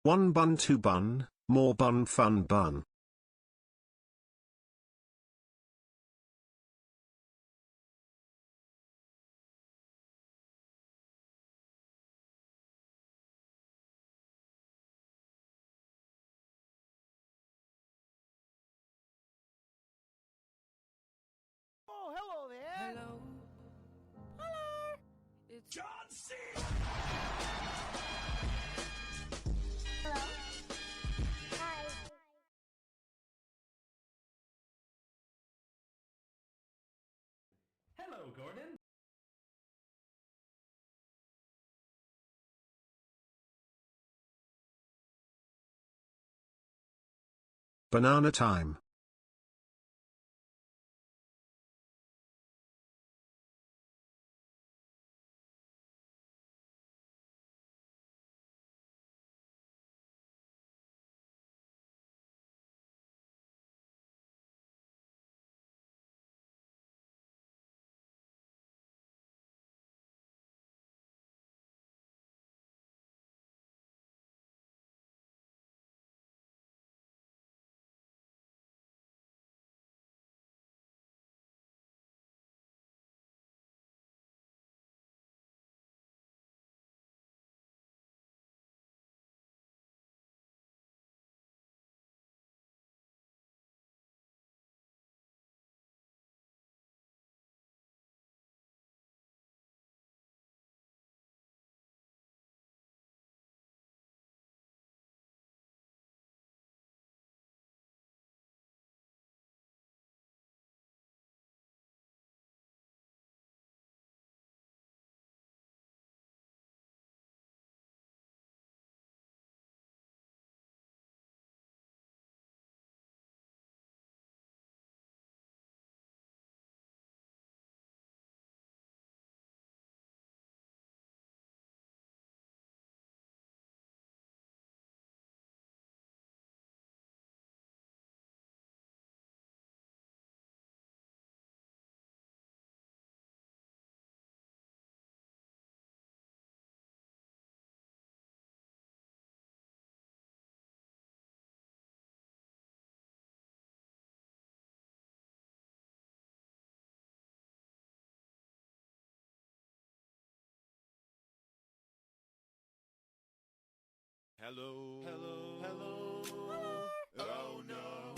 1 bun 2 bun, more bun fun bun. Oh, hello there. Hello. Hello. It's John C. Hello. Hi. Hello, Gordon. Banana time. Hello. Hello. Hello. Oh no.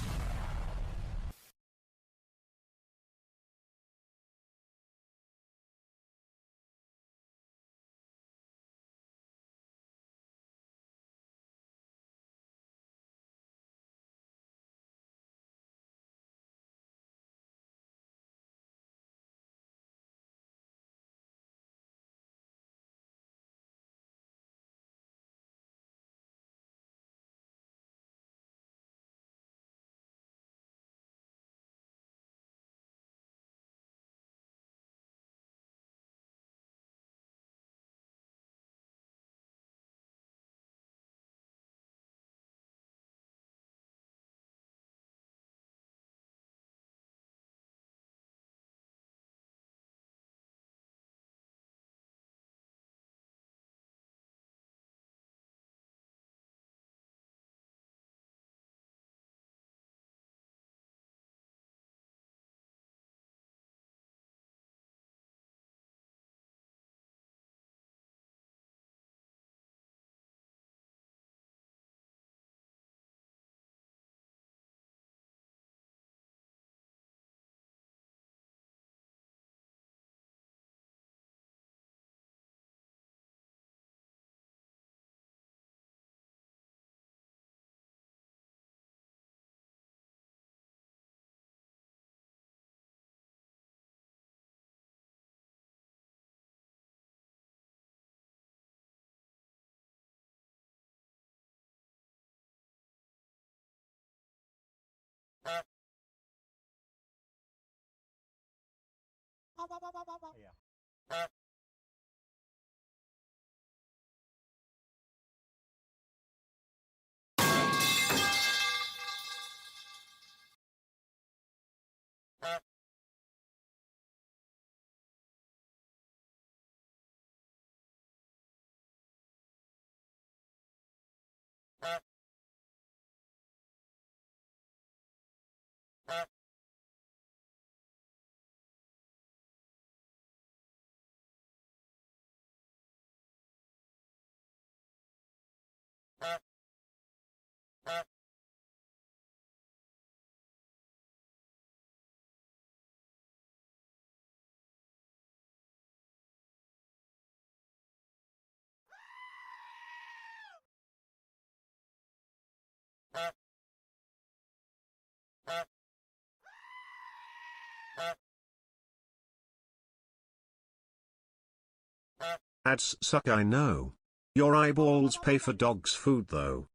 Yeah. Ads suck, I know. Your eyeballs pay for dog's food though.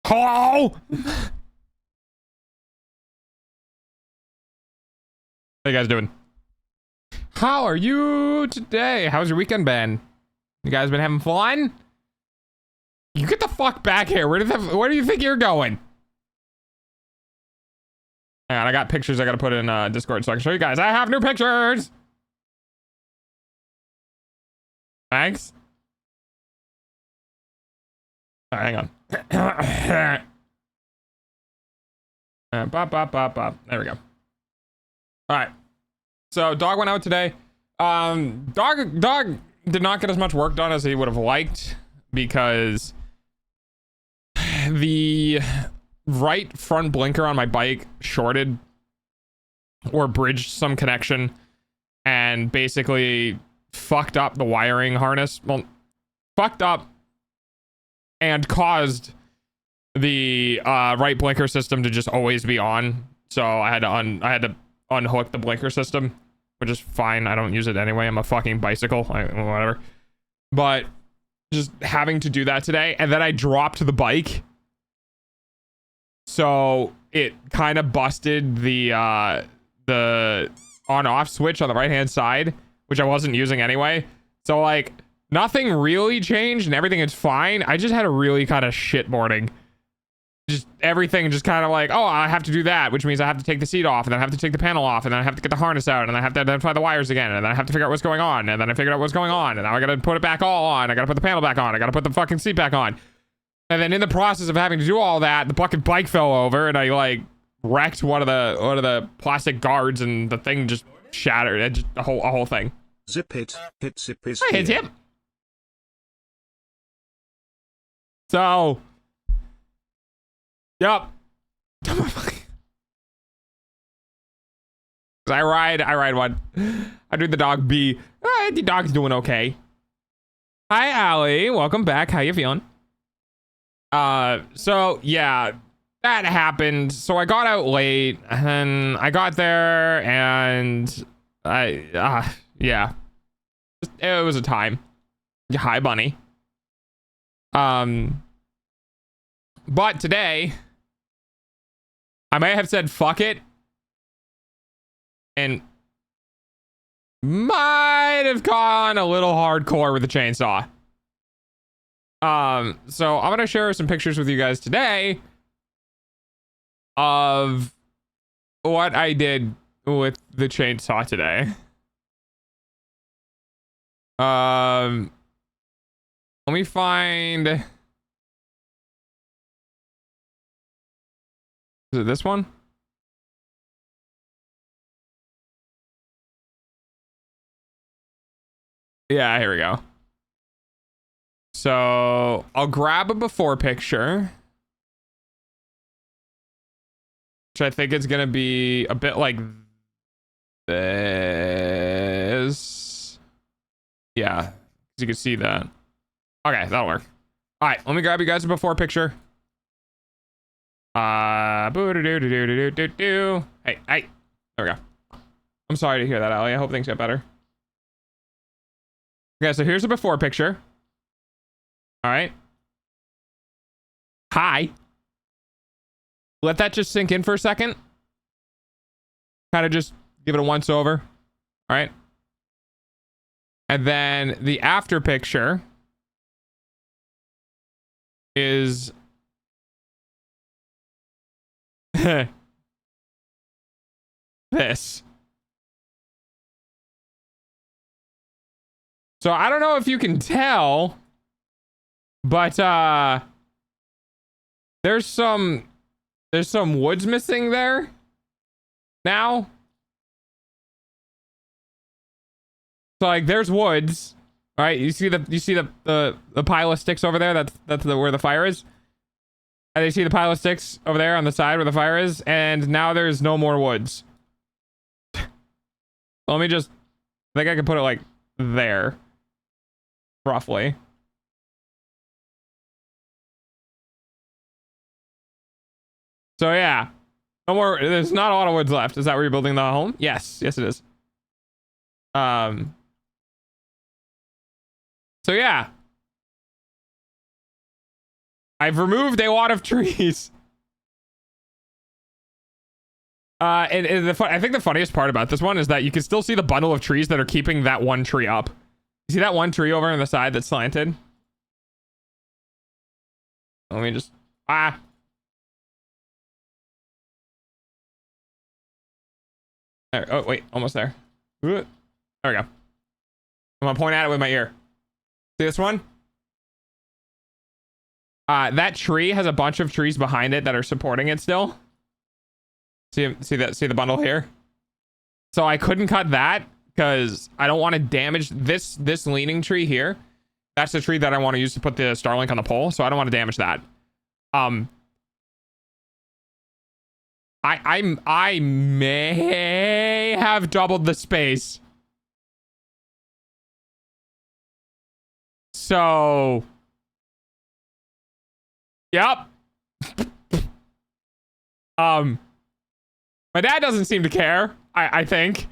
Hello? How you guys doing? How are you today? How's your weekend been? You guys been having fun? You get the fuck back here. Where do you think you're going? Hang on, I got pictures I gotta put in Discord so I can show you guys. I have new pictures! Thanks. All right, hang on. Bop. There we go. All right. So dog went out today. Dog did not get as much work done as he would have liked because the right front blinker on my bike shorted or bridged some connection and basically fucked up the wiring harness. Well, fucked up and caused the right blinker system to just always be on. So I had to unhook the blinker system, which is fine. I don't use it anyway. I'm a fucking bicycle. Whatever. But just having to do that today, and then I dropped the bike, so it kind of busted the on-off switch on the right-hand side, which I wasn't using anyway. So like nothing really changed and everything is fine. I just had a really kind of shit morning. Just everything just kind of like, oh, I have to do that, which means I have to take the seat off, and then I have to take the panel off, and then I have to get the harness out, and then I have to identify the wires again, and then I have to figure out what's going on, and then I figured out what's going on, and now I gotta put it back all on. I gotta put the panel back on. I gotta put the fucking seat back on. And then in the process of having to do all that, the fucking bike fell over, and I like wrecked one of the plastic guards, and the thing just shattered. It just a whole thing. Zip it, hit zip is I hit here. him. So, yep. I ride one. I do the dog B. The dog's doing okay. Hi, Allie. Welcome back. How you feeling? So yeah, that happened. So I got out late, and I got there, and yeah, it was a time. Hi, bunny. But today, I may have said fuck it, and might have gone a little hardcore with the chainsaw. So I'm gonna share some pictures with you guys today of what I did with the chainsaw today. Let me find. Is it this one? Yeah, here we go. So I'll grab a before picture, which I think is gonna be a bit like this. Yeah, you can see that. Okay, that'll work. All right, let me grab you guys a before picture. Hey, there we go. I'm sorry to hear that, Allie. I hope things get better. Okay, so here's a before picture. All right. Hi. Let that just sink in for a second. Kind of just give it a once over. All right. And then the after picture is this. So I don't know if you can tell, but there's some woods missing there now. So like there's woods, right? You see the pile of sticks over there. That's where the fire is. And you see the pile of sticks over there on the side where the fire is, and now there's no more woods. Let me just, I think I can put it like there, roughly. So yeah, no more. There's not a lot of woods left. Is that where you're building the home? Yes, yes it is. So yeah, I've removed a lot of trees. And I think the funniest part about this one is that you can still see the bundle of trees that are keeping that one tree up. You see that one tree over on the side that's slanted? Let me just, There oh wait, almost there. There we go. I'm gonna point at it with my ear. See this one? That tree has a bunch of trees behind it that are supporting it still. See the bundle here? So I couldn't cut that because I don't want to damage this leaning tree here. That's the tree that I want to use to put the Starlink on the pole, so I don't want to damage that. I may have doubled the space. So yep. My dad doesn't seem to care, I think.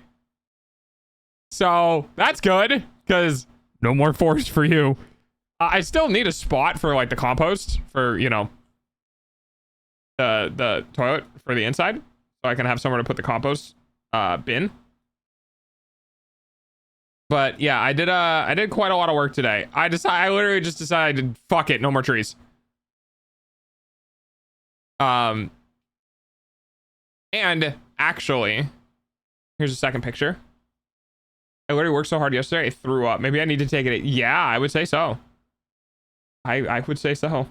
So that's good, because no more forest for you. I still need a spot for like the compost for, you know, the toilet for the inside, so I can have somewhere to put the compost bin. But yeah, I did quite a lot of work today. I literally just decided, fuck it, no more trees. And actually, here's a second picture. I literally worked so hard yesterday, I threw up. Maybe I need to take it. Yeah, I would say so. I would say so.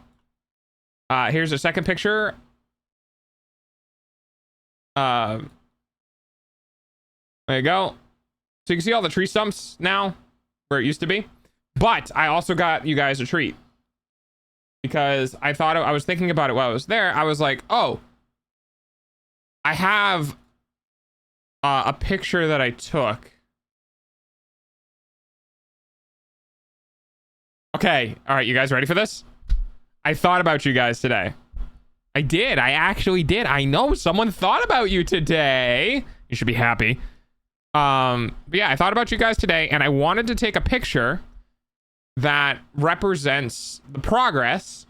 Here's a second picture. There you go. So you can see all the tree stumps now where it used to be. But I also got you guys a treat, because I was thinking about it while I was there. I was like, oh, I have a picture that I took. Okay. All right. You guys ready for this? I thought about you guys today. I did. I actually did. I know someone thought about you today. You should be happy. But yeah, I thought about you guys today, and I wanted to take a picture that represents the progress.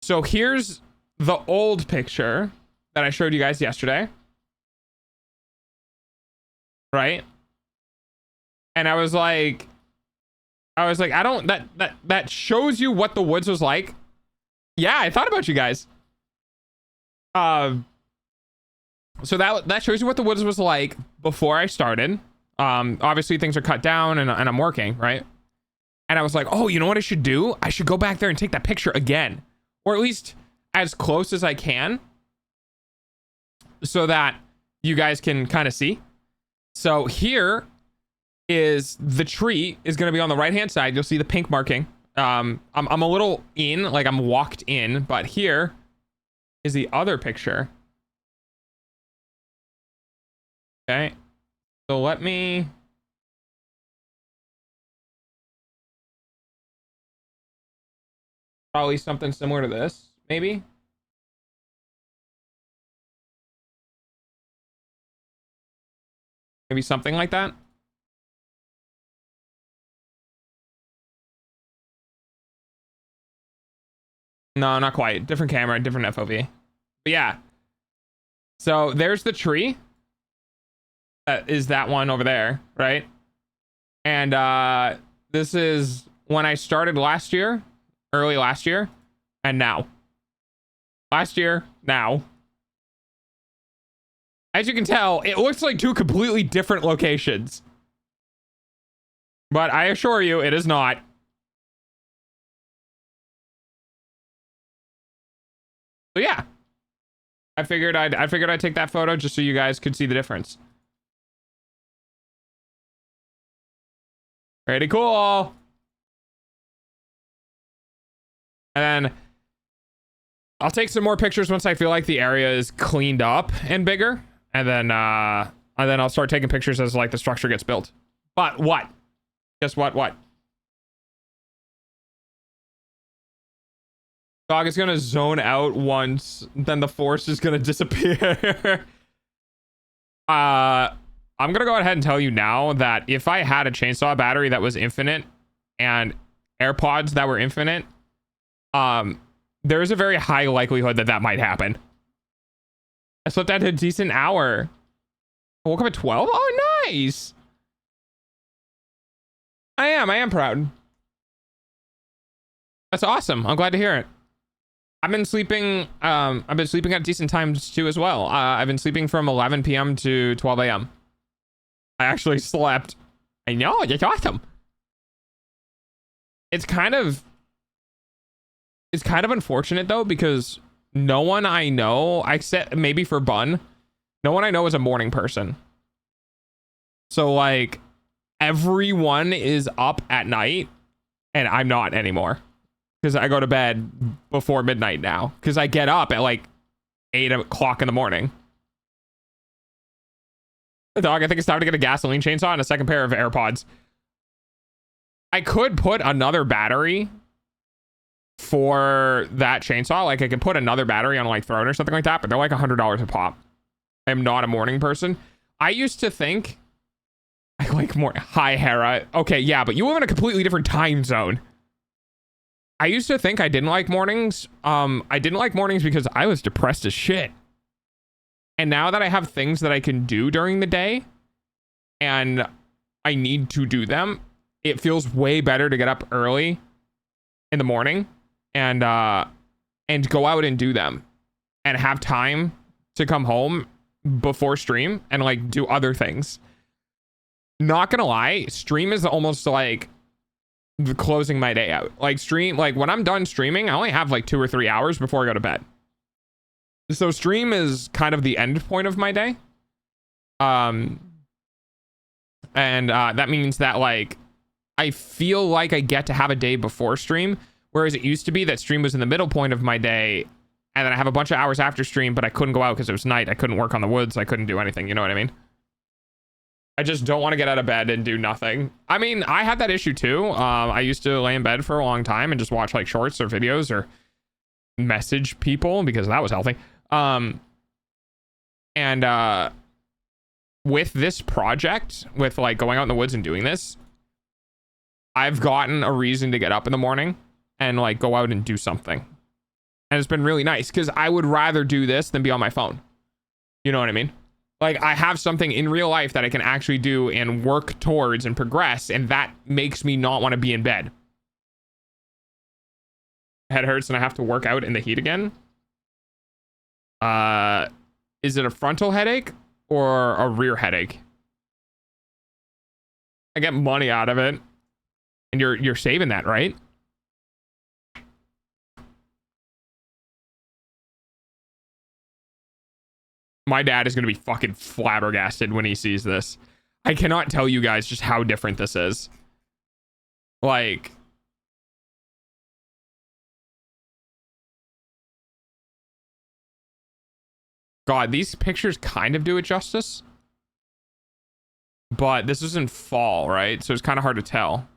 So here's the old picture that I showed you guys yesterday. Right? And I was like, I don't, that shows you what the woods was like. Yeah, I thought about you guys. So that shows you what the woods was like before I started. Obviously things are cut down and I'm working, right? And I was like, oh, you know what I should do? I should go back there and take that picture again, or at least as close as I can, so that you guys can kind of see. So here is the tree is going to be on the right hand side. You'll see the pink marking. I'm a little in, like I'm walked in, but here is the other picture. Okay, so let me probably something similar to this, maybe. Maybe something like that. No, not quite. Different camera, different FOV. But yeah. So there's the tree. That is that one over there, right? And this is when I started last year, early last year, and now. Last year, now. As you can tell, it looks like two completely different locations. But I assure you, it is not. So yeah. I figured I'd take that photo just so you guys could see the difference. Pretty cool. And then I'll take some more pictures once I feel like the area is cleaned up and bigger. And then I'll start taking pictures as like the structure gets built. But what? Guess what? What? Dog is gonna zone out once, then the force is gonna disappear. I'm gonna go ahead and tell you now that if I had a chainsaw battery that was infinite and AirPods that were infinite, there's a very high likelihood that that might happen. I slept at a decent hour. I woke up at 12. Oh, nice. I am proud. That's awesome. I'm glad to hear it. I've been sleeping at decent times too as well. I've been sleeping from 11 p.m. to 12 a.m. I actually slept. I know, it's awesome. It's kind of unfortunate though, because no one I know, except maybe for Bun, no one I know is a morning person. So like everyone is up at night and I'm not anymore. Because I go to bed before midnight now. Because I get up at like 8 o'clock in the morning. Dog, I think it's time to get a gasoline chainsaw and a second pair of AirPods. I could put another battery for that chainsaw. Like I could put another battery on like Throne or something like that. But they're like $100 a pop. I am not a morning person. I used to think I like more. Hi, Hera. Okay, yeah, but you live in a completely different time zone. I used to think I didn't like mornings. I didn't like mornings because I was depressed as shit. And now that I have things that I can do during the day and I need to do them, it feels way better to get up early in the morning and go out and do them and have time to come home before stream and like do other things. Not gonna lie, stream is almost like closing my day out. Like stream, like when I'm done streaming, I only have like 2 or 3 hours before I go to bed. So stream is kind of the end point of my day. And that means that like I feel like I get to have a day before stream, whereas it used to be that stream was in the middle point of my day, and then I have a bunch of hours after stream, but I couldn't go out because it was night. I couldn't work on the woods. I couldn't do anything. You know what I mean? I just don't want to get out of bed and do nothing. I mean, I had that issue too. I used to lay in bed for a long time and just watch like shorts or videos or message people because that was healthy. With this project, with like going out in the woods and doing this, I've gotten a reason to get up in the morning and like go out and do something. And it's been really nice because I would rather do this than be on my phone. You know what I mean? Like I have something in real life that I can actually do and work towards and progress, and that makes me not want to be in bed. Head hurts and I have to work out in the heat again. Is it a frontal headache or a rear headache? I get money out of it, and you're saving that, right? My dad is going to be fucking flabbergasted when he sees this. I cannot tell you guys just how different this is. Like, God, these pictures kind of do it justice. But this is in fall, right? So it's kind of hard to tell.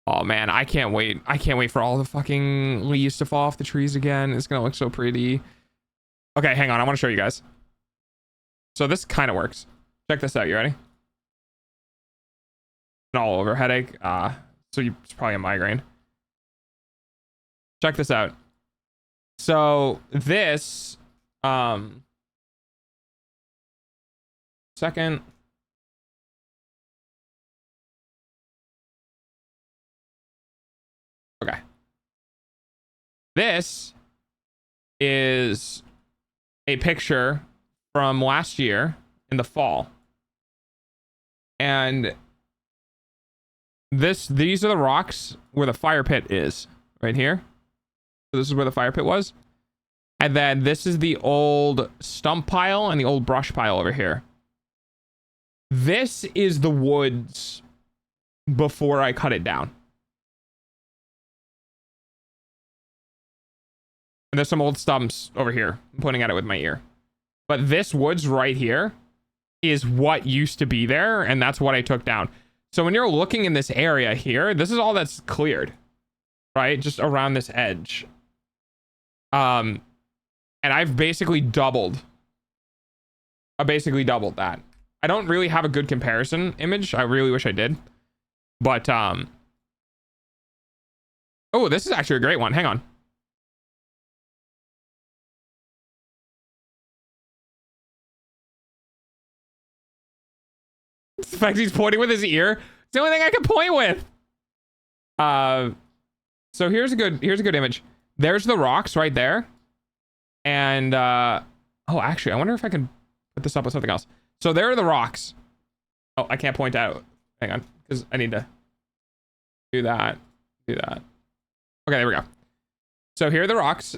Oh man, I can't wait. I can't wait for all the fucking leaves to fall off the trees again. It's going to look so pretty. Okay, hang on. I want to show you guys. So this kind of works. Check this out. You ready? An all over headache. It's probably a migraine. Check this out. So this, second. Okay. This is a picture from last year in the fall. And these are the rocks where the fire pit is right here. So this is where the fire pit was. And then this is the old stump pile and the old brush pile over here. This is the woods before I cut it down. And there's some old stumps over here. I'm pointing at it with my ear. But this woods right here is what used to be there, and that's what I took down. So when you're looking in this area here, this is all that's cleared, right? Just around this edge. And I've basically doubled. I basically doubled that. I don't really have a good comparison image. I really wish I did. But, oh, this is actually a great one. Hang on. The fact he's pointing with his ear. It's the only thing I can point with. So here's a good image. There's the rocks right there. And, oh, actually, I wonder if I can put this up with something else. So there are the rocks. Oh, I can't point out. Hang on, because I need to do that. Do that. Okay, there we go. So here are the rocks.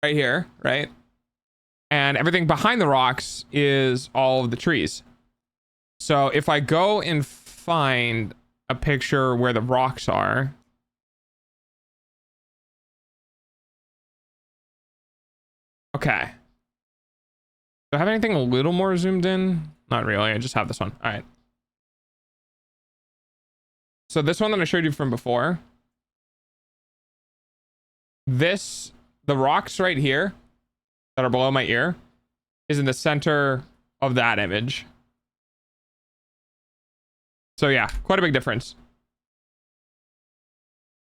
Right here, right? And everything behind the rocks is all of the trees. So if I go and find a picture where the rocks are. Okay. Do I have anything a little more zoomed in? Not really. I just have this one. All right. So this one that I showed you from before. The rocks right here that are below my ear is in the center of that image. So yeah, quite a big difference.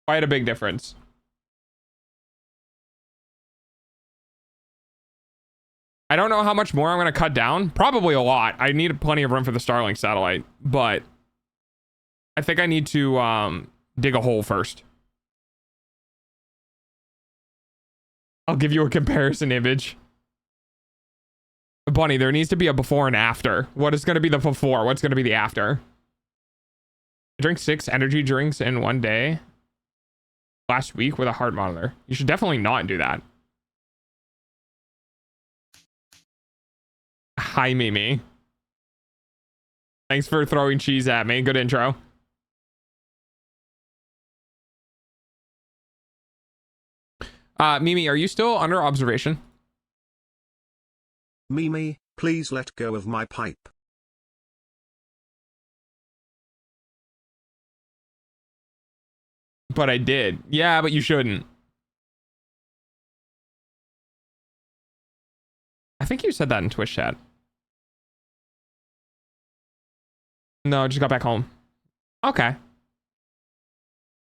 Quite a big difference. I don't know how much more I'm going to cut down. Probably a lot. I need plenty of room for the Starlink satellite, but I think I need to dig a hole first. I'll give you a comparison image. Bunny, there needs to be a before and after. What is going to be the before? What's going to be the after? I drank 6 energy drinks in one day last week with a heart monitor. You should definitely not do that. Hi, Mimi. Thanks for throwing cheese at me. Good intro. Mimi, are you still under observation? Mimi, please let go of my pipe. But I did. Yeah, but you shouldn't. I think you said that in Twitch chat. No, I just got back home. Okay.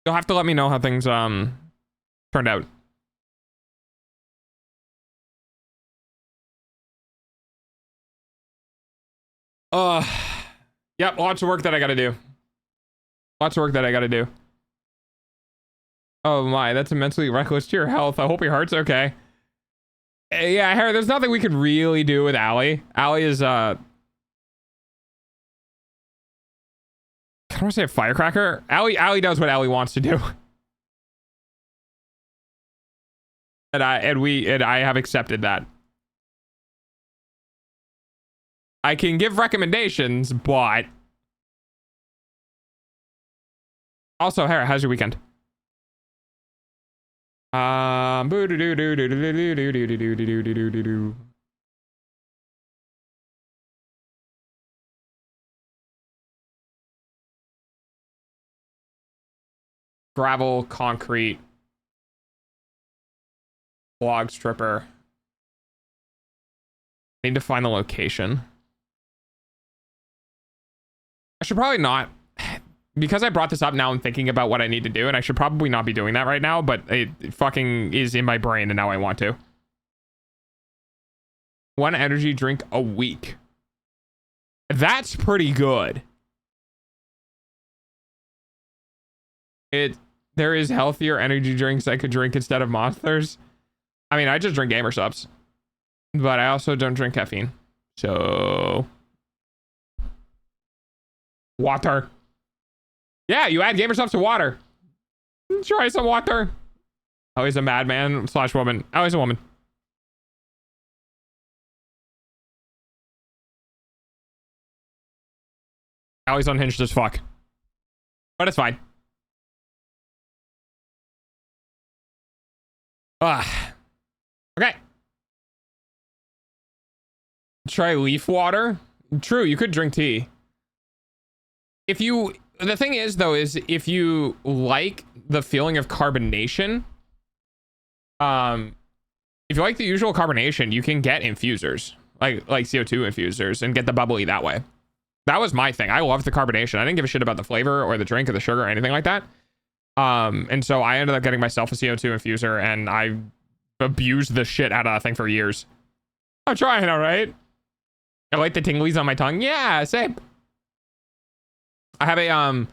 You'll have to let me know how things turned out. Yep, lots of work that I gotta do. Lots of work that I gotta do. Oh my, that's immensely reckless to your health. I hope your heart's okay. Yeah, Harry, there's nothing we could really do with Allie. Allie is, I don't want to say a firecracker. Allie does what Allie wants to do. And I have accepted that. I can give recommendations, but also, Harry, how's your weekend? Gravel, concrete, log stripper. I need to find the location. I should probably not. because I brought this up, now I'm thinking about what I need to do, and I should probably not be doing that right now, but it fucking is in my brain, and now I want to. 1 energy drink a week. That's pretty good. There is healthier energy drinks I could drink instead of Monsters. I mean, I just drink Gamer Subs, but I also don't drink caffeine. So, water. Yeah, you add Gamer Subs to water. Try some water. Oh, he's a madman / woman. Oh, he's a woman. Oh, he's unhinged as fuck. But it's fine. Okay. Try leaf water. True, you could drink tea. The thing is though, is if you like the feeling of carbonation, if you like the usual carbonation, you can get infusers, like CO2 infusers, and get the bubbly that way. That was my thing. I loved the carbonation. I didn't give a shit about the flavor or the drink or the sugar or anything like that. And so I ended up getting myself a CO2 infuser, and I abused the shit out of that thing for years. I'm trying, all right. I like the tinglies on my tongue. Yeah, same. I have a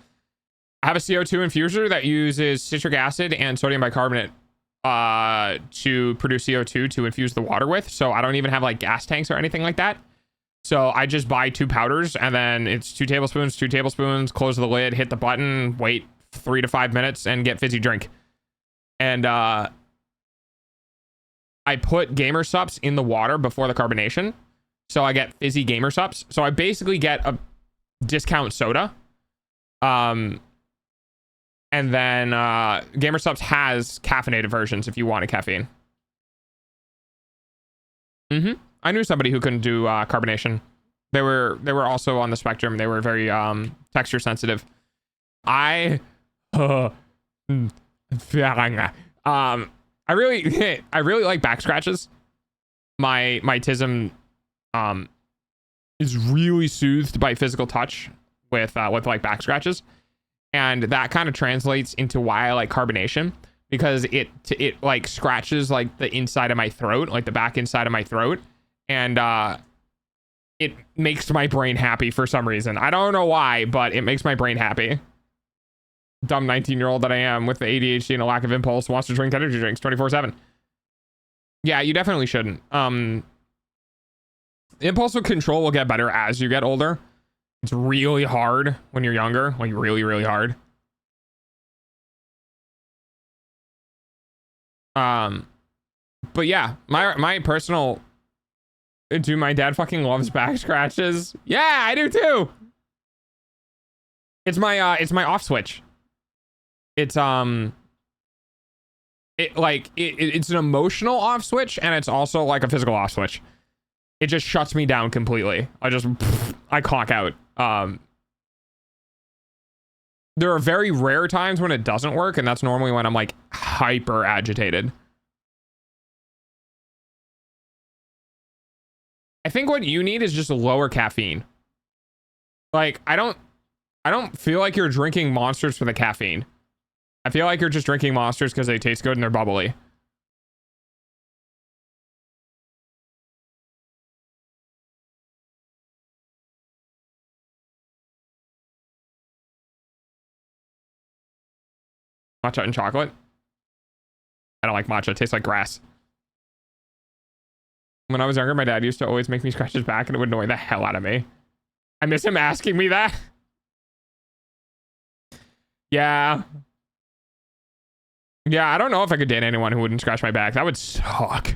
CO2 infuser that uses citric acid and sodium bicarbonate to produce CO2 to infuse the water with. So I don't even have like gas tanks or anything like that. So I just buy 2 powders, and then it's 2 tablespoons, close the lid, hit the button, wait 3 to 5 minutes, and get fizzy drink. And I put Gamer Sups in the water before the carbonation, so I get fizzy Gamer Sups. So I basically get a discount soda. And then Gamer Sups has caffeinated versions if you want a caffeine. I knew somebody who couldn't do carbonation. They were also on the spectrum. They were very texture sensitive. I really like back scratches. My tism is really soothed by physical touch with like back scratches, and that kind of translates into why I like carbonation, because it like scratches like the inside of my throat, like the back inside of my throat, and it makes my brain happy for some reason. I don't know why, but it makes my brain happy. Dumb 19-year-old that I am with the ADHD and a lack of impulse wants to drink energy drinks 24/7. Yeah, you definitely shouldn't. Impulsive control will get better as you get older. It's really hard when you're younger, like really, really hard. But yeah, my personal, dude, my dad fucking loves back scratches. Yeah, I do too. It's my off switch. It's it's an emotional off switch, and it's also like a physical off switch. It just shuts me down completely. I clock out. There are very rare times when it doesn't work, and that's normally when I'm like hyper agitated. I think what you need is just a lower caffeine. Like, I don't feel like you're drinking Monsters for the caffeine. I feel like you're just drinking Monsters because they taste good and they're bubbly. Matcha and chocolate. I don't like matcha. It tastes like grass. When I was younger, my dad used to always make me scratch his back, and it would annoy the hell out of me. I miss him asking me that. Yeah. Yeah, I don't know if I could date anyone who wouldn't scratch my back. That would suck.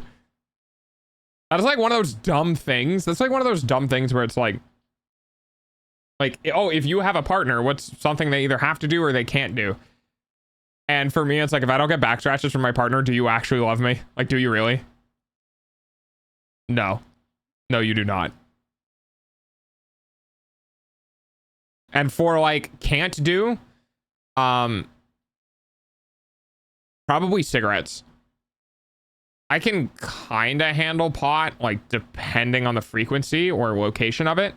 That is like one of those dumb things. That's like one of those dumb things where it's like, oh, if you have a partner, what's something they either have to do or they can't do? And for me, it's like, if I don't get back scratches from my partner, do you actually love me? Like, do you really? No. No, you do not. And for like can't do, probably cigarettes. I can kind of handle pot, like depending on the frequency or location of it,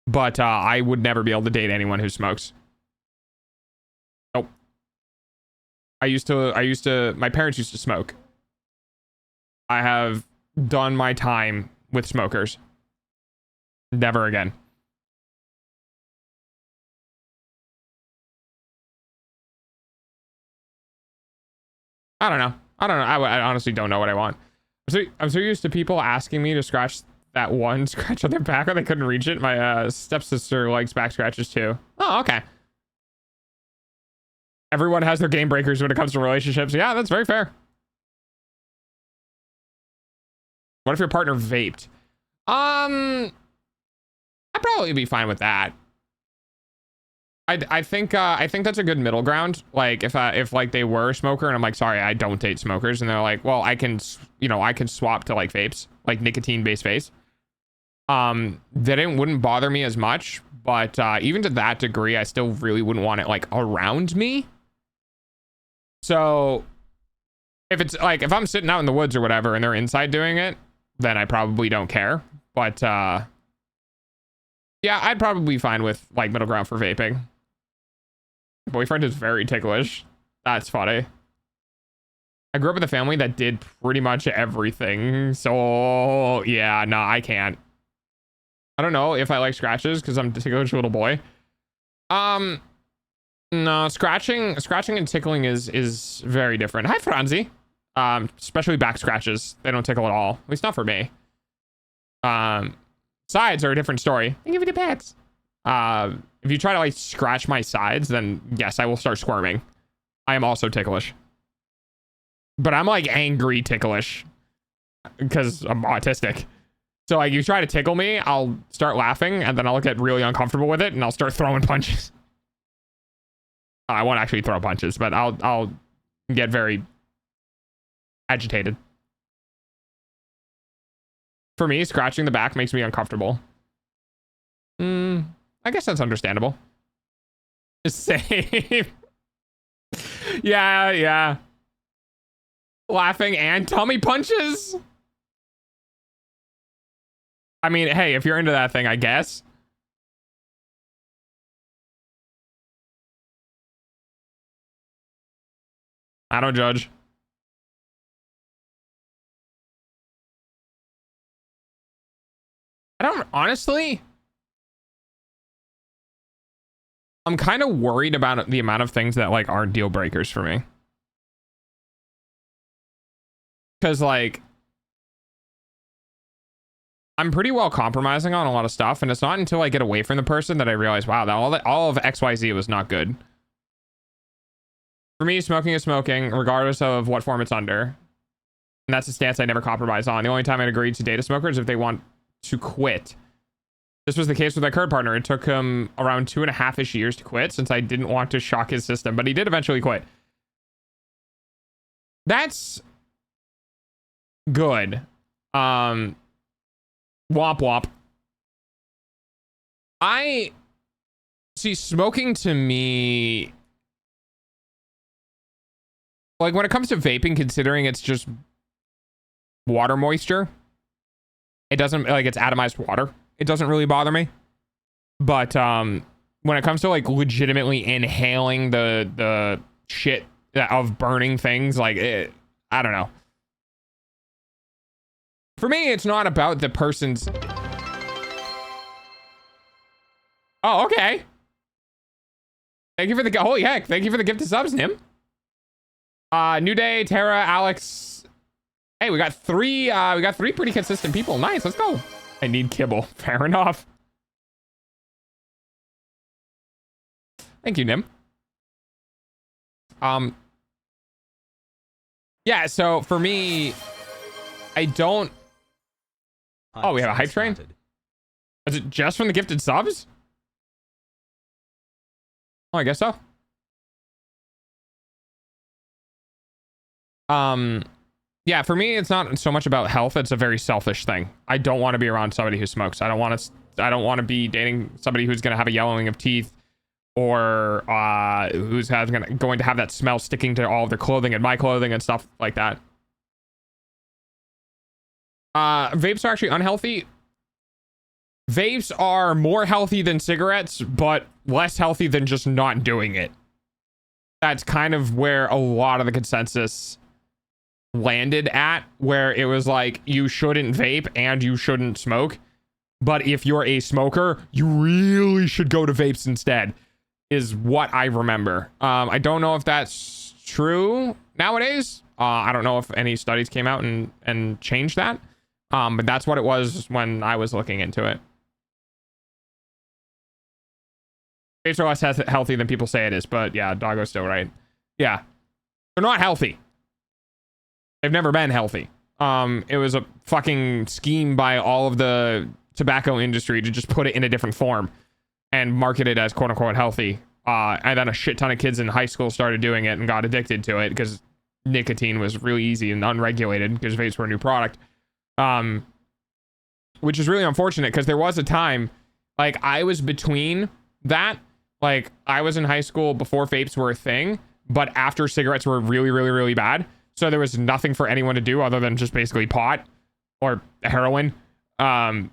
but I would never be able to date anyone who smokes. My parents used to smoke. I have done my time with smokers. Never again. I don't know. I honestly don't know what I want. I'm so used to people asking me to scratch that one scratch on their back when they couldn't reach it. My stepsister likes back scratches too. Oh, okay. Everyone has their game breakers when it comes to relationships. Yeah, that's very fair. What if your partner vaped? I'd probably be fine with that. I think that's a good middle ground. Like if like they were a smoker and I'm like, sorry, I don't date smokers, and they're like, well, I can swap to like vapes, like nicotine based vapes. That it wouldn't bother me as much, but even to that degree, I still really wouldn't want it like around me. So if it's like if I'm sitting out in the woods or whatever and they're inside doing it, then I probably don't care. But yeah, I'd probably be fine with like middle ground for vaping. Boyfriend is very ticklish. That's funny. I grew up in a family that did pretty much everything. So yeah, no, I can't. I don't know if I like scratches because I'm a ticklish little boy. No, scratching and tickling is very different. Hi, Franzi. Especially back scratches. They don't tickle at all. At least not for me. Sides are a different story. I give you the pets. If you try to like scratch my sides, then yes, I will start squirming. I am also ticklish. But I'm like angry ticklish because I'm autistic. So like you try to tickle me, I'll start laughing and then I'll get really uncomfortable with it and I'll start throwing punches. I won't actually throw punches, but I'll get very agitated. For me, scratching the back makes me uncomfortable. I guess that's understandable. Same. Yeah. Laughing and tummy punches. I mean, hey, if you're into that thing, I guess. I don't judge. I don't, honestly, I'm kind of worried about the amount of things that like aren't deal breakers for me. Because like, I'm pretty well compromising on a lot of stuff, and it's not until I get away from the person that I realize, wow, that all of XYZ was not good. For me, smoking is smoking, regardless of what form it's under. And that's a stance I never compromise on. The only time I'd agree to date a smoker is if they want to quit. This was the case with my current partner. It took him around 2.5-ish years to quit since I didn't want to shock his system, but he did eventually quit. That's good. Womp womp. I see smoking to me, like when it comes to vaping, considering it's just water moisture, it doesn't, like, it's atomized water, it doesn't really bother me. But when it comes to like legitimately inhaling the shit of burning things, like I don't know. For me, it's not about the person's. Oh, okay. Thank you for the holy heck. Thank you for the gift of subs, Nim. New Day, Tara, Alex. Hey, we got three pretty consistent people. Nice, let's go. I need kibble. Fair enough. Thank you, Nim. Yeah, so for me, I don't. Oh, we have a hype train? Is it just from the gifted subs? Oh, I guess so. Yeah, for me, it's not so much about health. It's a very selfish thing. I don't want to be around somebody who smokes. I don't want to be dating somebody who's going to have a yellowing of teeth, or who's going to have that smell sticking to all of their clothing and my clothing and stuff like that. Vapes are actually unhealthy. Vapes are more healthy than cigarettes, but less healthy than just not doing it. that's kind of where a lot of the consensus landed at, where it was like, you shouldn't vape and you shouldn't smoke. But if you're a smoker, you really should go to vapes instead, is what I remember. I don't know if that's true nowadays. I don't know if any studies came out and changed that. But that's what it was when I was looking into it. Vapes are less healthy than people say it is, but yeah, Doggo's still right. Yeah. They're not healthy. They've never been healthy. It was a fucking scheme by all of the tobacco industry to just put it in a different form and market it as quote unquote healthy. And then a shit ton of kids in high school started doing it and got addicted to it because nicotine was really easy and unregulated because vapes were a new product. Which is really unfortunate because there was a time, like, I was between that. Like, I was in high school before vapes were a thing, but after cigarettes were really, really, really bad. So there was nothing for anyone to do other than just basically pot or heroin. So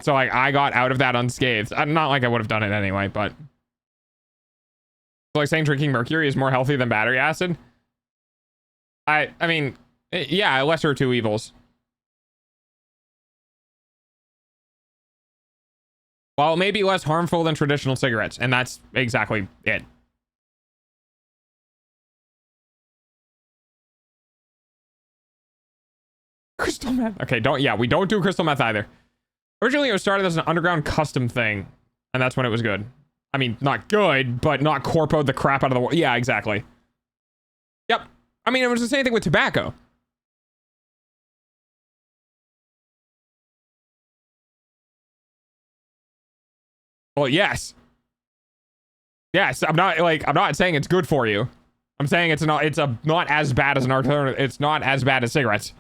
like I got out of that unscathed. Not like I would have done it anyway, but like saying drinking mercury is more healthy than battery acid. I mean, yeah, lesser of two evils. Well, it may be less harmful than traditional cigarettes, and that's exactly it. Crystal meth. Okay, we don't do crystal meth either. Originally, it was started as an underground custom thing, and that's when it was good. I mean, not good, but not corpoed the crap out of the world. Yeah, exactly. Yep. I mean, it was the same thing with tobacco. Well, yes. Yes, I'm not saying it's good for you. I'm saying it's not as bad as an alternative. It's not as bad as cigarettes.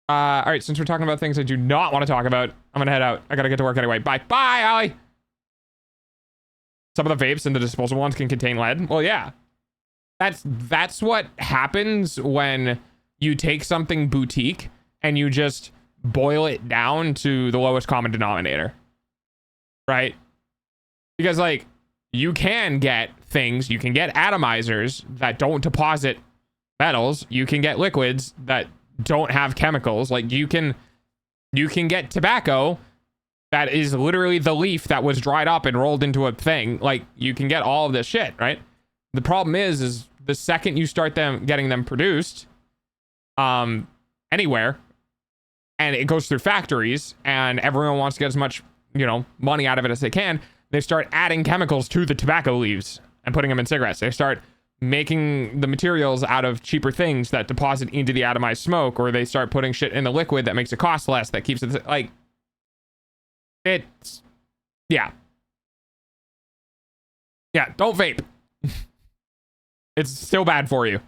All right, since we're talking about things I do not want to talk about, I'm gonna head out. I gotta get to work anyway. Bye. Bye, Allie. Some of the vapes and the disposable ones can contain lead. Well, yeah. That's what happens when you take something boutique and you just boil it down to the lowest common denominator. Right? Because like you can get things, you can get atomizers that don't deposit metals, you can get liquids that don't have chemicals. Like you can get tobacco that is literally the leaf that was dried up and rolled into a thing. Like you can get all of this shit, right? The problem is the second you start getting them produced anywhere, and it goes through factories and everyone wants to get as much, money out of it as they can, they start adding chemicals to the tobacco leaves and putting them in cigarettes. They start making the materials out of cheaper things that deposit into the atomized smoke, or they start putting shit in the liquid that makes it cost less, that keeps it like it's yeah, don't vape. It's still bad for you.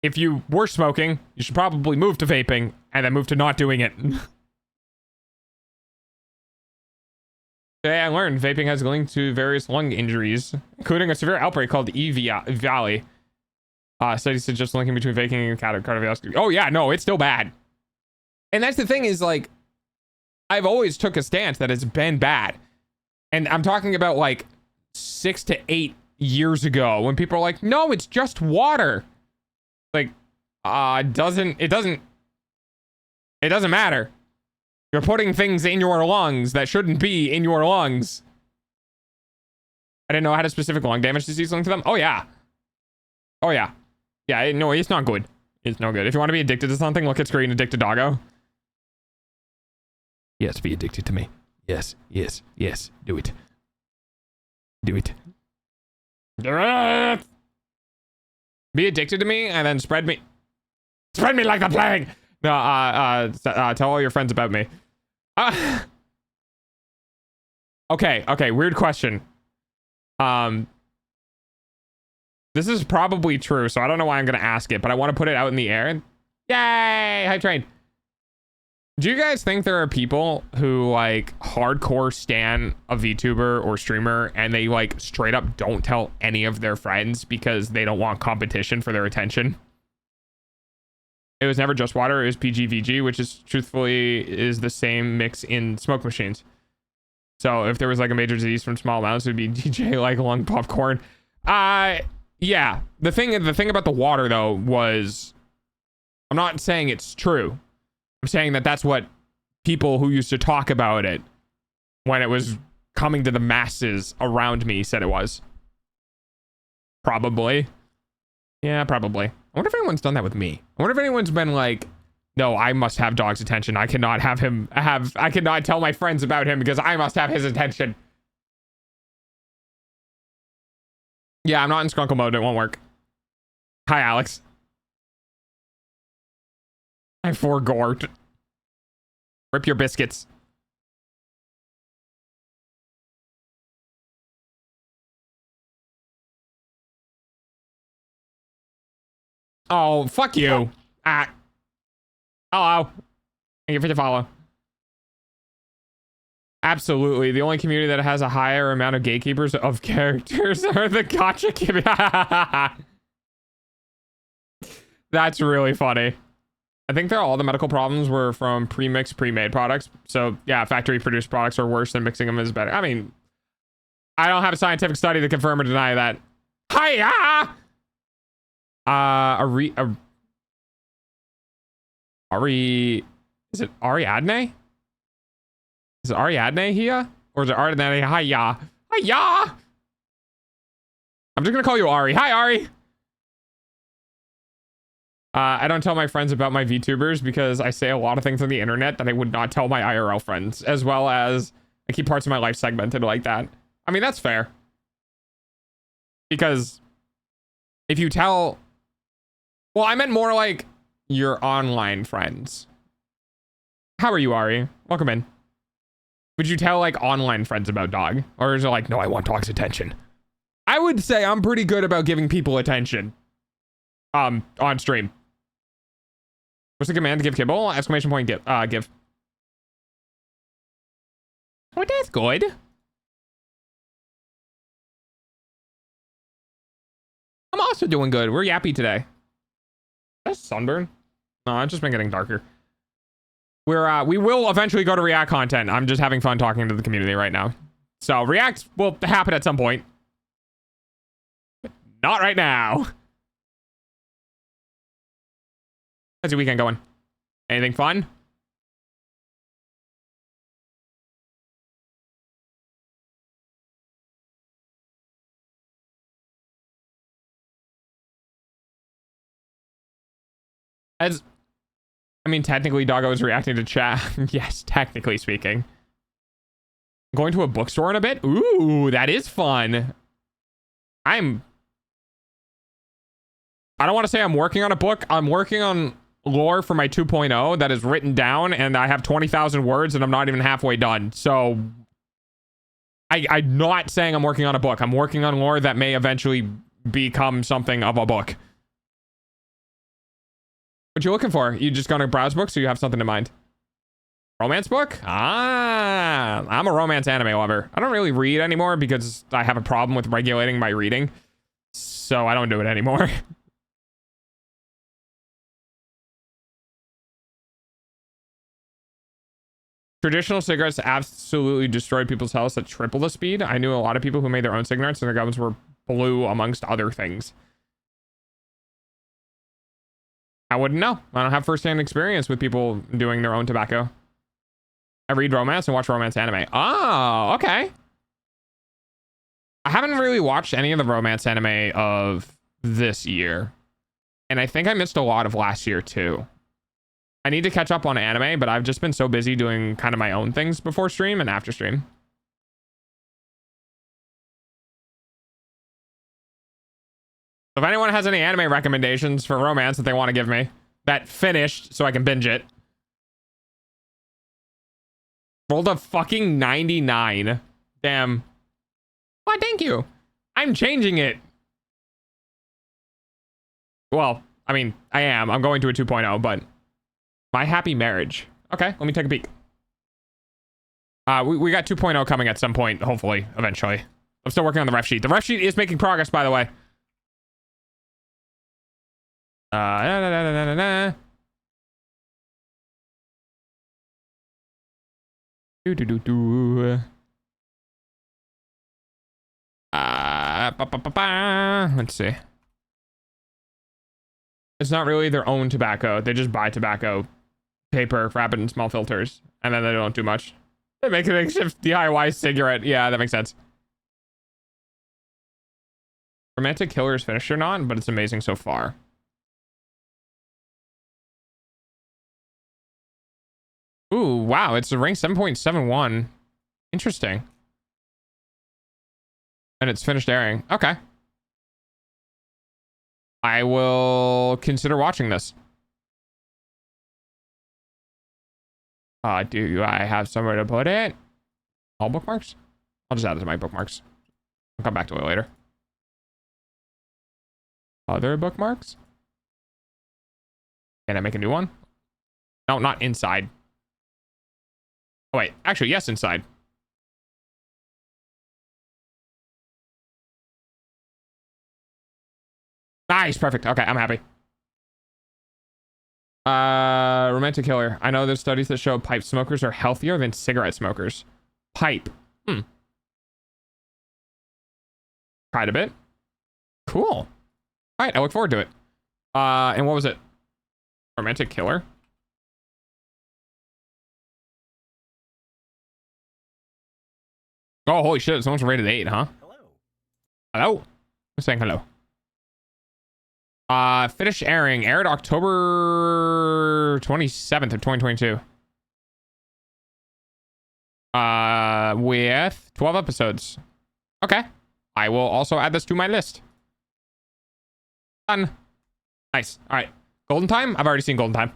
If you were smoking, you should probably move to vaping and then move to not doing it. Today I learned vaping has linked to various lung injuries, including a severe outbreak called Valley. Studies suggest linking between vaping and cardiovascular. Oh yeah, no, it's still bad. And that's the thing is, like, I've always took a stance that it's been bad. And I'm talking about like 6 to 8 years ago when people are like, no, it's just water. Like, it doesn't matter. You're putting things in your lungs that shouldn't be in your lungs. I didn't know I had a specific lung damage disease linked to them. Oh yeah. Oh yeah. Yeah, no, it's not good. It's no good. If you want to be addicted to something, look at screen addicted doggo. Yes, be addicted to me. Yes. Do it. Do it. Be addicted to me and then spread me like the plague. No, tell all your friends about me. Okay, weird question. This is probably true, so I don't know why I'm gonna ask it, but I want to put it out in the air. Yay! Hype train. Do you guys think there are people who like hardcore stan a VTuber or streamer and they like straight up don't tell any of their friends because they don't want competition for their attention? It was never just water, it was PGVG, which is truthfully is the same mix in smoke machines. So if there was like a major disease from small amounts, it would be DJ like lung popcorn. Yeah. The thing about the water though was, I'm not saying it's true. I'm saying that that's what people who used to talk about it when it was coming to the masses around me said it was. Probably. Yeah, probably. I wonder if anyone's done that with me. I wonder if anyone's been like, no, I must have Dog's attention. I cannot I cannot tell my friends about him because I must have his attention. Yeah, I'm not in Skrunkle mode. It won't work. Hi, Alex. I forgot. Rip your biscuits. Oh, fuck you. Ah. Hello. Thank you for the follow. Absolutely. The only community that has a higher amount of gatekeepers of characters are the gacha community. That's really funny. I think all the medical problems were from pre-mixed, pre-made products. So yeah, factory-produced products are worse than mixing them is better. I mean, I don't have a scientific study to confirm or deny that. Hiya! Is it Ariadne? Is it Ariadne here? Or is it Ariadne? Hiya! Hiya! I'm just gonna call you Ari. Hi, Ari! I don't tell my friends about my VTubers because I say a lot of things on the internet that I would not tell my IRL friends, as well as I keep parts of my life segmented like that. I mean, that's fair. Because if you tell... Well, I meant more like your online friends. How are you, Ari? Welcome in. Would you tell like online friends about Dog? Or is it like, no, I want Dog's attention? I would say I'm pretty good about giving people attention. On stream. What's the command to give kibble? Exclamation point give. Give. Oh, that's good. I'm also doing good. We're yappy today. That's sunburn. No, it's just been getting darker. We will eventually go to React content. I'm just having fun talking to the community right now. So React will happen at some point. Not right now. How's your weekend going? Anything fun? I mean, technically, Doggo is reacting to chat. Yes, technically speaking. Going to a bookstore in a bit? Ooh, that is fun. I don't want to say I'm working on a book. I'm working on lore for my 2.0 that is written down, and I have 20,000 words, and I'm not even halfway done. So I'm not saying I'm working on a book. I'm working on lore that may eventually become something of a book. What you looking for? You just gonna browse books, or you have something in mind? Romance book? Ah, I'm a romance anime lover. I don't really read anymore because I have a problem with regulating my reading. So I don't do it anymore. Traditional cigarettes absolutely destroyed people's health at triple the speed. I knew a lot of people who made their own cigarettes and their gums were blue amongst other things. I wouldn't know. I don't have first-hand experience with people doing their own tobacco. I read romance and watch romance anime. Oh, okay. I haven't really watched any of the romance anime of this year. And I think I missed a lot of last year too. I need to catch up on anime, but I've just been so busy doing kind of my own things before stream and after stream. If anyone has any anime recommendations for romance that they want to give me, that finished so I can binge it. Rolled a fucking 99. Damn. Why, thank you. I'm changing it. Well, I mean, I am. I'm going to a 2.0, but... My happy marriage. Okay, let me take a peek. We got 2.0 coming at some point, hopefully, eventually. I'm still working on the ref sheet. The ref sheet is making progress, by the way. Let's see. It's not really their own tobacco. They just buy tobacco, paper, wrap it in small filters, and then they don't do much. They make a makeshift DIY cigarette. Yeah, that makes sense. Romantic Killer is finished or not, but it's amazing so far. Ooh, wow. It's a rank 7.71. Interesting. And it's finished airing. Okay. I will consider watching this. Do I have somewhere to put it? All bookmarks? I'll just add it to my bookmarks. I'll come back to it later. Other bookmarks? Can I make a new one? No, not inside. Oh, wait. Actually, yes, inside. Nice. Perfect. Okay, I'm happy. Romantic Killer. I know there's studies that show pipe smokers are healthier than cigarette smokers. Pipe. Tried a bit. Cool. All right, I look forward to it. And what was it? Romantic Killer? Oh, holy shit. Someone's rated 8, huh? Hello. Hello? I'm saying hello. Finished airing. Aired October 27th of 2022. With 12 episodes. Okay. I will also add this to my list. Done. Nice. All right. Golden Time? I've already seen Golden Time.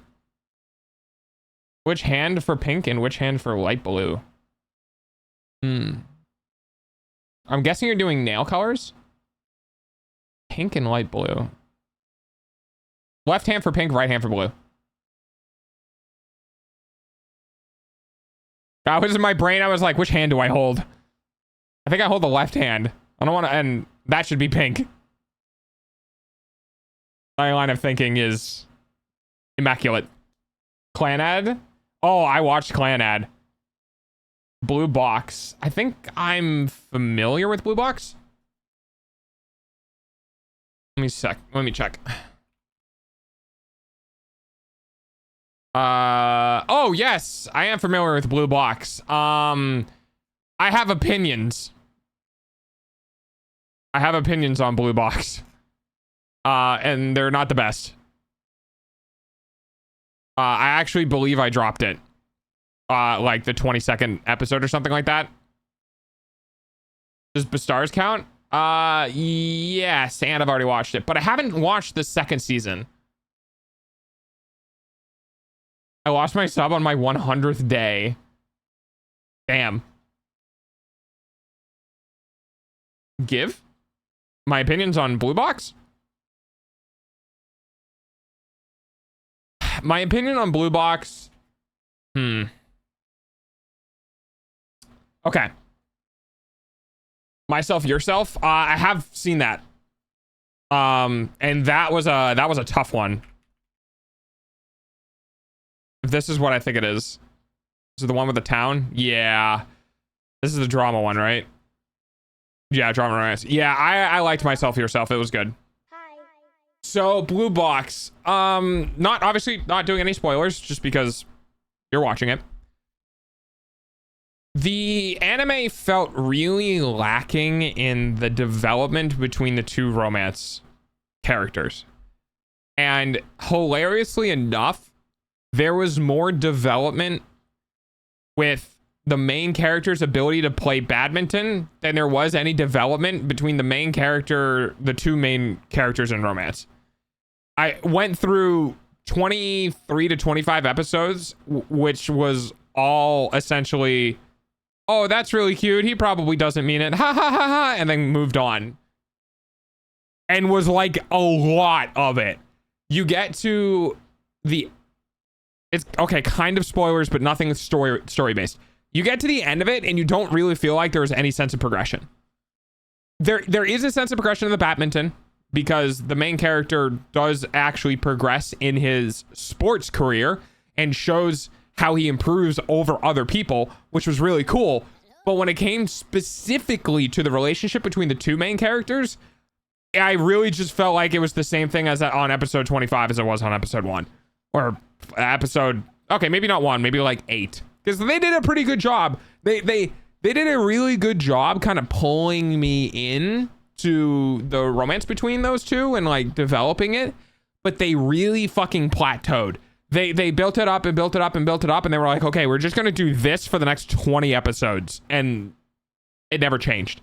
Which hand for pink and which hand for light blue? I'm guessing you're doing nail colors? Pink and light blue. Left hand for pink, right hand for blue. That was in my brain. I was like, which hand do I hold? I think I hold the left hand. I don't want to, and that should be pink. My line of thinking is immaculate. Clan ad? Oh, I watched Clan ad. Blue Box. I think I'm familiar with Blue Box. Let me check. Oh yes, I am familiar with Blue Box. I have opinions. I have opinions on Blue Box. And they're not the best. I actually believe I dropped it. Like the 22nd episode or something like that. Does Bestars count? Yes, and I've already watched it, but I haven't watched the second season. I lost my sub on my 100th day. Damn. Give my opinions on Blue Box. My opinion on Blue Box. Okay. Myself, Yourself. I have seen that. And that was a tough one. If this is what I think it is. This is the one with the town? Yeah. This is the drama one, right? Yeah, drama romance. Yeah, I liked Myself, Yourself. It was good. Hi. So, Blue Box. Obviously not doing any spoilers, just because you're watching it. The anime felt really lacking in the development between the two romance characters. And hilariously enough, there was more development with the main character's ability to play badminton than there was any development between the two main characters in romance. I went through 23 to 25 episodes, which was all essentially, oh, that's really cute. He probably doesn't mean it. Ha ha ha ha. And then moved on. And was like a lot of it. You get to it's okay, kind of spoilers, but nothing story based. You get to the end of it and you don't really feel like there was any sense of progression. There is a sense of progression in the badminton because the main character does actually progress in his sports career and shows how he improves over other people, which was really cool. But when it came specifically to the relationship between the two main characters, I really just felt like it was the same thing as on episode 25 as it was on episode 1. Or episode, okay, maybe not 1, maybe like 8. Because they did a pretty good job. They did a really good job kind of pulling me in to the romance between those two and like developing it. But they really fucking plateaued. They built it up and built it up and built it up, and they were like, okay, we're just gonna do this for the next 20 episodes, and it never changed.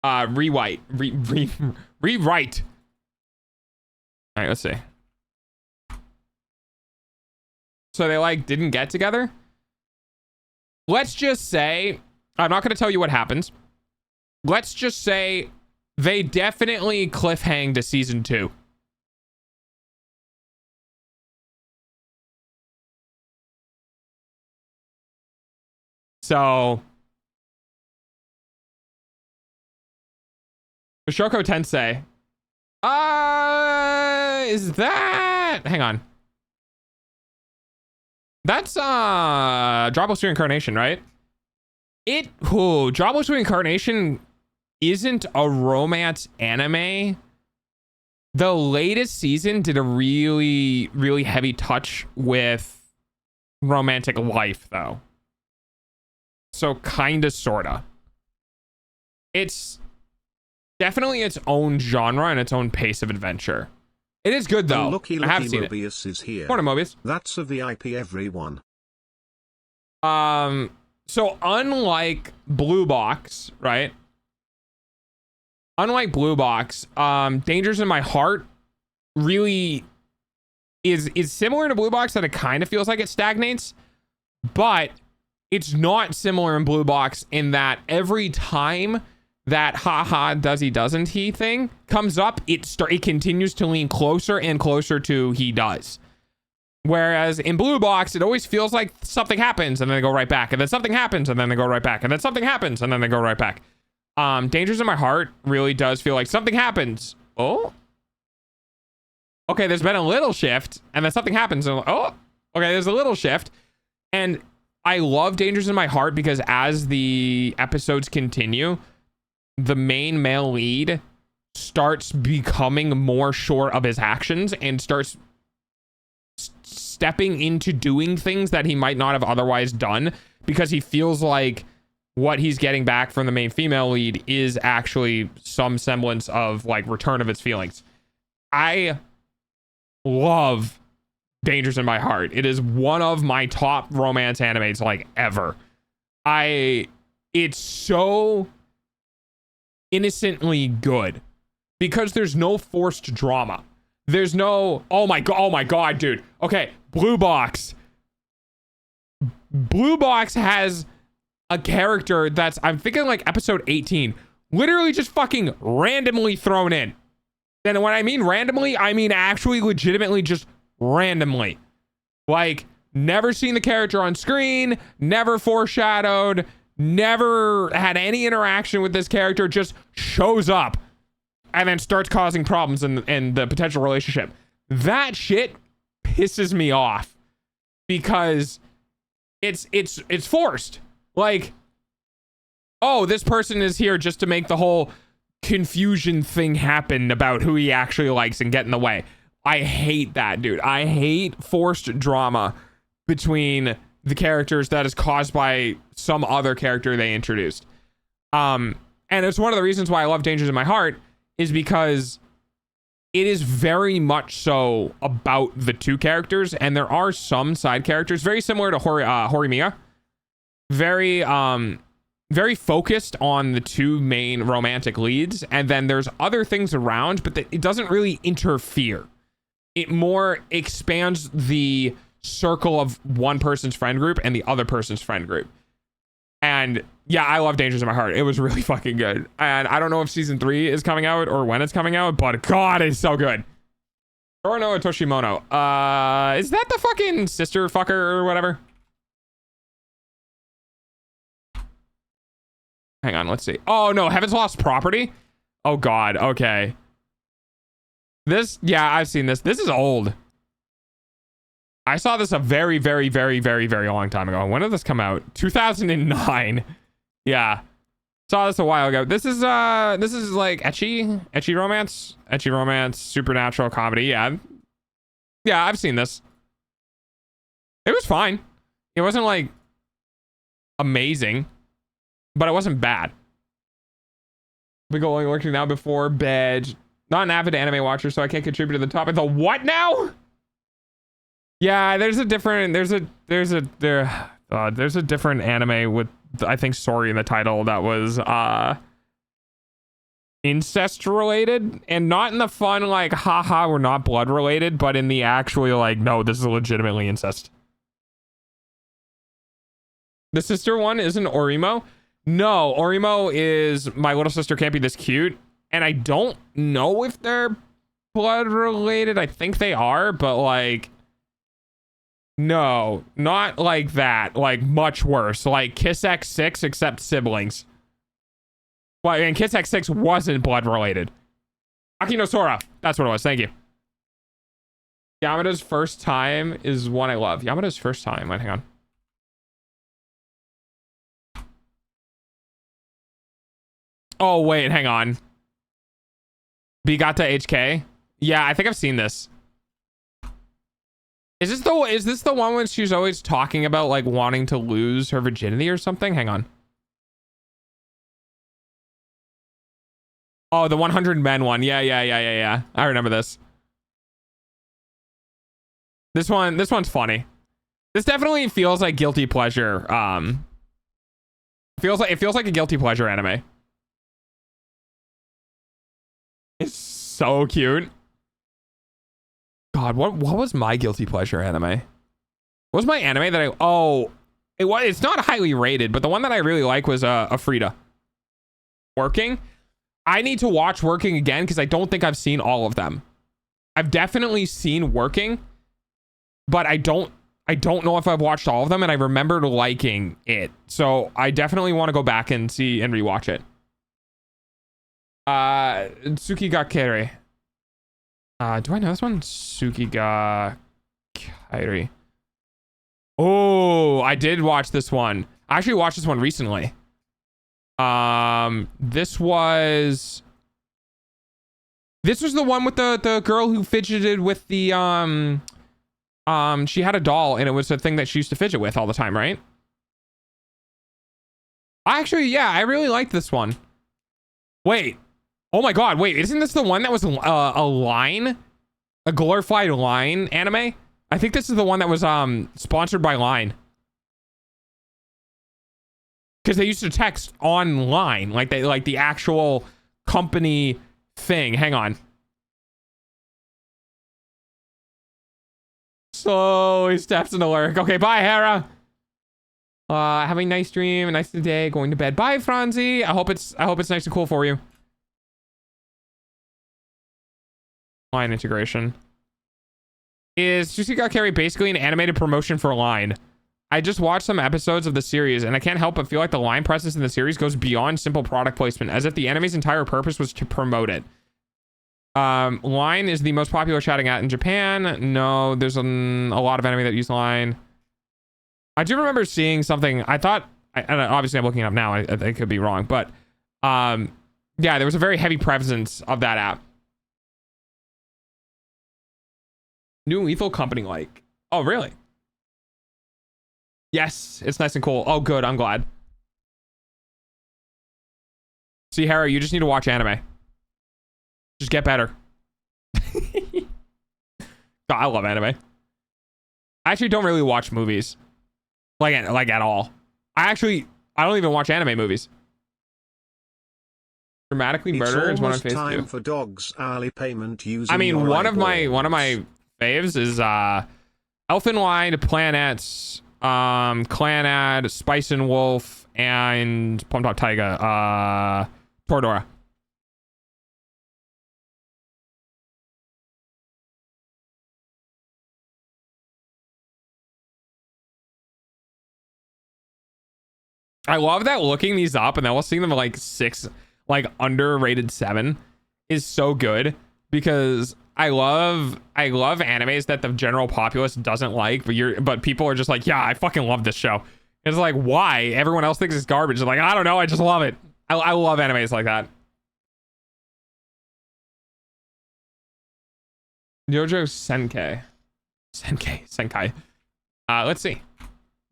Rewrite. Rewrite. All right, let's see. So they like didn't get together. Let's just say, I'm not going to tell you what happens. Let's just say they definitely cliffhanged to season 2. So Shoko Tensei. Is that, hang on. That's Jobless Reincarnation, right? Jobless Reincarnation isn't a romance anime. The latest season did a really, really heavy touch with romantic life, though. So kinda, sorta. It's definitely its own genre and its own pace of adventure. It is good though. I have seen Mobius is here. Morning, Mobius. That's a VIP, everyone. So unlike Blue Box, right? Unlike Blue Box, Dangers in My Heart really is similar to Blue Box, that it kind of feels like it stagnates, but it's not similar in Blue Box in that every time that haha does he doesn't he thing comes up, it continues to lean closer and closer to he does. Whereas in Blue Box, it always feels like something happens and then they go right back, and then something happens and then they go right back, and then something happens and then they go right back. Dangers in My Heart really does feel like something happens. Oh, okay, there's been a little shift, and then something happens, and oh, okay, there's a little shift. And I love Dangers in My Heart because as the episodes continue, the main male lead starts becoming more sure of his actions and starts stepping into doing things that he might not have otherwise done, because he feels like what he's getting back from the main female lead is actually some semblance of like return of its feelings. I love Dangers in My Heart. It is one of my top romance animes like ever. It's so innocently good because there's no forced drama. There's no, oh my god, dude. Okay, Blue Box has a character that's, I'm thinking like episode 18, literally just fucking randomly thrown in. And when I mean randomly, I mean actually legitimately just randomly. Like, never seen the character on screen, never foreshadowed, never had any interaction with this character, just shows up and then starts causing problems in the potential relationship. That shit pisses me off because it's forced. Like, oh, this person is here just to make the whole confusion thing happen about who he actually likes and get in the way. I hate that, dude. I hate forced drama between the characters that is caused by some other character they introduced. And it's one of the reasons why I love Dangers in My Heart, is because it is very much so about the two characters, and there are some side characters very similar to Horimiya, very focused on the two main romantic leads, and then there's other things around, but it doesn't really interfere. It more expands the circle of one person's friend group and the other person's friend group. And yeah, I love Dangers in My Heart. It was really fucking good. And I don't know if season 3 is coming out or when it's coming out, but god, it's so good. Torano Toshimono. Is that the fucking sister fucker or whatever? Hang on, let's see. Oh no, Heaven's Lost Property. Oh God. Okay. This, yeah, I've seen this. This is old. I saw this a very, very, very, very, very long time ago. When did this come out? 2009. Yeah. Saw this a while ago. This is like ecchi romance, supernatural comedy. Yeah. Yeah, I've seen this. It was fine. It wasn't like amazing, but it wasn't bad. We going working now before bed. Not an avid anime watcher, so I can't contribute to the topic. The what now? Yeah, there's a different anime with, I think, story in the title that was incest related, and not in the fun like haha we're not blood related, but in the actually like no, this is legitimately incest. The sister one isn't Orimo. No, Orimo is My Little Sister Can't Be This Cute, and I don't know if they're blood related. I think they are, but like no, not like that. Like much worse. Like Kiss X6 except siblings. Well, and Kiss X6 wasn't blood related. Akino Sora. That's what it was. Thank you. Yamada's First Time is one I love. Yamada's First Time. Wait, hang on. Oh, wait, hang on. Bigata HK? Yeah, I think I've seen this. Is this the one when she's always talking about like wanting to lose her virginity or something? Hang on. Oh, the 100 Men one. Yeah. I remember this. This one's funny. This definitely feels like guilty pleasure. It feels like a guilty pleasure anime. It's so cute. God, what was my guilty pleasure anime? What was my anime that it's not highly rated, but the one that I really like was a Frida. Working. I need to watch Working again because I don't think I've seen all of them. I've definitely seen Working, but I don't know if I've watched all of them, and I remembered liking it. So I definitely want to go back and see and rewatch it. Tsukigakere. Do I know this one? Tsukigakere. Oh, I did watch this one. I actually watched this one recently. This was the one with the girl who fidgeted with the she had a doll and it was a thing that she used to fidget with all the time, right? Actually, yeah, I really liked this one. Wait. Oh my God, wait, isn't this the one that was a glorified Line anime? I think this is the one that was sponsored by Line. Because they used to text online, like the actual company thing. Hang on. Slowly steps in the lurk. Okay, bye, Hera. Have a nice dream, a nice day, going to bed. Bye, Franzi. I hope it's nice and cool for you. Line integration. Is Tsushigakari basically an animated promotion for Line? I just watched some episodes of the series and I can't help but feel like the line presence in the series goes beyond simple product placement, as if the anime's entire purpose was to promote it. Line is the most popular shouting at in Japan. No, there's a lot of anime that use Line. I do remember seeing something. I thought, and obviously I'm looking it up now. I could be wrong, but yeah, there was a very heavy presence of that app. New Lethal Company like. Oh, really? Yes, it's nice and cool. Oh, good. I'm glad. See, Hera, you just need to watch anime. Just get better. God, I love anime. I actually don't really watch movies. Like at all. I don't even watch anime movies. Dramatically Murder is one of my faves too. For dogs hourly payment using I mean, one of my faves is Elfenlied, Planets, Clanad, Spice and Wolf, and Plum Top Taiga, Toradora. I love that looking these up and then we'll see them like like underrated 7 is so good, because I love animes that the general populace doesn't like, but people are just like, yeah, I fucking love this show. It's like, why? Everyone else thinks it's garbage. It's like, I don't know, I just love it. I love animes like that. Yojo Senkai. Let's see.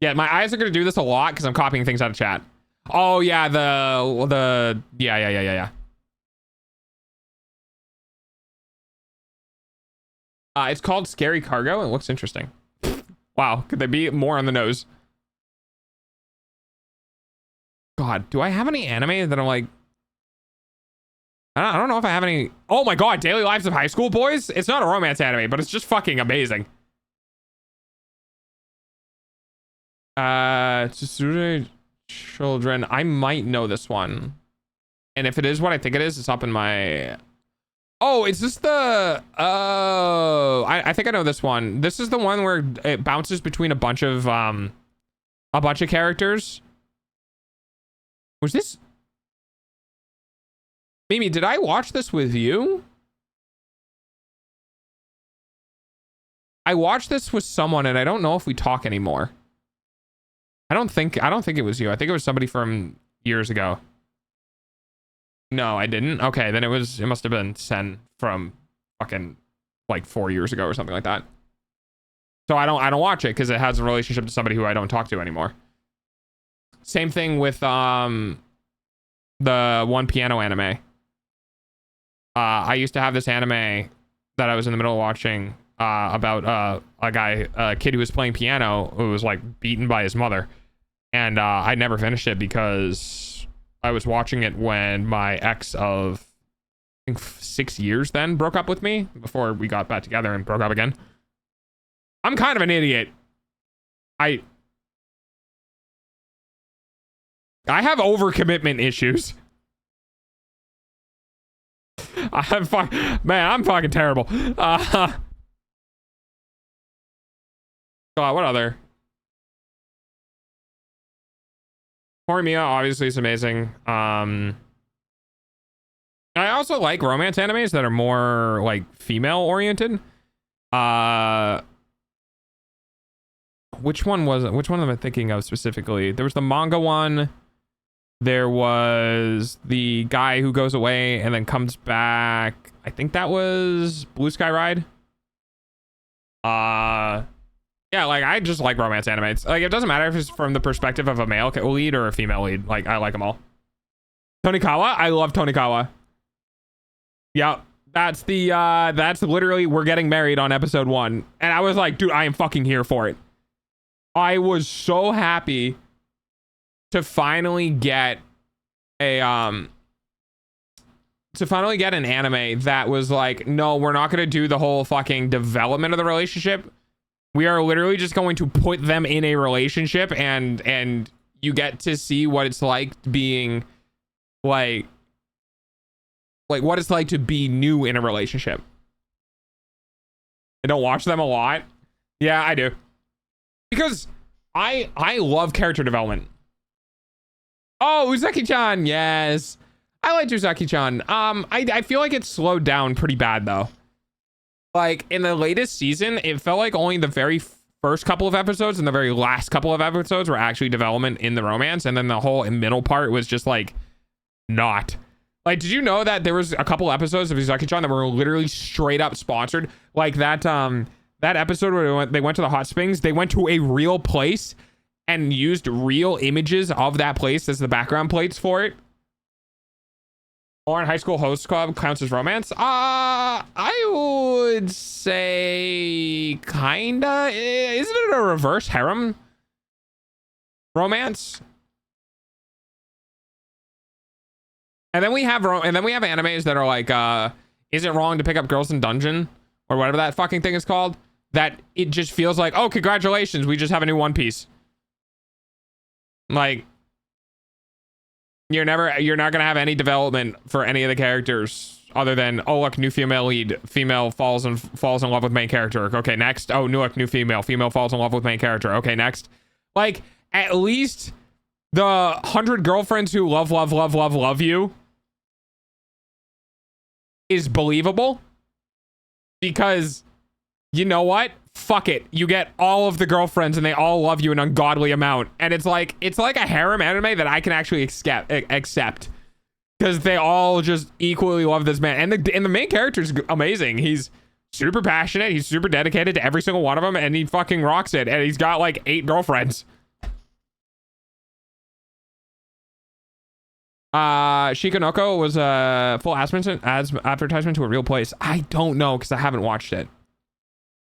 Yeah, my eyes are gonna do this a lot because I'm copying things out of chat. Oh yeah, yeah. It's called Scary Cargo. It looks interesting. Wow, could they be more on the nose? God, do I have any anime that I'm like... I don't know if I have any... Oh my god, Daily Lives of High School Boys? It's not a romance anime, but it's just fucking amazing. Tsuzure Children. I might know this one. And if it is what I think it is, it's up in my... Oh, is this the... Oh, I think I know this one. This is the one where it bounces between a bunch of characters. Was this... Mimi, did I watch this with you? I watched this with someone and I don't know if we talk anymore. I don't think it was you. I think it was somebody from years ago. No, I didn't. Okay, then it must have been Sen from fucking like 4 years ago or something like that. So I don't watch it because it has a relationship to somebody who I don't talk to anymore. Same thing with the One Piano anime. I used to have this anime that I was in the middle of watching about a kid who was playing piano who was like beaten by his mother, and I never finished it because I was watching it when my ex of I think 6 years then broke up with me before we got back together and broke up again. I'm kind of an idiot. I have overcommitment issues. I'm fucking terrible. God, what other? Horimiya obviously is amazing. I also like romance animes that are more like female oriented. Which one am I thinking of specifically? There was the manga one. There was the guy who goes away and then comes back. I think that was Blue Sky Ride. Yeah, like I just like romance animes. Like it doesn't matter if it's from the perspective of a male lead or a female lead. Like I like them all. Tonikawa, I love Tonikawa. Yeah, that's literally we're getting married on episode 1, and I was like, dude, I am fucking here for it. I was so happy to finally get an anime that was like, no, we're not going to do the whole fucking development of the relationship. We are literally just going to put them in a relationship, and you get to see what it's like being like what it's like to be new in a relationship. I don't watch them a lot. Yeah, I do. Because I love character development. Oh, Uzaki-chan, yes. I like Uzaki-chan. I feel like it slowed down pretty bad though. Like in the latest season, it felt like only the very first couple of episodes and the very last couple of episodes were actually development in the romance, and then the whole middle part was just like not. Like, did you know that there was a couple episodes of Uzaki-chan that were literally straight up sponsored? Like that episode where they went to the hot springs, they went to a real place and used real images of that place as the background plates for it. Or in High School Host Club counts as romance? I would say kinda. Isn't it a reverse harem romance? And then we have animes that are like, is it wrong to pick up girls in dungeon or whatever that fucking thing is called? That it just feels like, oh, congratulations, we just have a new One Piece. Like, you're not gonna have any development for any of the characters other than, oh look, new female lead, female falls in love with main character. Okay, next. Oh, new female falls in love with main character. Okay, next. Like, at least the 100 girlfriends who love you is believable because you know what? Fuck it. You get all of the girlfriends and they all love you an ungodly amount. And it's like a harem anime that I can actually accept because they all just equally love this man. And the main character is amazing. He's super passionate. He's super dedicated to every single one of them and he fucking rocks it. And he's got like 8 girlfriends. Shikanoko was a full advertisement to a real place. I don't know because I haven't watched it.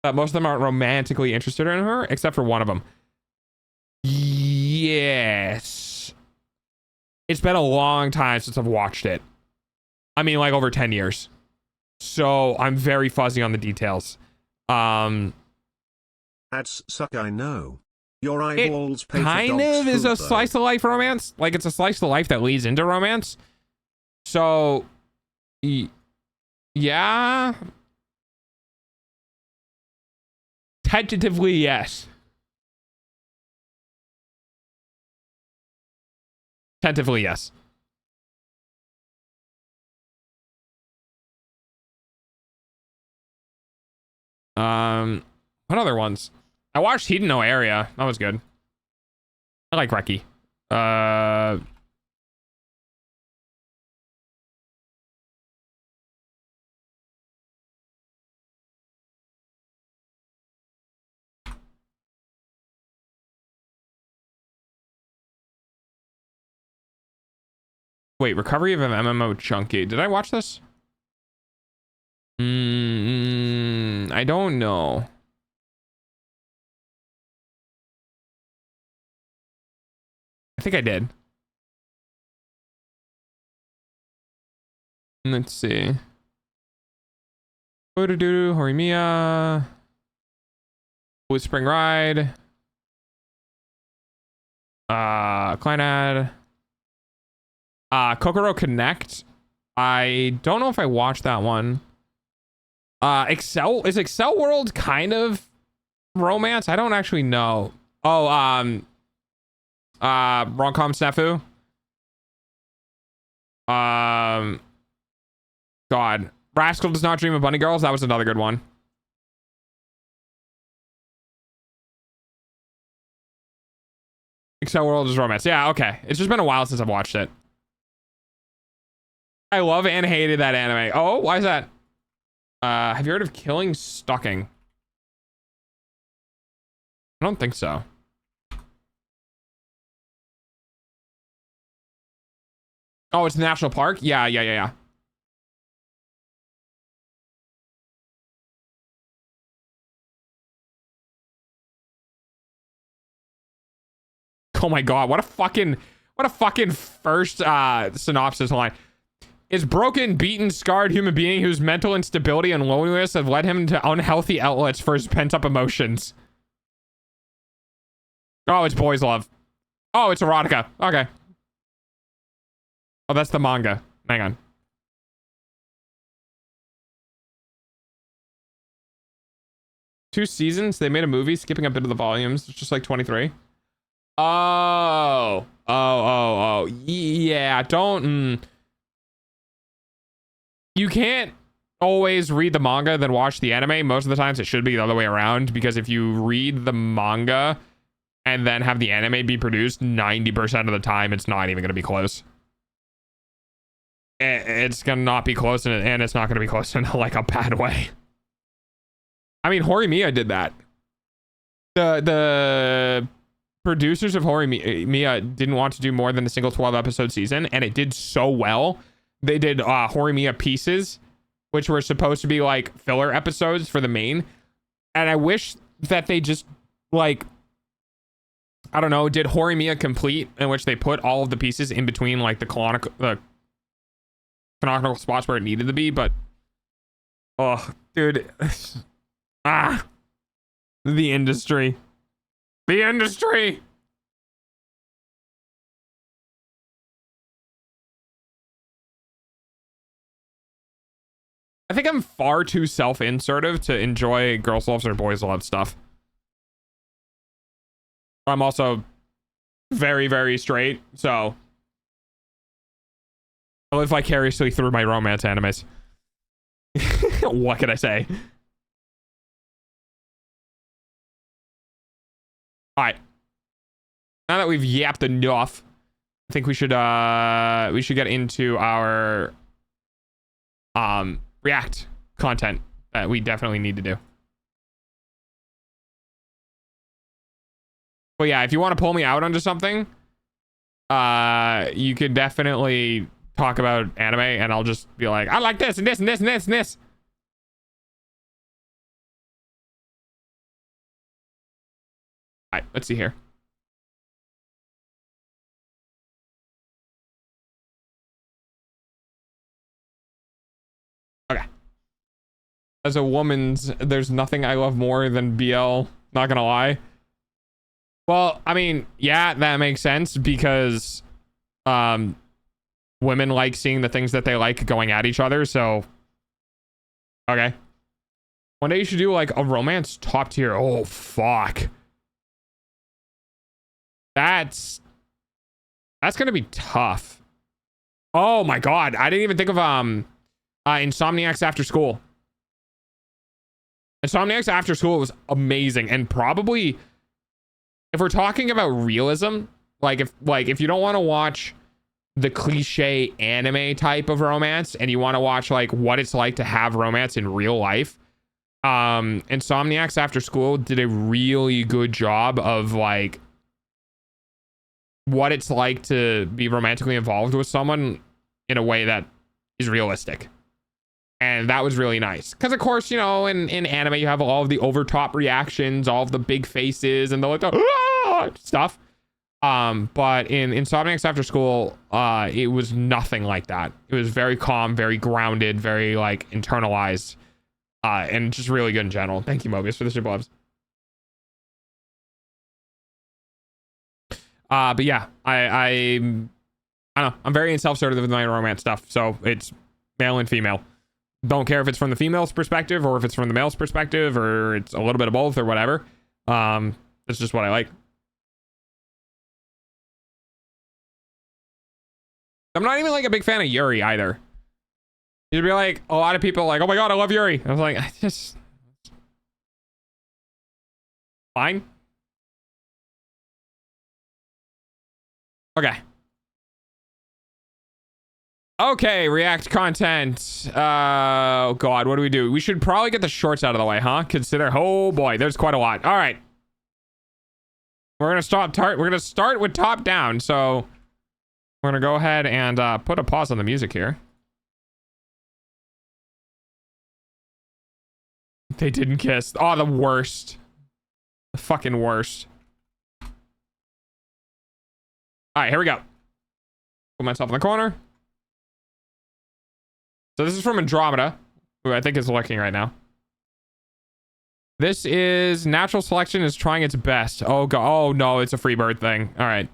Most of them aren't romantically interested in her, except for one of them. Yes. It's been a long time since I've watched it. I mean, like over 10 years. So I'm very fuzzy on the details. Ads suck, I know. Your eyeballs pay for kind dog's of is food, a though. slice of life romance. Like it's a slice of life that leads into romance. So, yeah. Tentatively, yes. Tentatively, yes. What other ones? I watched Heat No Area. That was good. I like Reki. Wait, Recovery of an MMO Chunky. Did I watch this? I don't know. I think I did. Let's see. Ododoodoo, Horimiya. Blue Spring Ride. Kleinad. Kokoro Connect. I don't know if I watched that one. Is Excel World kind of romance? I don't actually know. Oh, Rom-com Snafu. God. Rascal Does Not Dream of Bunny Girls. That was another good one. Excel World is romance. Yeah, okay. It's just been a while since I've watched it. I love and hated that anime. Oh, why is that? Have you heard of Killing Stalking? I don't think so. Oh, it's National Park? Yeah. Oh my god, what a fucking first synopsis line. Is broken, beaten, scarred human being whose mental instability and loneliness have led him to unhealthy outlets for his pent-up emotions. Oh, it's boys love. Oh, it's erotica. Okay. Oh, that's the manga. Hang on. Two seasons. They made a movie skipping a bit of the volumes. It's just like 23. Oh. Yeah, don't... You can't always read the manga then watch the anime. Most of the times it should be the other way around, because if you read the manga and then have the anime be produced, 90% of the time it's not even going to be close. It's going to not be close, and it's not going to be close in like a bad way. I mean, Horimiya did that. The producers of Horimiya didn't want to do more than a single 12-episode season, and it did so well. They did Horimiya Pieces, which were supposed to be like filler episodes for the main. And I wish that they just like, I don't know, did Horimiya Complete, in which they put all of the pieces in between like the canonical spots where it needed to be. But oh, dude, the industry. I think I'm far too self-insertive to enjoy girls loves or boys love stuff. I'm also very, very straight, so I live vicariously through my romance animes. What can I say? All right. Now that we've yapped enough, I think we should get into our React content that we definitely need to do. But yeah, if you want to pull me out onto something, you could definitely talk about anime, and I'll just be like, I like this and this and this and this and this. All right, let's see here. Okay. As a woman's, there's nothing I love more than BL, not gonna lie. Well, I mean, yeah, that makes sense because women like seeing the things that they like going at each other, so okay. One day you should do like a romance top tier. Oh fuck. That's gonna be tough. Oh my god, I didn't even think of Insomniacs After School. Insomniacs After School was amazing, and probably if we're talking about realism, like if you don't want to watch the cliche anime type of romance and you want to watch like what it's like to have romance in real life, Insomniacs After School did a really good job of like what it's like to be romantically involved with someone in a way that is realistic. And that was really nice. Because, of course, you know, in anime, you have all of the over-top reactions, all of the big faces, and the like, stuff. But in Insomniacs After School, it was nothing like that. It was very calm, very grounded, very, like, internalized, and just really good in general. Thank you, Mobius, for the super loves. But yeah, I don't know. I'm very self-assertive with my romance stuff, so it's male and female. Don't care if it's from the female's perspective or if it's from the male's perspective or it's a little bit of both or whatever. It's just what I like. I'm not even like a big fan of Yuri either. You'd be like, a lot of people are like, oh my god, I love Yuri. I was like, I just fine. Okay. Okay, React content. Oh god, what do we do? We should probably get the shorts out of the way, huh? Consider, oh boy, there's quite a lot. All right. We're gonna start with top down. So we're gonna go ahead and put a pause on the music here. They didn't kiss. Oh, the worst. The fucking worst. All right, here we go. Put myself in the corner. So this is from Andromeda, who I think is looking right now. This is Natural Selection is trying its best. Oh god, oh no, it's a free bird thing. All right.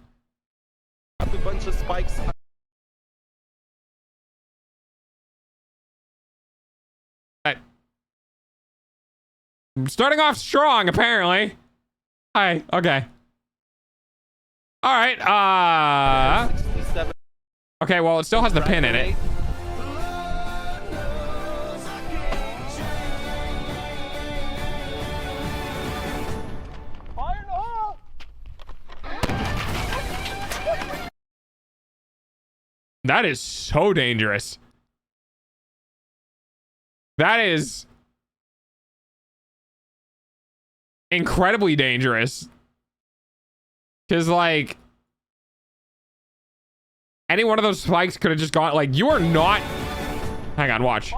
A bunch of spikes. I'm starting off strong, apparently. Hi. Okay. All right. 67. Okay. Well, it still has the pin in it. Fire in the hole! That is so dangerous. That is incredibly dangerous. Because, like, any one of those spikes could have just gone, like, you are not... Hang on, watch.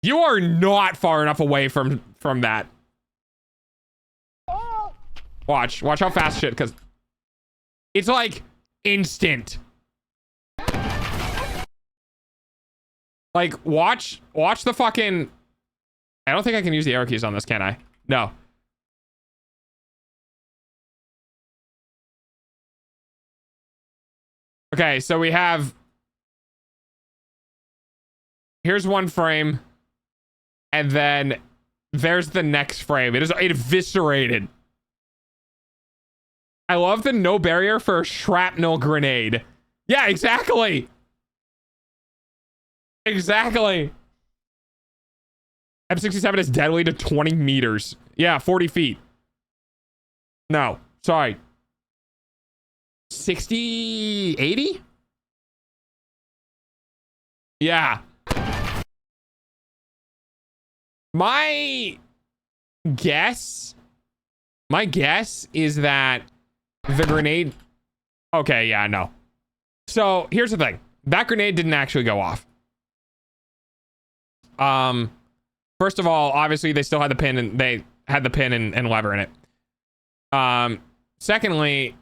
You are not far enough away from that. Watch how fast shit, because it's, like, instant. Like, watch the fucking... I don't think I can use the arrow keys on this, can I? No. Okay, so we have... Here's one frame. And then there's the next frame. It is eviscerated. I love the no barrier for a shrapnel grenade. Yeah, exactly. Exactly. M67 is deadly to 20 meters. Yeah, 40 feet. No, sorry. 60, 80? Yeah. My guess is that the grenade... Okay, yeah, no. So here's the thing. That grenade didn't actually go off. First of all, obviously they still had the pin and they had the pin and lever in it. Secondly,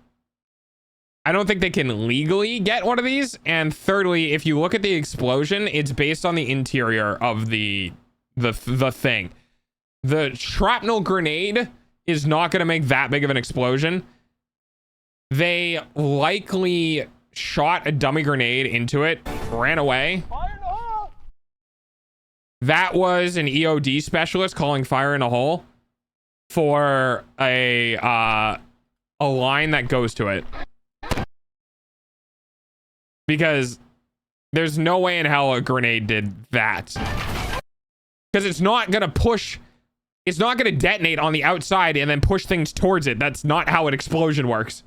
I don't think they can legally get one of these. And thirdly, if you look at the explosion, it's based on the interior of the thing. The shrapnel grenade is not going to make that big of an explosion. They likely shot a dummy grenade into it, ran away. Fire in the hole! That was an EOD specialist calling fire in a hole for a line that goes to it. Because there's no way in hell a grenade did that. Because it's not going to push... It's not going to detonate on the outside and then push things towards it. That's not how an explosion works.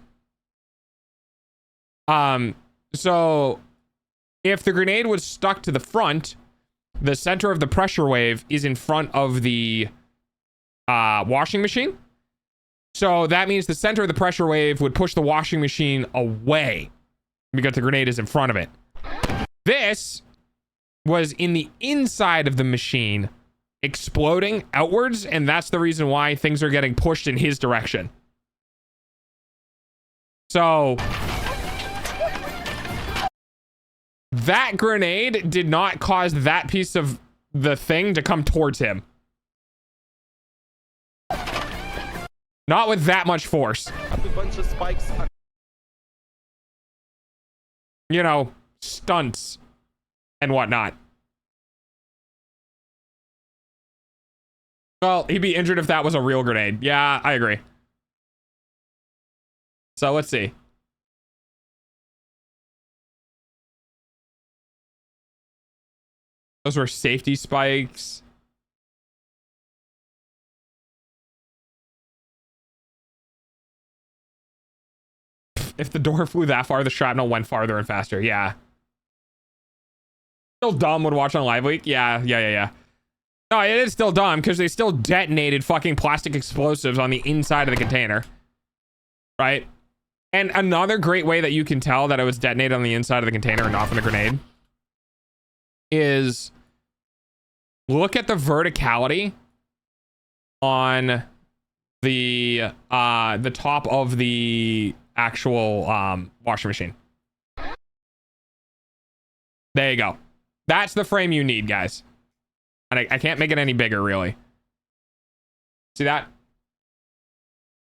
So if the grenade was stuck to the front, the center of the pressure wave is in front of the washing machine. So that means the center of the pressure wave would push the washing machine away because the grenade is in front of it. This was in the inside of the machine, exploding outwards, and that's the reason why things are getting pushed in his direction. So that grenade did not cause that piece of the thing to come towards him. Not with that much force. A bunch of spikes. You know, stunts and whatnot. Well, he'd be injured if that was a real grenade. Yeah, I agree. So let's see. Those were safety spikes. If the door flew that far, the shrapnel went farther and faster. Yeah. Still dumb would watch on Live Leak. Yeah. No, it is still dumb because they still detonated fucking plastic explosives on the inside of the container. Right? And another great way that you can tell that it was detonated on the inside of the container and not from the grenade is look at the verticality on the top of the actual washing machine. There you go. That's the frame you need, guys. And I can't make it any bigger, really. See that?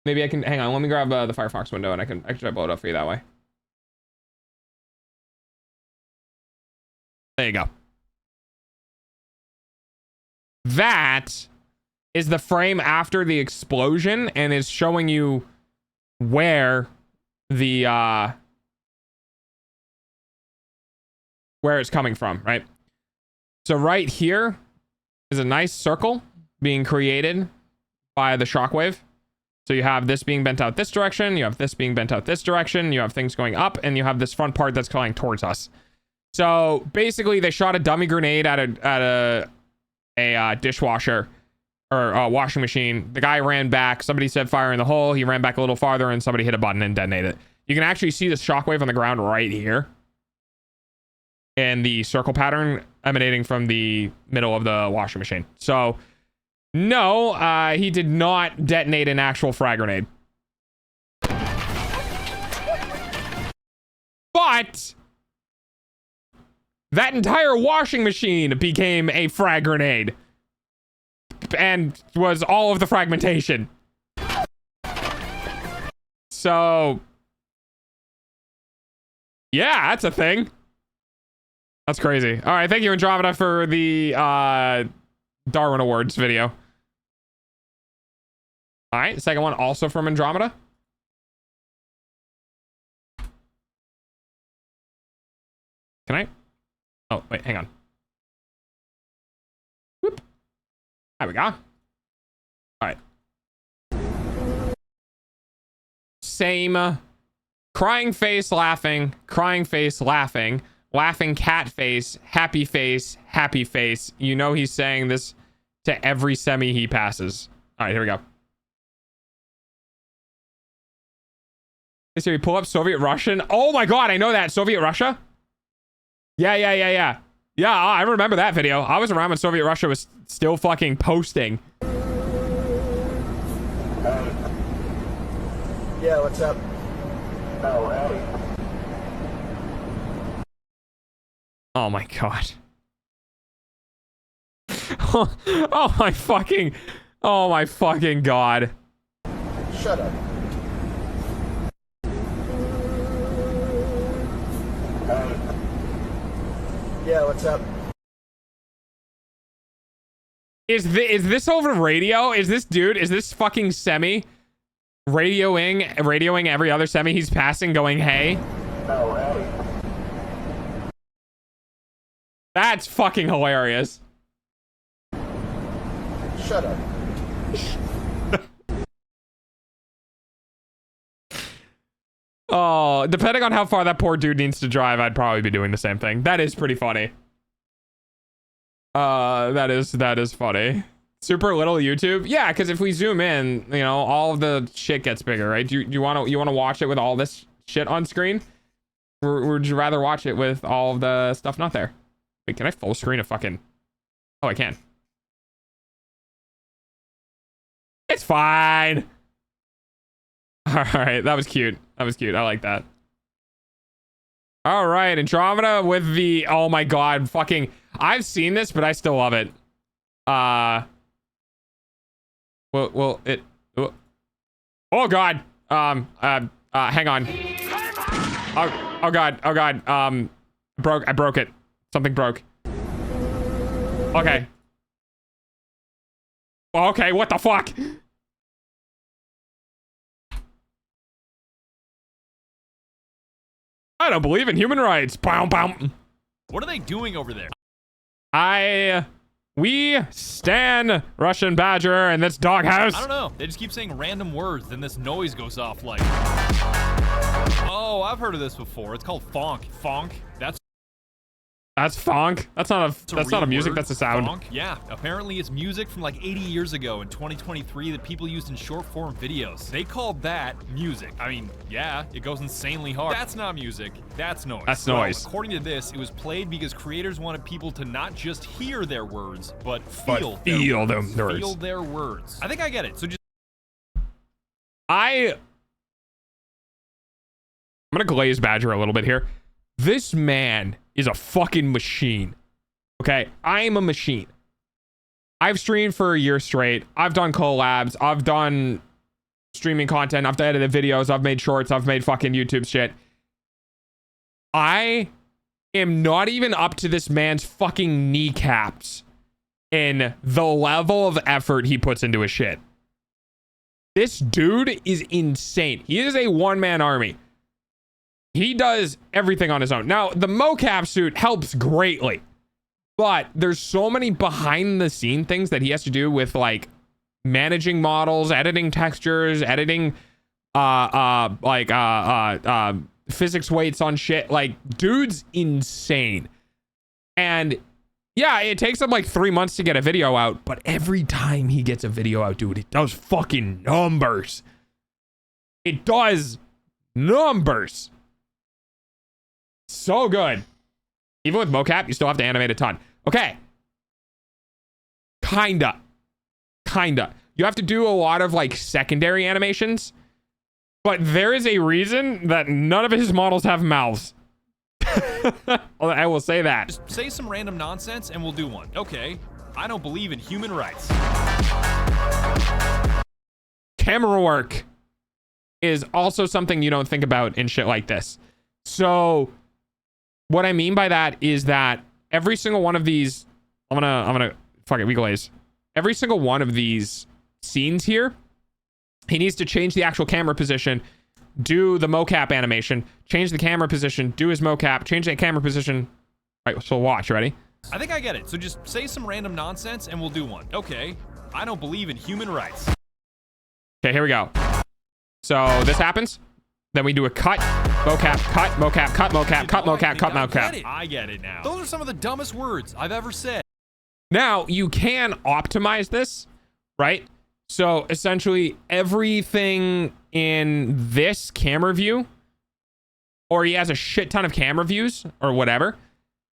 Maybe I can... Hang on, let me grab the Firefox window and I can try to blow it up for you that way. There you go. That is the frame after the explosion and is showing you where the... where it's coming from, right? So right here is a nice circle being created by the shockwave. So you have this being bent out this direction, you have this being bent out this direction, you have things going up, and you have this front part that's going towards us. So basically they shot a dummy grenade at a dishwasher or a washing machine. The guy ran back, somebody said fire in the hole, he ran back a little farther and somebody hit a button and detonated it. You can actually see the shockwave on the ground right here. And the circle pattern emanating from the middle of the washing machine. So, no, he did not detonate an actual frag grenade. But that entire washing machine became a frag grenade. And was all of the fragmentation. So, yeah, that's a thing. That's crazy. All right, thank you, Andromeda, for the Darwin Awards video. All right, second one also from Andromeda. Can I? Oh, wait, hang on. Whoop. There we go. All right. Same. Crying face, laughing. Crying face, laughing. Laughing cat face. Happy face. Happy face. You know he's saying this to every semi he passes. All right, here we go. Siri, pull up Soviet Russian. Oh my god, I know that. Soviet Russia? Yeah. Yeah, I remember that video. I was around when Soviet Russia was still fucking posting. Yeah, what's up? Oh my god. Oh my fucking god. Shut up. Yeah, what's up? Is this over radio? Is this fucking semi radioing every other semi he's passing going, hey? That's fucking hilarious. Shut up. Oh, depending on how far that poor dude needs to drive, I'd probably be doing the same thing. That is pretty funny. That is funny. Super little YouTube? Yeah, because if we zoom in, you know, all of the shit gets bigger, right? Do you want to watch it with all this shit on screen? Or would you rather watch it with all of the stuff not there? Wait, can I full screen a fucking... Oh, I can. It's fine. All right, that was cute. That was cute. I like that. All right, Andromeda with the... Oh my god, fucking... I've seen this, but I still love it. Well, it... Oh god. Hang on. Oh god. I broke it. Something broke. Okay. Okay, what the fuck? I don't believe in human rights. Bow, bow. What are they doing over there? We stan Russian Badger in this doghouse. I don't know. They just keep saying random words, then this noise goes off like... Oh, I've heard of this before. It's called fonk. Fonk. That's fonk. That's not a music. Word. That's a sound. Fonk? Yeah. Apparently, it's music from like 80 years ago in 2023 that people used in short form videos. They called that music. I mean, yeah, it goes insanely hard. That's not music. That's noise. That's noise. Well, according to this, it was played because creators wanted people to not just hear their words, but feel their words. Feel their words. I think I get it. So just... I'm gonna glaze Badger a little bit here. This man is a fucking machine. Okay, I am a machine. I've streamed for a year straight. I've done collabs. I've done streaming content. I've edited videos. I've made shorts. I've made fucking YouTube shit. I am not even up to this man's fucking kneecaps in the level of effort he puts into his shit. This dude is insane. He is a one-man army. He does everything on his own. Now, the mocap suit helps greatly, but there's so many behind the scene things that he has to do with like managing models, editing textures, editing physics weights on shit. Like, dude's insane. And yeah, it takes him like 3 months to get a video out, but every time he gets a video out, dude, it does fucking numbers. It does numbers. So good. Even with mocap, you still have to animate a ton. Okay. Kinda. You have to do a lot of like secondary animations, but there is a reason that none of his models have mouths. I will say that. Just say some random nonsense and we'll do one. Okay. I don't believe in human rights. Camera work is also something you don't think about in shit like this. So what I mean by that is that every single one of these, I'm gonna fuck it, we glaze. Every single one of these scenes here, he needs to change the actual camera position, do the mocap animation, change the camera position, do his mocap, change that camera position. All right, so watch, ready? I think I get it. So just say some random nonsense and we'll do one. Okay. I don't believe in human rights. Okay, here we go. So this happens. Then we do a cut, mocap, cut, mocap, cut, mocap, cut, mocap, cut, mocap. I get it now. Those are some of the dumbest words I've ever said. Now, you can optimize this, right? So essentially everything in this camera view, or he has a shit ton of camera views or whatever,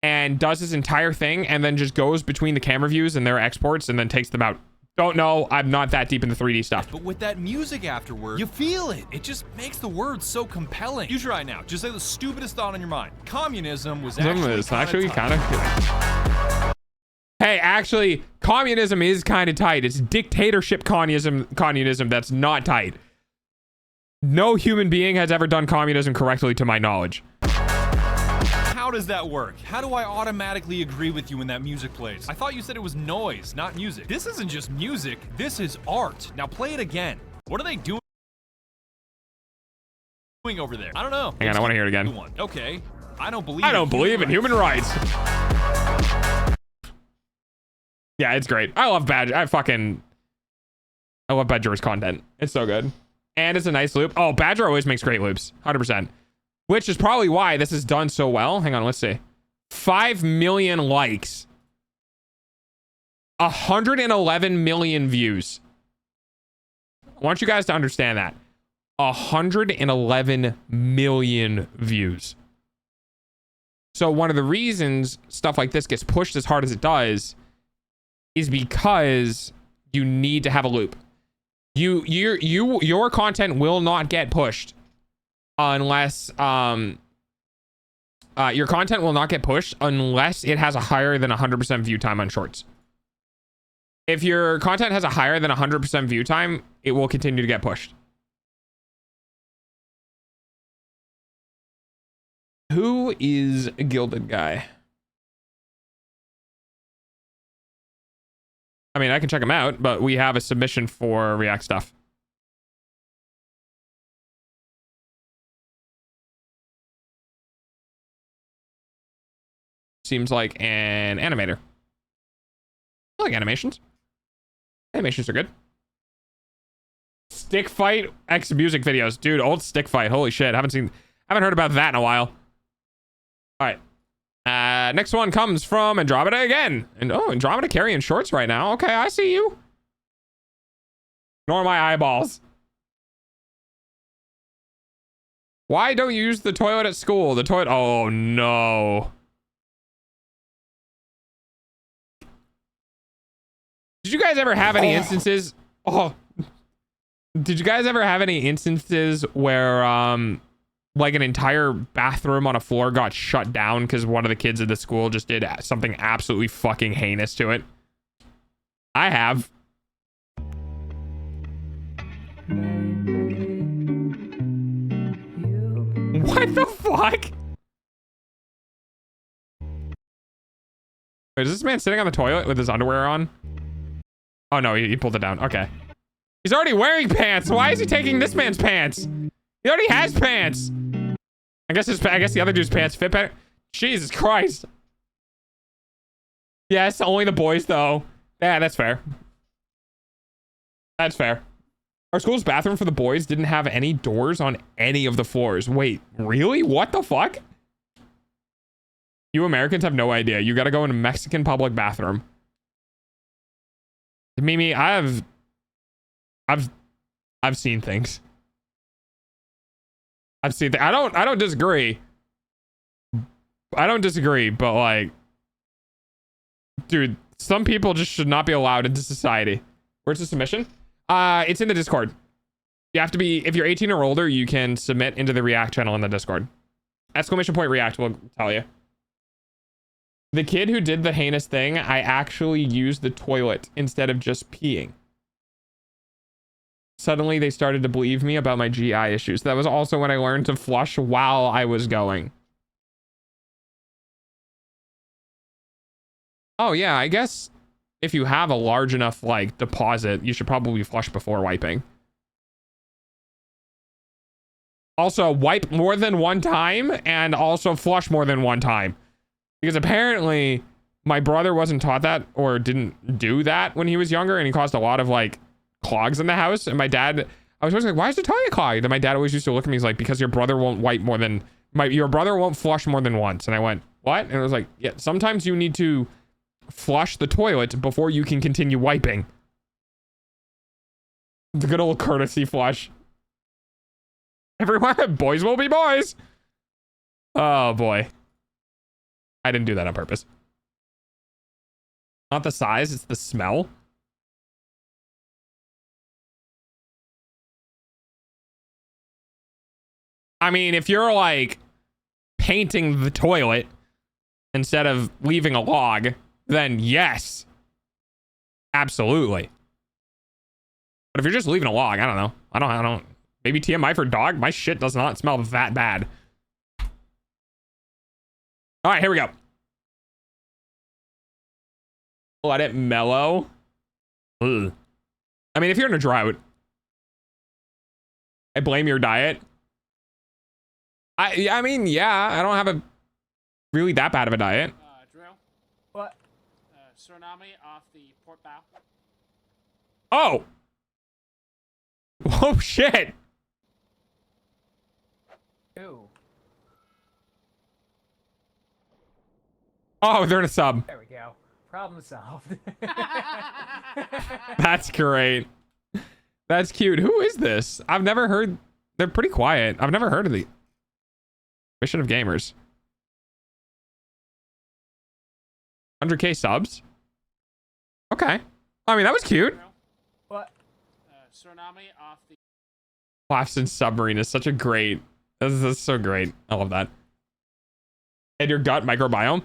and does his entire thing and then just goes between the camera views and their exports and then takes them out. Don't know. I'm not that deep in the 3D stuff. But with that music afterward, you feel it. It just makes the words so compelling. You try it now. Just say the stupidest thought on your mind. Communism was actually kind of tight. Hey, actually, communism is kind of tight. It's dictatorship communism that's not tight. No human being has ever done communism correctly to my knowledge. How does that work? How do I automatically agree with you when that music plays? I thought you said it was noise, not music. This isn't just music. This is art. Now play it again. What are they doing over there? I don't know. Hang on, I want to hear it again. Okay. I don't believe in human rights. Yeah, it's great. I love Badger. I love Badger's content. It's so good. And it's a nice loop. Oh, Badger always makes great loops. 100%. Which is probably why this is done so well. Hang on, let's see. 5 million likes. 111 million views. I want you guys to understand that. 111 million views. So one of the reasons stuff like this gets pushed as hard as it does is because you need to have a loop. Your content will not get pushed unless your content will not get pushed unless it has a higher than 100% view time on shorts. If your content has a higher than 100% view time, it will continue to get pushed. Who is a Gilded Guy? I mean, I can check him out, but we have a submission for React stuff. Seems like an animator. I like animations. Animations are good. Stick Fight X music videos. Dude, old Stick Fight. Holy shit. Haven't heard about that in a while. All right. Next one comes from Andromeda again. And oh, Andromeda carrying shorts right now. Okay, I see you. Ignore my eyeballs. Why don't you use the toilet at school? The toilet. Oh no. Did you guys ever have any instances? Oh, did you guys ever have any instances where like an entire bathroom on a floor got shut down because one of the kids at the school just did something absolutely fucking heinous to it? I have. What the fuck? Wait, is this man sitting on the toilet with his underwear on? Oh no, he pulled it down. Okay. He's already wearing pants. Why is he taking this man's pants? He already has pants. I guess the other dude's pants fit better. Jesus Christ. Yes, only the boys though. Yeah, that's fair. That's fair. Our school's bathroom for the boys didn't have any doors on any of the floors. Wait, really? What the fuck? You Americans have no idea. You gotta go in a Mexican public bathroom. Mimi, I've seen things. I've seen I don't disagree. I don't disagree, but like, dude, some people just should not be allowed into society. Where's the submission? It's in the Discord. You have to be, if you're 18 or older, you can submit into the React channel in the Discord. !React will tell you. The kid who did the heinous thing, I actually used the toilet instead of just peeing. Suddenly, they started to believe me about my GI issues. That was also when I learned to flush while I was going. Oh, yeah, I guess if you have a large enough, like, deposit, you should probably flush before wiping. Also, wipe more than one time, and also flush more than one time. Because apparently, my brother wasn't taught that or didn't do that when he was younger, and he caused a lot of like clogs in the house. And my dad, I was always like, why is the toilet clogged? And my dad always used to look at me, he's like, because your brother won't wipe more than your brother won't flush more than once. And I went, what? And I was like, yeah, sometimes you need to flush the toilet before you can continue wiping. The good old courtesy flush. Everyone, boys will be boys. Oh boy. I didn't do that on purpose. Not the size, it's the smell. I mean, if you're like painting the toilet instead of leaving a log, then yes, absolutely. But if you're just leaving a log, I don't know. I don't. Maybe TMI for dog. My shit does not smell that bad. All right, here we go. Let it mellow. Ugh. I mean, if you're in a drought, I blame your diet. I mean, yeah, I don't have a really that bad of a diet. Drill. What? Tsunami off the port bow. Oh. Oh shit. Ew. Oh, they're in a sub. There we go. Problem solved. That's great. That's cute. Who is this? I've never heard. They're pretty quiet. I've never heard of the Mission of Gamers. 100K subs. Okay. I mean, that was cute. What? Tsunami off the. Laughs in Submarine is such a great. That's so great. I love that. And your gut microbiome.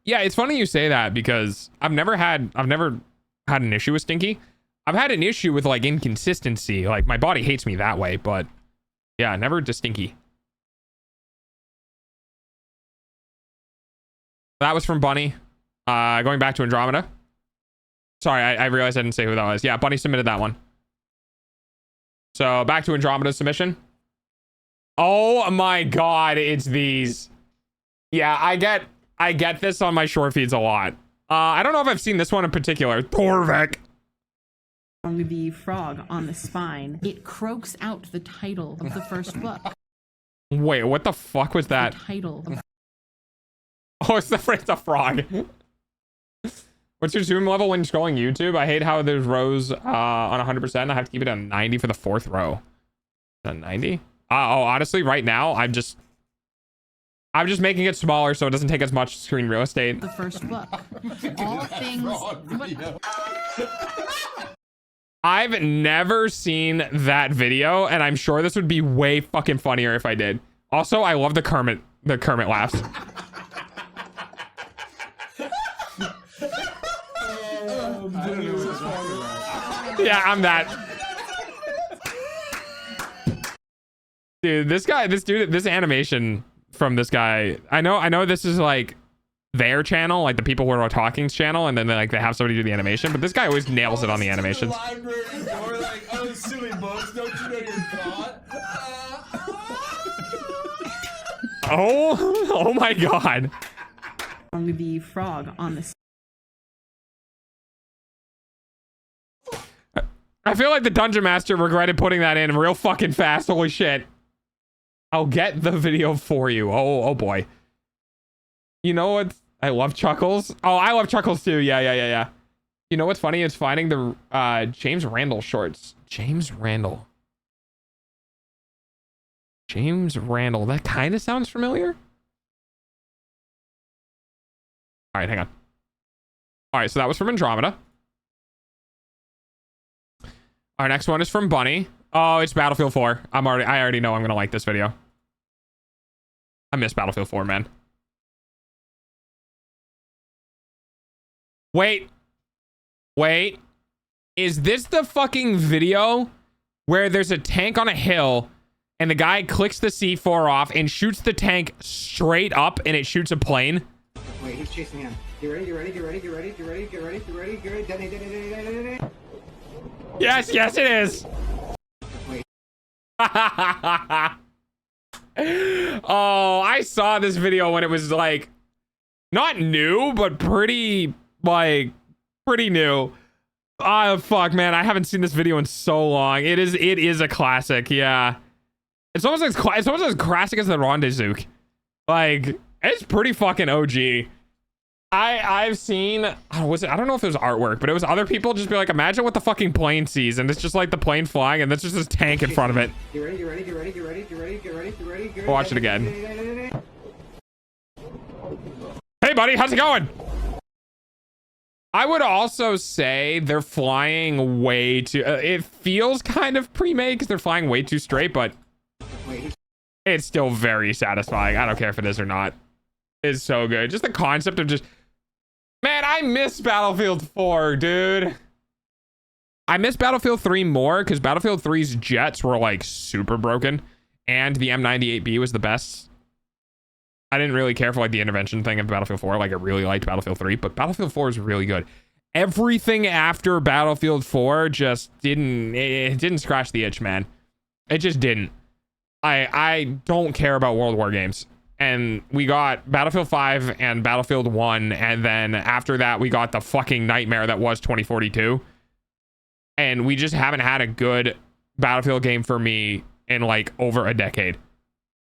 Yeah, it's funny you say that because I've never had an issue with stinky. I've had an issue with like inconsistency. Like my body hates me that way, but yeah, never to stinky. That was from Bunny. Going back to Andromeda. Sorry, I realized I didn't say who that was. Yeah, Bunny submitted that one. So back to Andromeda's submission. Oh my god, it's these. Yeah, I get this on my short feeds a lot. I don't know if I've seen this one in particular. Torvik. The frog on the spine. It croaks out the title of the first book. Wait, what the fuck was that? The title. Oh, it's a frog. What's your zoom level when scrolling YouTube? I hate how there's rows on 100%. I have to keep it on 90 for the fourth row. On 90? Oh, honestly, right now, I'm just making it smaller so it doesn't take as much screen real estate. The first book. All things. I've never seen that video, and I'm sure this would be way fucking funnier if I did. Also, I love the Kermit laughs. Yeah, I'm that. Dude, this animation from this guy. I know this is like their channel, like the people who are talking's channel, and then they have somebody do the animation, but this guy always nails it on the animations. Oh my god. The frog on the. I feel like the Dungeon Master regretted putting that in real fucking fast. Holy shit. I'll get the video for you. Oh boy. You know what? I love Chuckles. Oh, I love Chuckles too. Yeah. You know what's funny? It's finding the James Randall shorts. James Randall. That kind of sounds familiar. All right, hang on. All right, so that was from Andromeda. Our next one is from Bunny. Oh, it's Battlefield 4. I already know I'm gonna like this video. I miss Battlefield 4, man. Wait. Is this the fucking video where there's a tank on a hill and the guy clicks the C4 off and shoots the tank straight up and it shoots a plane? Wait, he's chasing him. Get ready. Detonate. Yes, it is. Wait. Oh, I saw this video when it was like not new, but pretty new. Oh fuck, man, I haven't seen this video in so long. It is a classic, yeah. It's almost as classic as the Rendezvous. Like, it's pretty fucking OG. I've seen, I don't know if it was artwork, but it was other people just be like, imagine what the fucking plane sees, and it's just like the plane flying, and there's just this tank in front of it. Get ready, get ready, get ready, get ready, get ready, get ready, get ready, get ready. Watch it again. Hey buddy, how's it going? I would also say they're flying way too, it feels kind of pre-made because they're flying way too straight, but it's still very satisfying. I don't care if it is or not. It's so good. Just the concept of just, man, I miss Battlefield 4, dude. I miss Battlefield 3 more because Battlefield 3's jets were like super broken and the M98B was the best. I didn't really care for like the intervention thing of Battlefield 4. Like I really liked Battlefield 3, but Battlefield 4 is really good. Everything after Battlefield 4 just didn't scratch the itch, man. It just didn't. I don't care about World War games. And we got Battlefield 5 and Battlefield 1, and then after that we got the fucking nightmare that was 2042. And we just haven't had a good Battlefield game for me in like over a decade.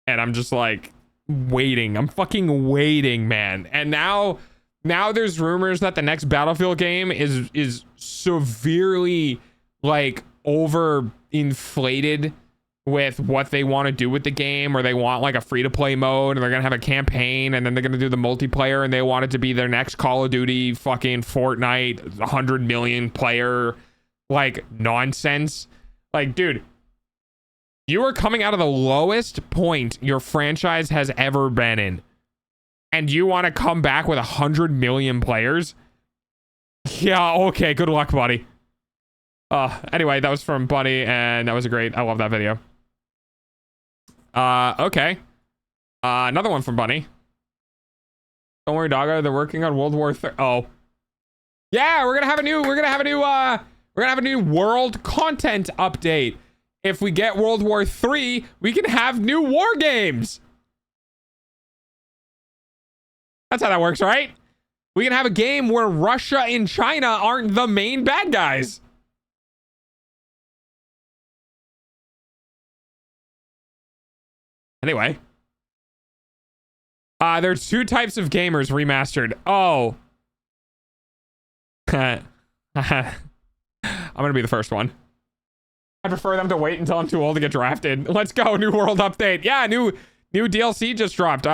And I'm just like waiting. I'm fucking waiting, man. And now there's rumors that the next Battlefield game is severely like over inflated with what they want to do with the game, or they want like a free-to-play mode, and they're gonna have a campaign, and then they're gonna do the multiplayer, and they want it to be their next Call of Duty fucking Fortnite 100 million player like nonsense. Like, dude, you are coming out of the lowest point your franchise has ever been in, and you want to come back with 100 million players? Yeah, okay, good luck, buddy. Anyway, that was from Bunny, and that was great. I love that video. Okay. Another one from Bunny. Don't worry, doggo. They're working on World War III. Oh. Yeah, we're gonna have a new world content update. If we get World War III, we can have new war games. That's how that works, right? We can have a game where Russia and China aren't the main bad guys. Anyway. There's two types of gamers remastered. Oh. I'm gonna be the first one. I prefer them to wait until I'm too old to get drafted. Let's go, new world update. Yeah, new DLC just dropped.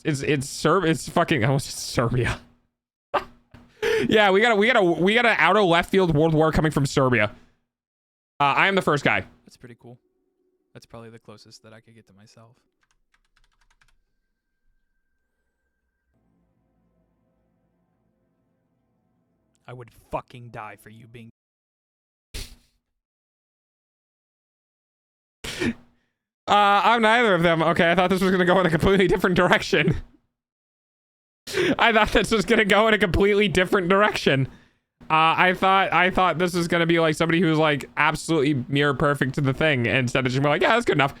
It's fucking, oh, it's Serbia. Yeah, we got an out of left field world war coming from Serbia. I am the first guy. That's pretty cool. That's probably the closest that I could get to myself. I would fucking die for you being... I'm neither of them. Okay, I thought this was gonna go in a completely different direction. I thought this was gonna go in a completely different direction. I thought this was gonna be like somebody who's like absolutely mirror perfect to the thing, instead of just be like, yeah, that's good enough.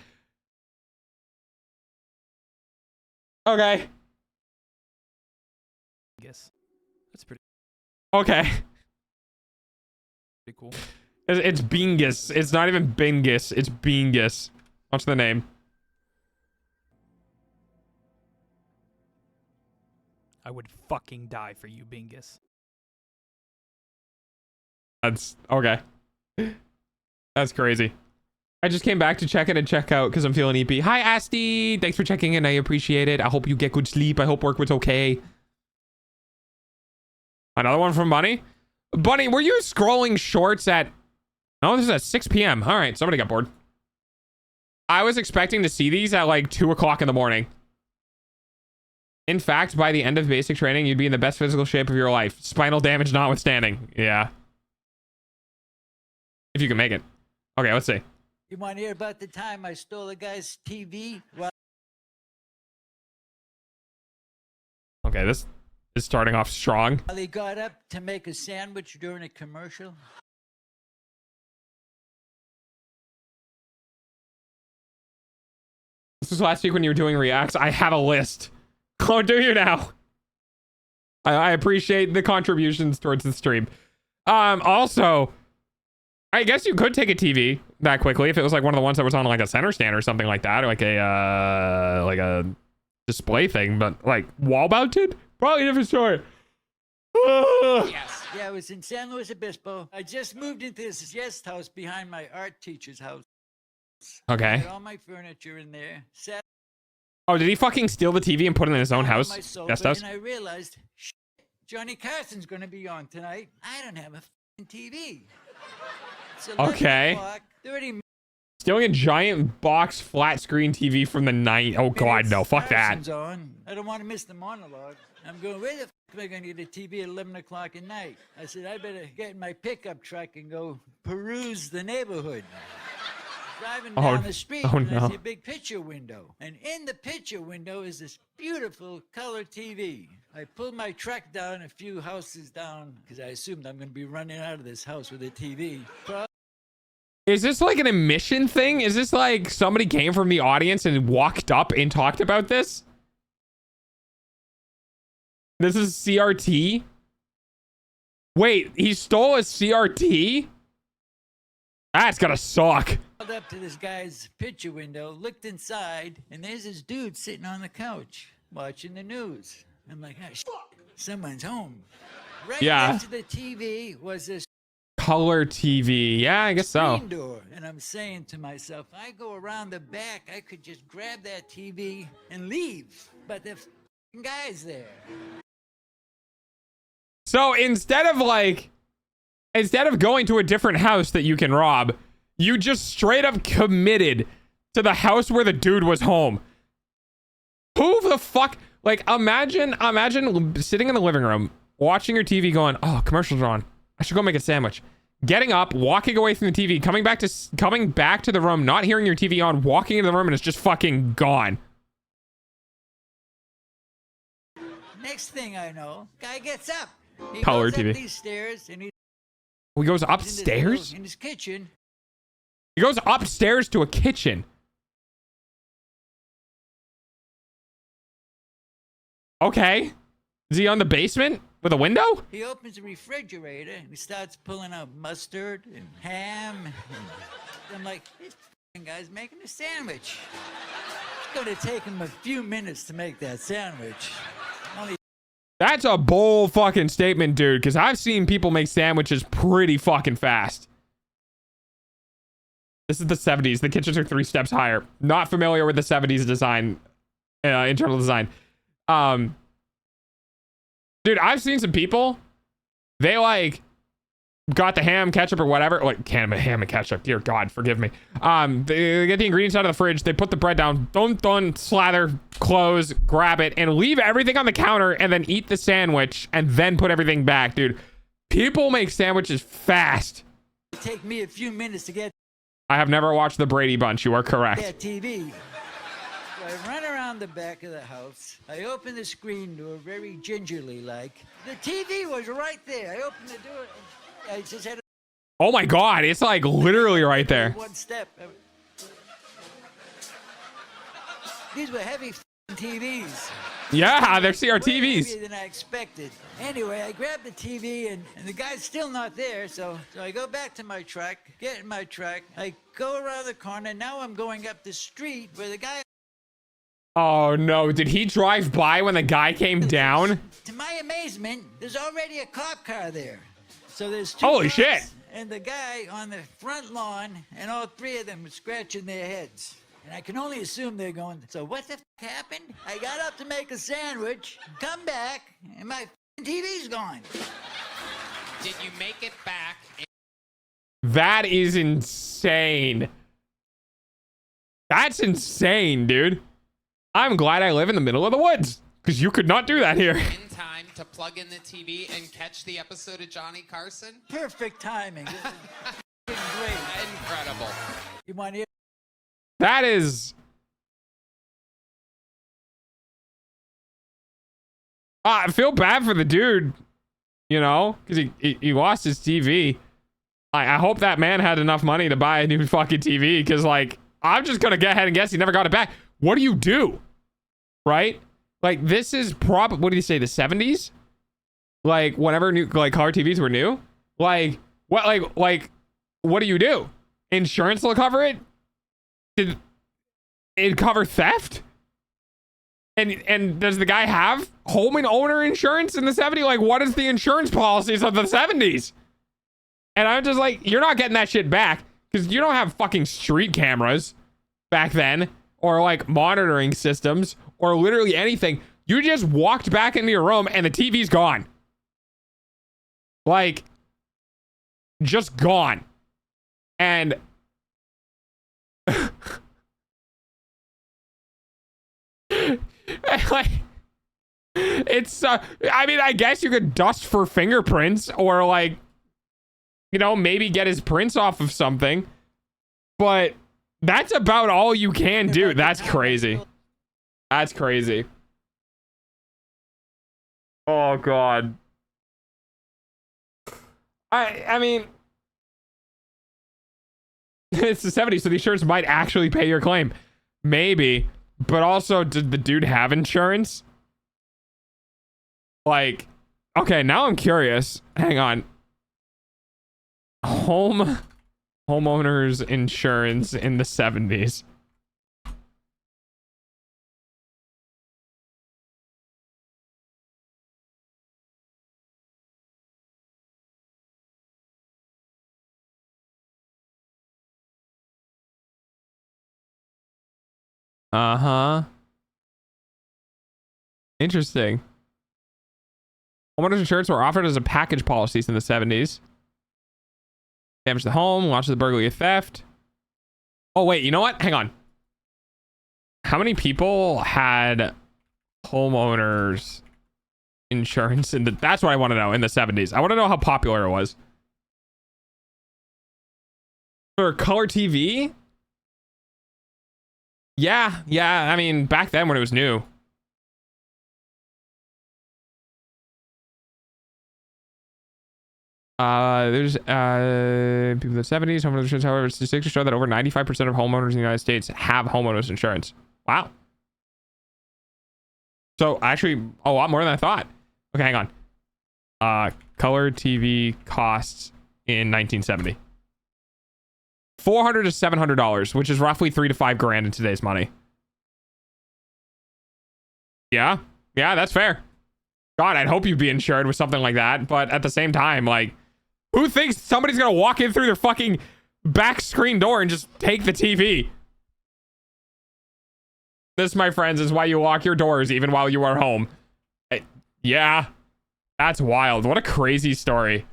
Okay. Yes. That's pretty Okay. cool. It's Bingus. It's not even Bingus. It's Bingus. What's the name? I would fucking die for you, Bingus. That's okay. That's crazy. I just came back to check in and check out because I'm feeling EP. Hi, Asti. Thanks for checking in. I appreciate it. I hope you get good sleep. I hope work was okay. Another one from Bunny. Bunny, were you scrolling shorts at... Oh, this is at 6 p.m. All right, somebody got bored. I was expecting to see these at like 2 o'clock in the morning. In fact, by the end of basic training, you'd be in the best physical shape of your life. Spinal damage notwithstanding. Yeah. If you can make it. Okay, let's see. You want to hear about the time I stole a guy's TV? Well, Okay, this is starting off strong. he got up to make a sandwich during a commercial. This was last week when you were doing reacts. I have a list. Go do you now. I appreciate the contributions towards the stream. Also, I guess you could take a TV that quickly if it was like one of the ones that was on like a center stand or something like that, or like a display thing, but like wall mounted, probably a different story. Yes. Yeah, I was in San Luis Obispo. I just moved into this guest house behind my art teacher's house. Okay. I had all my furniture in there. Sat Oh, did he fucking steal the TV and put it in his own on house? my sofa, Guest house? And I realized, Johnny Carson's going to be on tonight. I don't have a f***ing TV. It's 11 Okay. o'clock, 30 minutes. Stealing a giant box flat screen TV from the night. Oh god, no, fuck that. Carson's on. I don't want to miss the monologue. I'm going, where the f*** am I going to get a TV at 11 o'clock at night? I said, I better get in my pickup truck and go peruse the neighborhood. Driving down the street, and I see a big picture window. And in the picture window is this beautiful color TV. I pulled my truck down a few houses down because I assumed I'm going to be running out of this house with a TV. Is this like an emission thing? Is this like somebody came from the audience and walked up and talked about this? This is CRT? Wait, he stole a CRT? That's gotta suck. Up to this guy's picture window, looked inside, and there's this dude sitting on the couch watching the news. I'm like, oh, shit, someone's home. Right next to the TV was this color TV. Yeah, I guess so. screen door. And I'm saying to myself, I go around the back, I could just grab that TV and leave. But the guy's there. So instead of going to a different house that you can rob, you just straight up committed to the house where the dude was home. Who the fuck? Like, imagine sitting in the living room, watching your TV going, oh, commercials are on. I should go make a sandwich. Getting up, walking away from the TV, coming back to the room, not hearing your TV on, walking into the room, and it's just fucking gone. Next thing I know, guy gets up. He Color goes TV. up these stairs and he goes upstairs? in his kitchen. He goes upstairs to a kitchen. Okay. Is he on the basement with a window? He opens the refrigerator and he starts pulling out mustard and ham. And I'm like, this f***ing guy's making a sandwich. It's gonna take him a few minutes to make that sandwich. That's a bold fucking statement, dude, because I've seen people make sandwiches pretty fucking fast. This is the 70s. The kitchens are 3 steps higher. Not familiar with the 70s design, internal design. Dude, I've seen some people, they like got the ham, ketchup, or whatever. Like, ham and ketchup. Dear God, forgive me. They get the ingredients out of the fridge. They put the bread down. Don't slather, close, grab it, and leave everything on the counter, and then eat the sandwich, and then put everything back, dude. People make sandwiches fast. It take me a few minutes to get I have never watched the Brady Bunch. You are correct. that TV. So I run around the back of the house. I open the screen door very gingerly like. The TV was right there. I opened the door. I just had Oh my God, it's like literally right there. one step. These were heavy TVs. Yeah, they're Way CRTVs. heavier than I expected. Anyway, I grabbed the TV and the guy's still not there. So I go back to my truck, get in my truck. I go around the corner. Now I'm going up the street where the guy. Oh no, did he drive by when the guy came down? To my amazement, there's already a cop car there. So there's 2 Holy cops shit. And the guy on the front lawn, and all 3 of them were scratching their heads. And I can only assume they're going, so what the f happened? I got up to make a sandwich, come back, and my TV's gone. Did you make it back? That is insane. That's insane, dude. I'm glad I live in the middle of the woods, because you could not do that here. In time to plug in the TV and catch the episode of Johnny Carson? Perfect timing. This is great. Incredible. You want to hear? That is... I feel bad for the dude, you know, because he lost his TV. I hope that man had enough money to buy a new fucking TV, because, like, I'm just going to go ahead and guess he never got it back. what do you do? Right? Like, this is probably, what do you say, the 70s? Like, whenever new, like, color TVs were new? Like, what do you do? Insurance will cover it? Did it cover theft? And does the guy have home and owner insurance in the 70s? Like, what is the insurance policies of the 70s? And I'm just like, you're not getting that shit back because you don't have fucking street cameras back then or like monitoring systems or literally anything. You just walked back into your room and the TV's gone. Like, just gone. And like, it's I mean, I guess you could dust for fingerprints or like, you know, maybe get his prints off of something, but that's about all you can do. That's crazy. That's crazy. Oh god. I mean, it's the 70s, so the insurance might actually pay your claim. Maybe. But also, did the dude have insurance? Like, okay, now I'm curious. Hang on. Homeowners insurance in the 70s. Uh-huh. Interesting. Homeowners insurance were offered as a package policies in the 70s. Damage to the home, loss of the burglary or theft. Oh, wait, you know what? Hang on. How many people had homeowners insurance in the... That's what I want to know in the 70s. I want to know how popular it was. For color TV? Yeah. I mean, back then when it was new. There's people in the 70s, homeowners insurance, however, statistics show that over 95% of homeowners in the United States have homeowners insurance. Wow. So actually a lot more than I thought. Okay, hang on. Color TV costs in 1970. $400 to $700, which is roughly $3 to $5 grand in today's money. Yeah, that's fair. God, I'd hope you'd be insured with something like that, but at the same time, like, who thinks somebody's gonna walk in through their fucking back screen door and just take the TV? This, my friends, is why you lock your doors even while you are home. Yeah, that's wild. What a crazy story.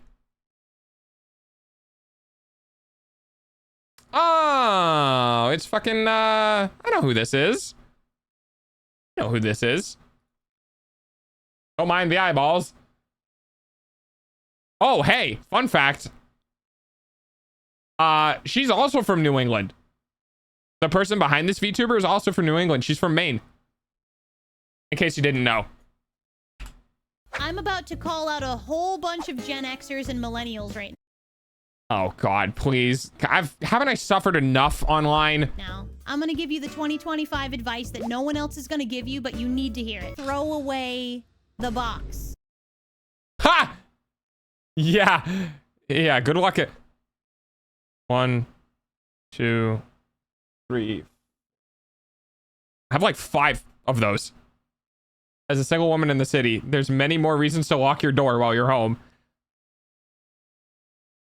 Oh, it's fucking, I know who this is. I know who this is. Don't mind the eyeballs. Oh, hey, fun fact. She's also from New England. The person behind this VTuber is also from New England. She's from Maine. In case you didn't know. I'm about to call out a whole bunch of Gen Xers and millennials right Oh God, please. Haven't I suffered enough online? now. I'm gonna give you the 2025 advice that no one else is gonna give you, but you need to hear it. Throw away the box. Ha! Yeah. Good luck at 1, 2, 3. I have like 5 of those. As a single woman in the city, there's many more reasons to lock your door while you're home.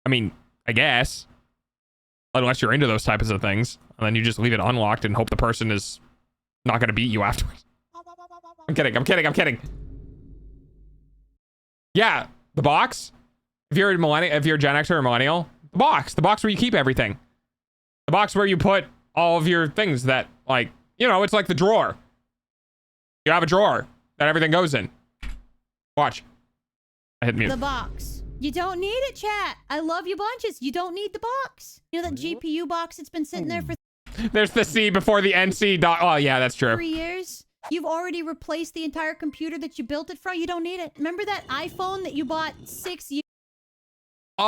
I mean, I guess. Unless you're into those types of things. And then you just leave it unlocked and hope the person is not going to beat you afterwards. I'm kidding. Yeah, the box. If you're a Gen Xer or millennial, the box where you keep everything. The box where you put all of your things that, like, you know, it's like the drawer. You have a drawer that everything goes in. Watch. I hit mute. The box. You don't need it, chat. I love you bunches. You don't need the box. You know that GPU box that's been sitting there for There's the C before the NC dot. Oh, yeah, that's true. 3 years? You've already replaced the entire computer that you built it from. You don't need it. Remember that iPhone that you bought 6 years? Oh,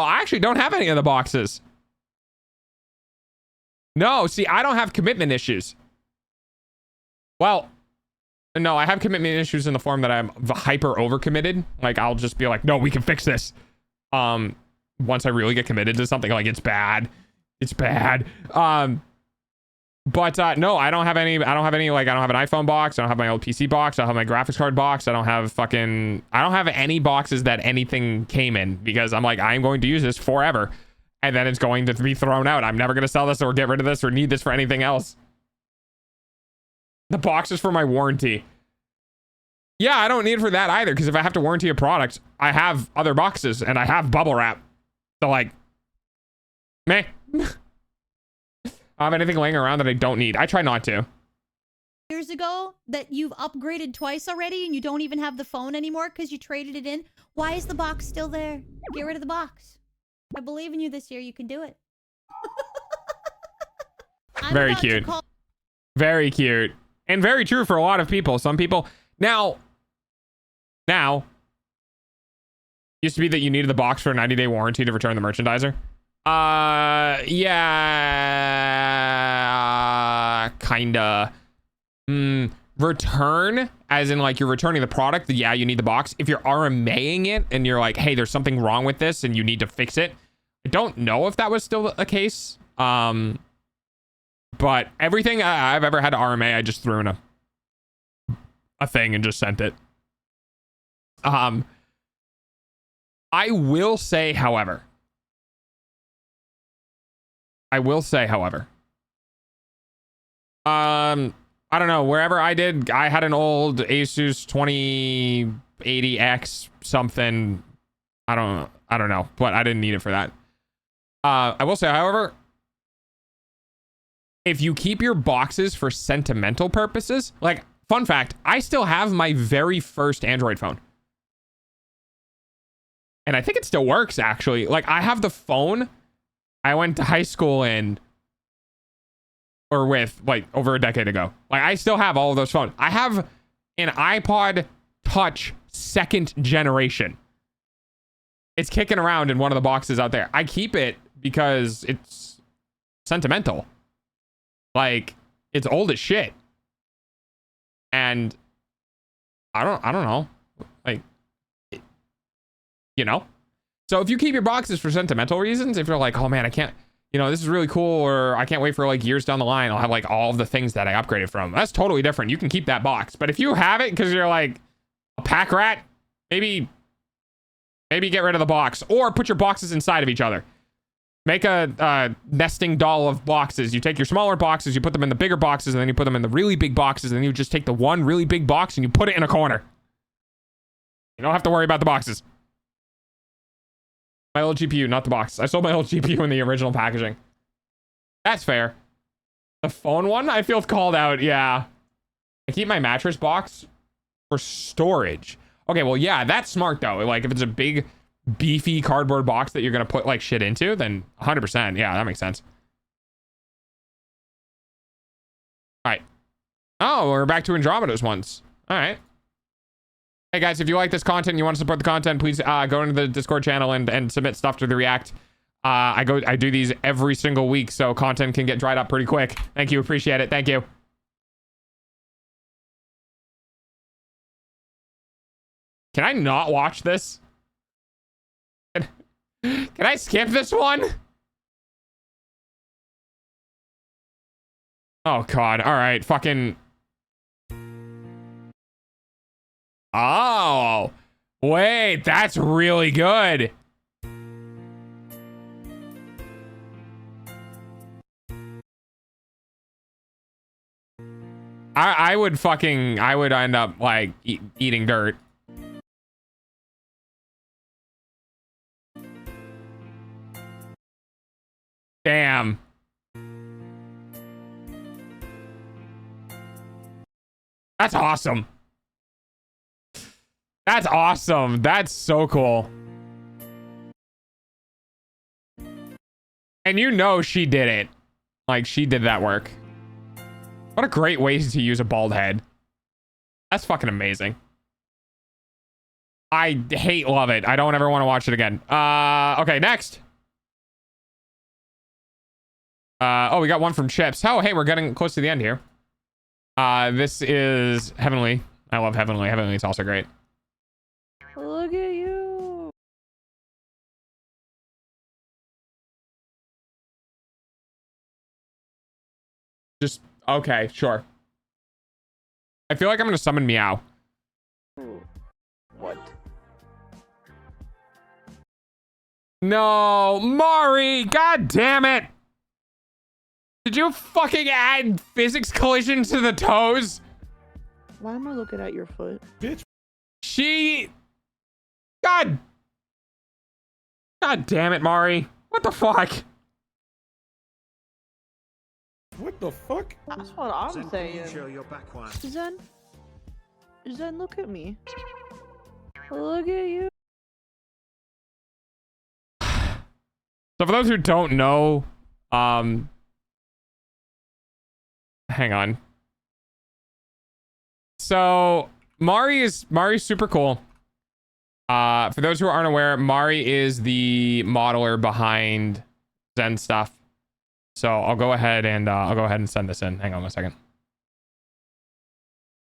I actually don't have any of the boxes. No, see, I don't have commitment issues. Well, no, I have commitment issues in the form that I'm hyper overcommitted. Like, I'll just be like, no, we can fix this. Once I really get committed to something, like, it's bad. It's bad. But no, I don't have any, like, I don't have an iPhone box. I don't have my old PC box. I don't have my graphics card box. I don't have any boxes that anything came in, because I'm like, I'm going to use this forever. And then it's going to be thrown out. I'm never going to sell this or get rid of this or need this for anything else. The box is for my warranty. Yeah, I don't need it for that either, because if I have to warranty a product, I have other boxes and I have bubble wrap. So, like, meh. I have anything laying around that I don't need. I try not to. Years ago that you've upgraded twice already and you don't even have the phone anymore because you traded it in. Why is the box still there? Get rid of the box. I believe in you this year. You can do it. Very cute. Very cute. And very true for a lot of people. Some people... Now, used to be that you needed the box for a 90-day warranty to return the merchandiser. Yeah, kinda. Return, as in, like, you're returning the product. Yeah, you need the box. If you're RMAing it and you're like, hey, there's something wrong with this and you need to fix it. I don't know if that was still the case. But everything I've ever had to RMA, I just threw in a thing and just sent it. I will say, however, I don't know, wherever I had an old Asus 2080X something. I don't know, but I didn't need it for that. I will say, however, if you keep your boxes for sentimental purposes, like, fun fact, I still have my very first Android phone. And I think it still works, actually. Like, I have the phone I went to high school in, or with, like, over a decade ago. Like, I still have all of those phones. I have an iPod Touch 2nd generation. It's kicking around in one of the boxes out there. I keep it because it's sentimental. Like, it's old as shit. And I don't know. Like, you know? So if you keep your boxes for sentimental reasons, if you're like, oh man, I can't, you know, this is really cool, or I can't wait for like years down the line, I'll have like all of the things that I upgraded from. That's totally different. You can keep that box. But if you have it because you're like a pack rat, maybe get rid of the box, or put your boxes inside of each other. Make a nesting doll of boxes. You take your smaller boxes, you put them in the bigger boxes, and then you put them in the really big boxes, and then you just take the one really big box and you put it in a corner. You don't have to worry about the boxes. My old GPU, not the box. I sold my old GPU in the original packaging. That's fair. The phone one, I feel called out. Yeah. I keep my mattress box for storage. Okay, well, yeah, that's smart, though. Like, if it's a big, beefy cardboard box that you're going to put, like, shit into, then 100%. Yeah, that makes sense. All right. Oh, we're back to Andromeda's ones. All right. Hey, guys, if you like this content and you want to support the content, please go into the Discord channel and submit stuff to the React. I do these every single week, so content can get dried up pretty quick. Thank you. Appreciate it. Thank you. Can I not watch this? Can I skip this one? Oh, God. All right. Fucking... Oh, wait, that's really good. I would end up like eating dirt. Damn. That's awesome. That's awesome. That's so cool. And you know she did it. Like, she did that work. What a great way to use a bald head. That's fucking amazing. I love it. I don't ever want to watch it again. Okay, next. Oh, we got one from Chips. Oh, hey, we're getting close to the end here. This is Heavenly. I love Heavenly. Heavenly is also great. Look at you. Just, okay, sure. I feel like I'm gonna summon Meow. What? No, Mari, god damn it. Did you fucking add physics collision to the toes? Why am I looking at your foot? Bitch. God damn it, Mari. What the fuck? What the fuck? That's what I'm Zen, can saying. you show your back wire? Zen, look at me. Look at you. So for those who don't know, hang on. So Mari's super cool. For those who aren't aware, Mari is the modeler behind Zen stuff. So I'll go ahead and send this in. Hang on 1 second.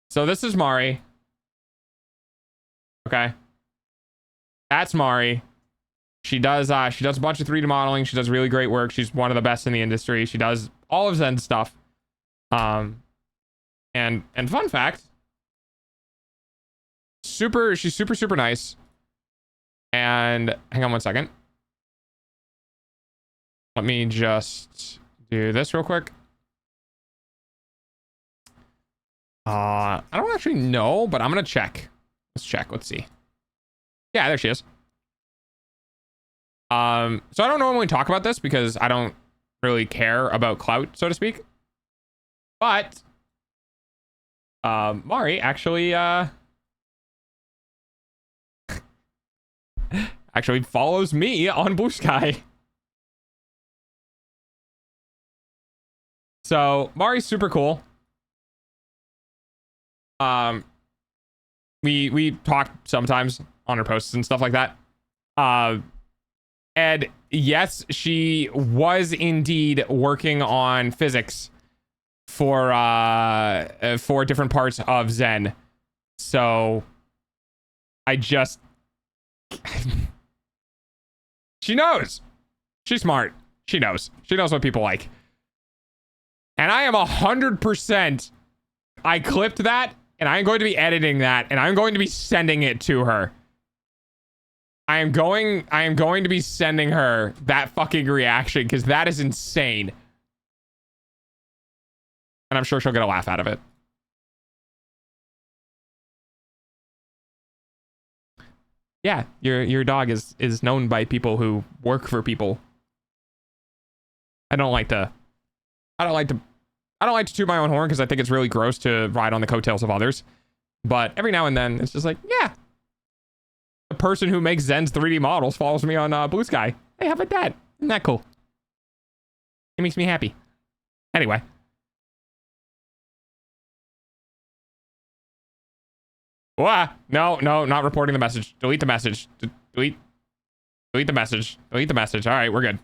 So this is Mari. Okay. That's Mari. She does a bunch of 3D modeling. She does really great work. She's one of the best in the industry. She does all of Zen's stuff. And fun fact, she's super nice. And hang on 1 second. Let me just do this real quick. I don't actually know, but I'm gonna check. Let's check. Let's see. Yeah, there she is. So I don't normally talk about this because I don't really care about clout, so to speak. But Mari actually actually follows me on Blue Sky. So Mari's super cool. We talk sometimes on her posts and stuff like that. And yes, she was indeed working on physics for different parts of Zen. So I just she knows. She's smart. She knows. She knows what people like. And I am 100%. I clipped that, and I'm going to be editing that, and I'm going to be sending it to her. I am going to be sending her that fucking reaction because that is insane. And I'm sure she'll get a laugh out of it. Yeah, your dog is known by people who work for people. I don't like to toot my own horn because I think it's really gross to ride on the coattails of others. But every now and then, it's just like, yeah. The person who makes Zen's 3D models follows me on Blue Sky. Hey, how about that? Isn't that cool? It makes me happy. Anyway. No, not reporting the message. Delete the message. Delete the message. Delete the message. All right, we're good.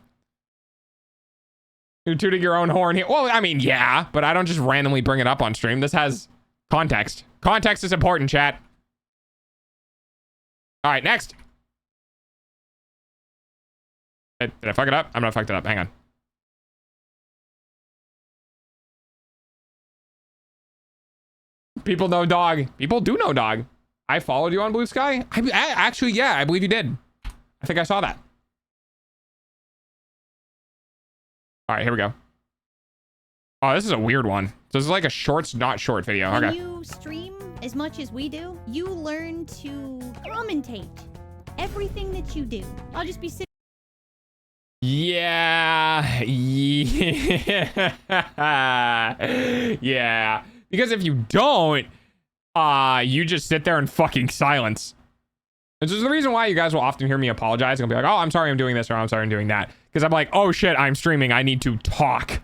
You're tooting your own horn here. Well, I mean, yeah, but I don't just randomly bring it up on stream. This has context. Context is important, chat. All right, next. Did I fuck it up? I'm gonna fuck it up. Hang on. People know dog. People do know dog. I followed you on Blue Sky. I actually, yeah, I believe you did. I think I saw that. All right, here we go. Oh, this is a weird one. So this is like a shorts, not short video. When Okay. you stream as much as we do, you learn to commentate everything that you do. I'll just be sitting. Yeah. Yeah. Because if you don't, you just sit there in fucking silence. This is the reason why you guys will often hear me apologize and be like, oh, I'm sorry I'm doing this or I'm sorry I'm doing that. Because I'm like, oh shit, I'm streaming. I need to talk.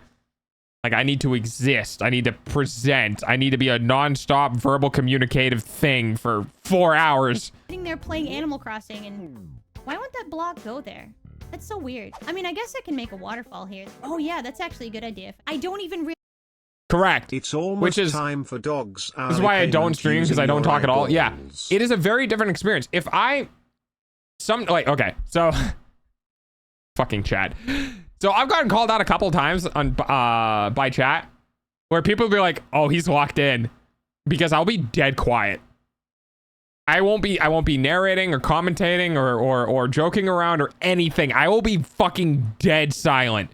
Like, I need to exist. I need to present. I need to be a non-stop verbal communicative thing for 4 hours. Sitting there playing Animal Crossing, and why won't that block go there? That's so weird. I mean, I guess I can make a waterfall here. Oh yeah, that's actually a good idea. I don't even Correct. It's almost Which is time for dogs. This is why I don't stream, because I don't talk at all. Yeah, eyeballs. it is a very different experience. If I okay, so fucking chat. So I've gotten called out a couple times on by chat where people will be like, "Oh, he's locked in," because I'll be dead quiet. I won't be narrating or commentating or joking around or anything. I will be fucking dead silent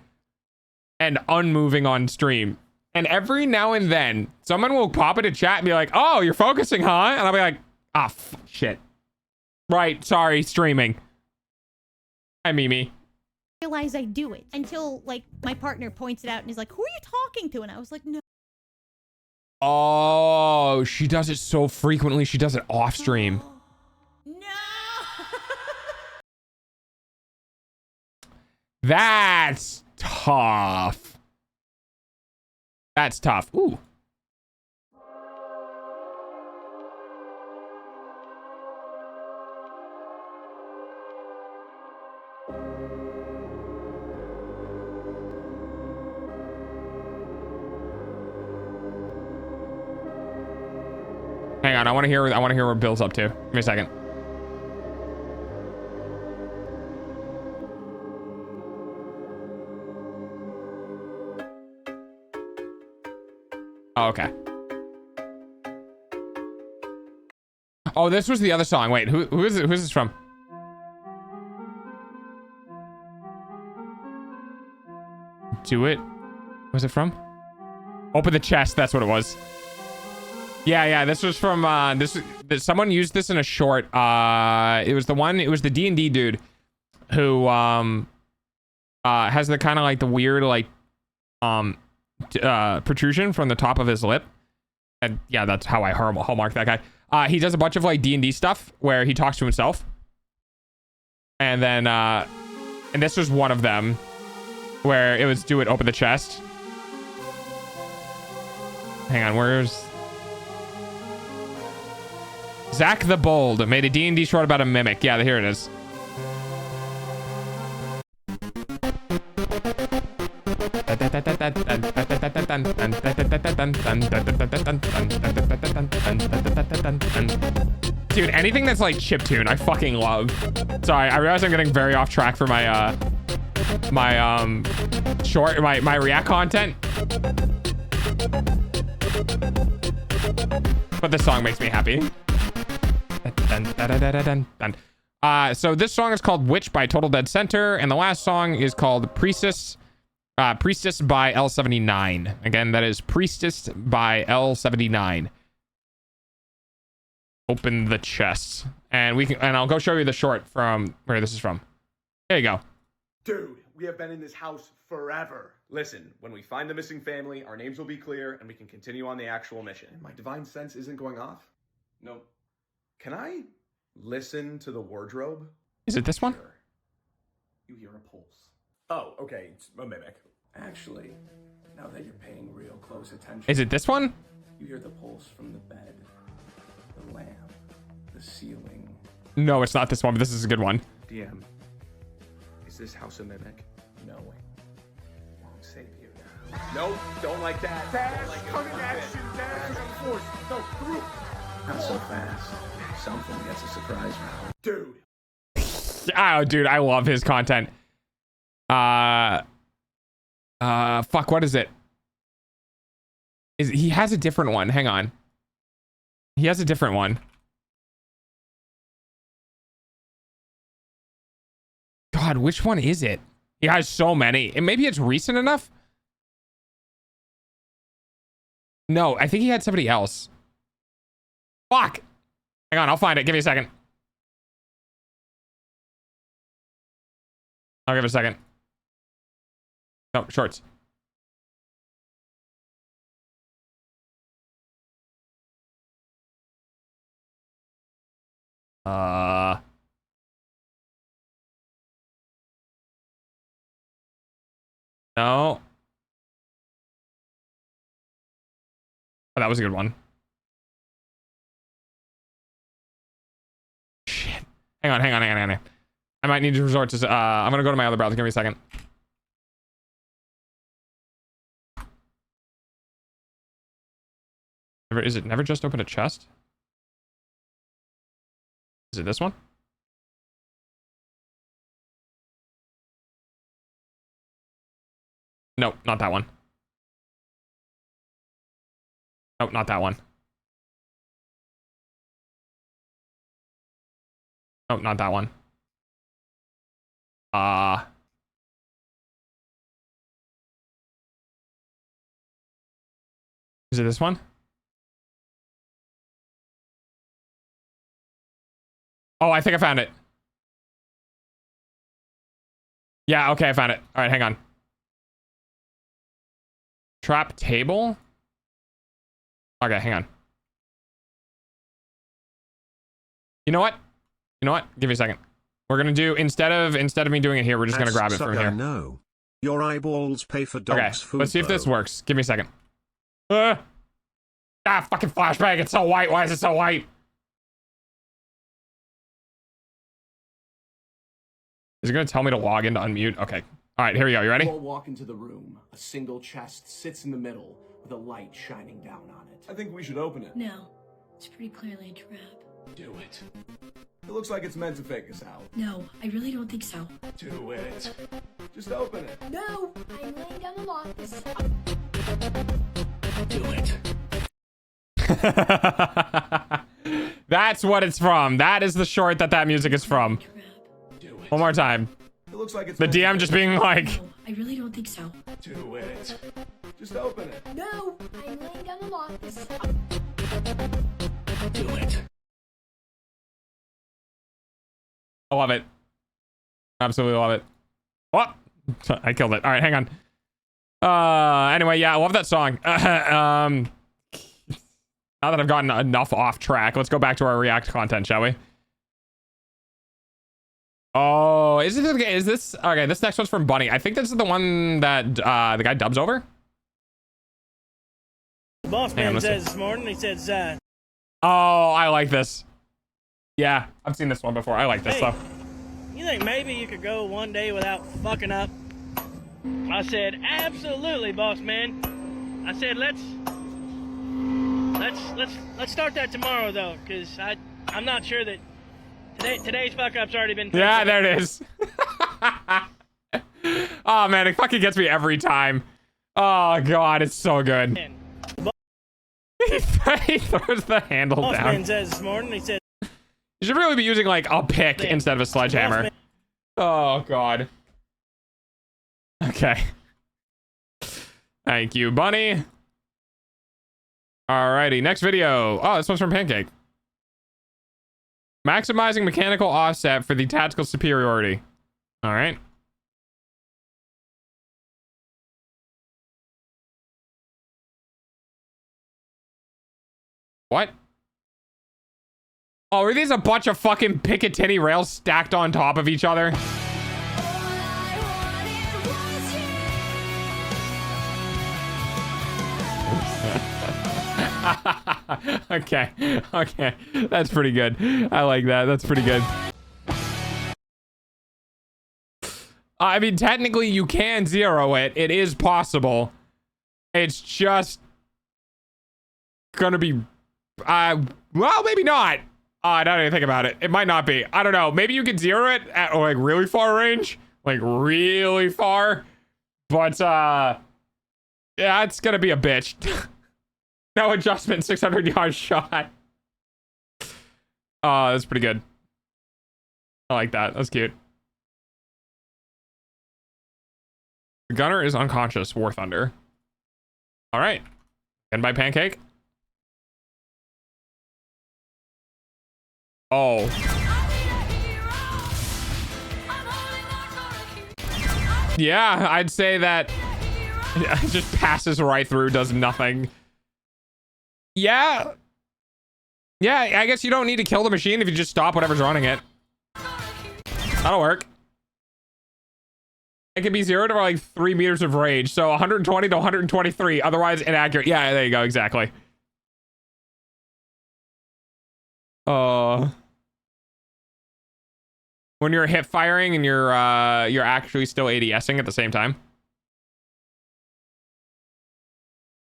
and unmoving on stream. And every now and then, someone will pop into chat and be like, "Oh, you're focusing, huh?" And I'll be like, "Ah, shit. Right, sorry, streaming." Hi, Mimi. realize I do it until like my partner points it out and he's like, "Who are you talking to?" And I was like, "No." Oh, she does it so frequently. She does it off stream. No. That's tough. That's tough. Ooh. Hang on, I want to hear what Bill's up to. Give me a second. Oh, okay. Oh, this was the other song. Wait, who is it? Who's this from? Do it. Was it from? Open the chest. That's what it was. Yeah. This was from someone used this in a short. It was the D&D dude who has the kind of like the weird like protrusion from the top of his lip. And yeah, that's how I hallmark that guy. He does a bunch of like D&D stuff where he talks to himself. And then and this was one of them where it was do it, open the chest. Hang on, where's Zach the Bold made a D&D short about a mimic. Yeah, here it is. Dude, anything that's like chiptune, I fucking love. Sorry, I realize I'm getting very off track for my my React content. But this song makes me happy. So this song is called Witch by Total Dead Center, and the last song is called Priestess by L79. Again, that is Priestess by L79. Open the chest. And I'll go show you the short from where this is from. There you go. Dude, we have been in this house forever. Listen, when we find the missing family, our names will be clear and we can continue on the actual mission. My divine sense isn't going off? No. Can I listen to the wardrobe? Is it this one? Sure. You hear a pulse. Oh, okay, it's a mimic. Actually, now that you're paying real close attention... Is it this one? You hear the pulse from the bed, the lamp, the ceiling. No, it's not this one, but this is a good one. DM, is this house a mimic? No. Won't save you now. Nope, don't like that. Dash, like coming action, dash, force, no, through. Not so fast. Something gets a surprise round. Dude. Oh, dude, I love his content. Fuck, what is it? He has a different one. Hang on. He has a different one. God, which one is it? He has so many. And maybe it's recent enough? No, I think he had somebody else. Fuck. Hang on, I'll find it. Give me a second. I'll give it a second. No, shorts. No. Oh, that was a good one. Shit. Hang on. I might need to resort to, I'm gonna go to my other browser. Give me a second. Is it never just open a chest? Is it this one? No, not that one. No, not that one. No, not that one. Is it this one? Oh, I think I found it. Yeah, okay, I found it. All right, hang on. Trap table? Okay, hang on. You know what? You know what? Give me a second. We're gonna do, instead of me doing it here, we're just gonna grab it from here. No. Your eyeballs pay for dogs' food. Let's see if this works. Give me a second. Fucking flashbang. It's so white. Why is it so white? Is it gonna tell me to log in to unmute? Okay. All right, here we go. You ready? You all walk into the room. A single chest sits in the middle with a light shining down on it. I think we should open it. No, it's pretty clearly a trap. Do it. It looks like it's meant to fake us out. No, I really don't think so. Do it. Just open it. No, I'm laying down the law. Do it. That's what it's from. That is the short that music is from. One more time. It looks like it's the DM just being like, no, I really don't think so. Do it. Just open it. No, I'm laying down the law. Do it. I love it. Absolutely love it. Oh, I killed it. All right, hang on. Anyway, yeah, I love that song. Now that I've gotten enough off track, let's go back to our React content, shall we? Oh, is this okay? This next one's from Bunny. I think this is the one that the guy dubs over. Boss man says this morning, he says, oh, I like this. Yeah, I've seen this one before. I like this stuff. You think maybe you could go one day without fucking up? I said, absolutely, boss man. I said, let's start that tomorrow though, because I'm not sure that today's fuck up's already been. Yeah, there it is. Oh man, it fucking gets me every time. Oh god, it's so good. He throws the handle boss down. Man says this morning, he said, you should really be using like a pick instead of a sledgehammer. Oh god. Okay. Thank you, Bunny. Alrighty, next video. Oh, this one's from Pancake. Maximizing mechanical offset for the tactical superiority. All right. What? Oh, are these a bunch of fucking Picatinny rails stacked on top of each other? Okay, that's pretty good. I like that. That's pretty good. I mean, technically you can zero it. It is possible. It's just gonna be well, maybe not. I don't even think about it. It might not be. I don't know. Maybe you could zero it at like really far range, like really far, but yeah, it's gonna be a bitch. No adjustment, 600-yard shot. Oh, that's pretty good. I like that. That's cute. The gunner is unconscious. War Thunder. All right. And by Pancake. Oh. Yeah, I'd say that it just passes right through, does nothing. Yeah, I guess you don't need to kill the machine if you just stop whatever's running it. That'll work. It can be 0 to like 3 meters of range, so 120 to 123, otherwise inaccurate. Yeah, there you go, exactly. When you're hip firing and you're actually still ADSing at the same time.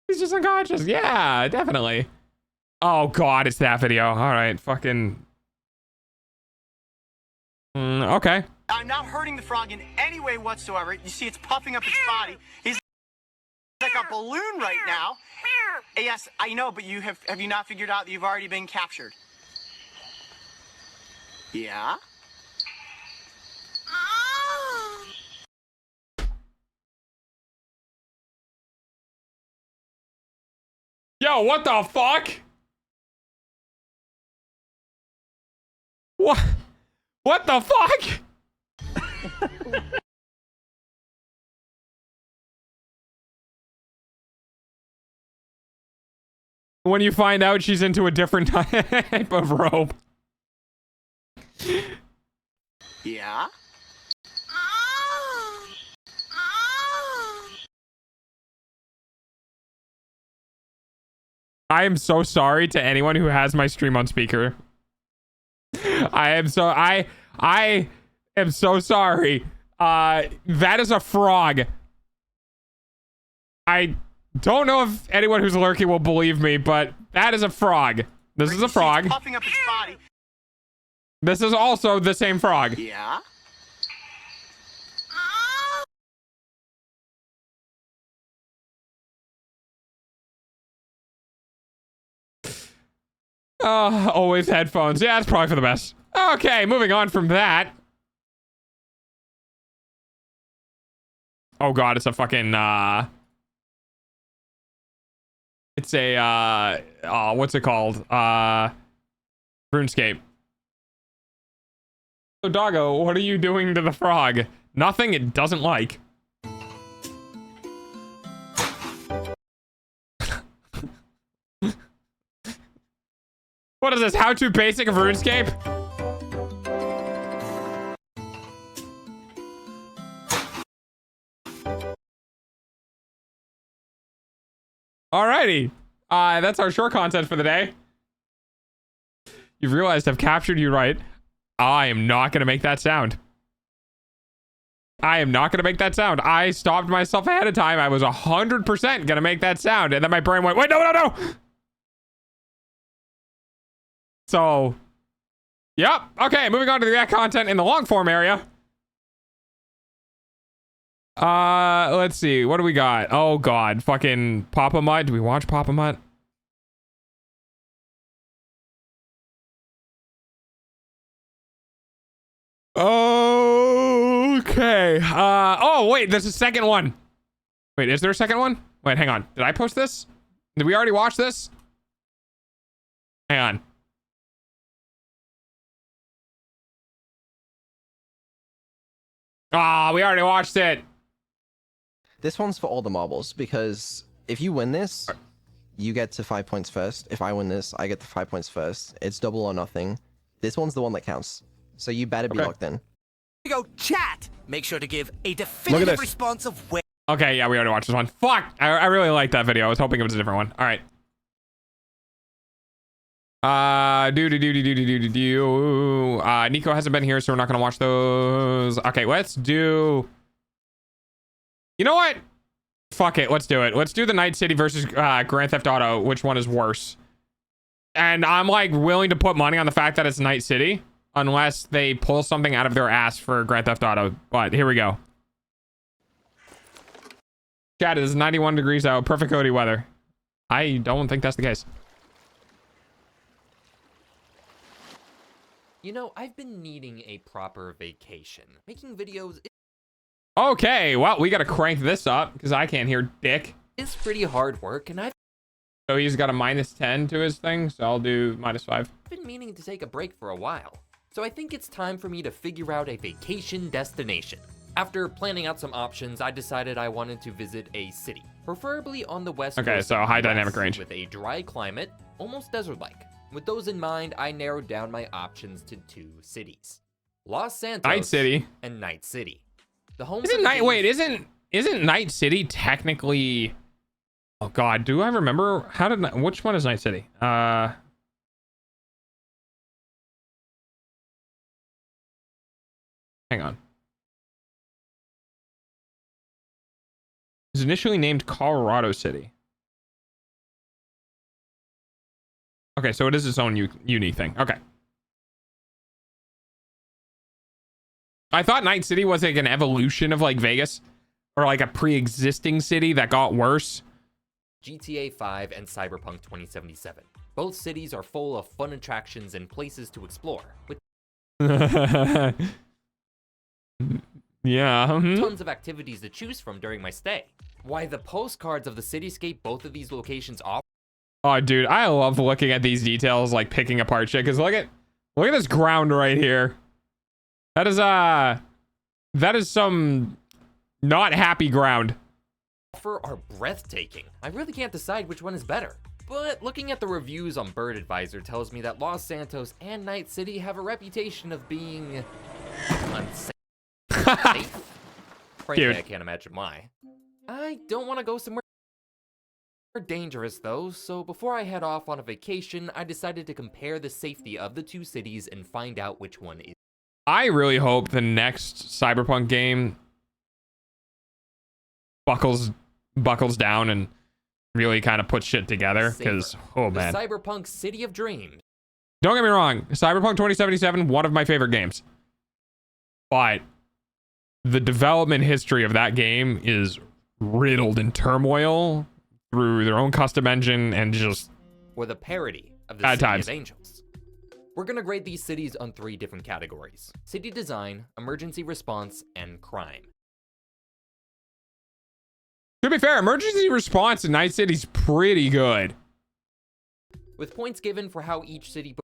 He's just unconscious. Yeah, definitely. Oh god, it's that video. All right, fucking. Okay. I'm not hurting the frog in any way whatsoever. You see, it's puffing up its body. He's like a balloon right now. Yes, I know, but have you not figured out that you've already been captured? Yeah? Yo, what the fuck? What? What the fuck? When you find out she's into a different type of rope. Yeah? I am so sorry to anyone who has my stream on speaker. I am so sorry. That is a frog. I don't know if anyone who's lurking will believe me, but that is a frog. This is a frog. Puffing up its body. This is also the same frog. Yeah? Always headphones. Yeah, that's probably for the best. Okay, moving on from that. Oh god, it's a fucking it's a what's it called? RuneScape. So Doggo, what are you doing to the frog? Nothing it doesn't like. What is this? How to basic of RuneScape? Alrighty. That's our short content for the day. You've realized I've captured you right. I am not going to make that sound. I am not going to make that sound. I stopped myself ahead of time. I was 100% going to make that sound. And then my brain went, wait, no. So, yep. Okay, moving on to the react content in the long form area. Let's see. What do we got? Oh, God. Fucking Papa Mutt. Do we watch Papa Mutt? Okay. Oh, wait. There's a second one. Wait, is there a second one? Wait, hang on. Did I post this? Did we already watch this? Hang on. Ah, we already watched it. This one's for all the marbles, because if you win this, you get to 5 points first. If I win this, I get the 5 points first. It's double or nothing. This one's the one that counts. So you better be locked in. You go chat. Make sure to give a definitive response of where. Okay, yeah, we already watched this one. Fuck! I really liked that video. I was hoping it was a different one. All right. Nico hasn't been here, so we're not gonna watch those. Okay, let's do. You know what? Fuck it, let's do it. Let's do the Night City versus Grand Theft Auto. Which one is worse? And I'm like willing to put money on the fact that it's Night City, unless they pull something out of their ass for Grand Theft Auto. But here we go. Chat, it is 91 degrees out. Perfect Cody weather. I don't think that's the case. You know, I've been needing a proper vacation. Making videos Okay, well, we gotta crank this up because I can't hear dick. is pretty hard work, and I've So he's got a -10 to his thing, so I'll do -5. been meaning to take a break for a while. So I think it's time for me to figure out a vacation destination. After planning out some options, I decided I wanted to visit a city, preferably on the west Okay, coast so of the high US, dynamic range. with a dry climate, almost desert-like. With those in mind, I narrowed down my options to 2 cities: Los Santos Night City and Night City. The homes Isn't Night? Wait, isn't Night City technically? Oh God, do I remember? How did? Which one is Night City? Hang on. It was initially named Colorado City. Okay, so it is its own unique thing. Okay. I thought Night City was like an evolution of like Vegas, or like a pre-existing city that got worse. GTA 5 and Cyberpunk 2077. Both cities are full of fun attractions and places to explore, with yeah, tons of activities to choose from during my stay. Why the postcards of the cityscape both of these locations offer. Oh, dude, I love looking at these details, like picking apart shit. Cause look at this ground right here. That is some not happy ground. Are breathtaking. I really can't decide which one is better. But looking at the reviews on Bird Advisor tells me that Los Santos and Night City have a reputation of being unsafe. Frankly, Dude. I can't imagine why. I don't want to go somewhere dangerous though, so before I head off on a vacation, I decided to compare the safety of the two cities and find out which one is. I really hope the next Cyberpunk game buckles down and really kind of puts shit together, because oh man, The Cyberpunk City of Dreams. don't get me wrong, Cyberpunk 2077, one of my favorite games, but the development history of that game is riddled in turmoil through their own custom engine and just Or the parody of the Bad City times. of Angels. We're gonna grade these cities on 3 different categories: city design, emergency response, and crime. To be fair, emergency response in Night City's pretty good. With points given for how each city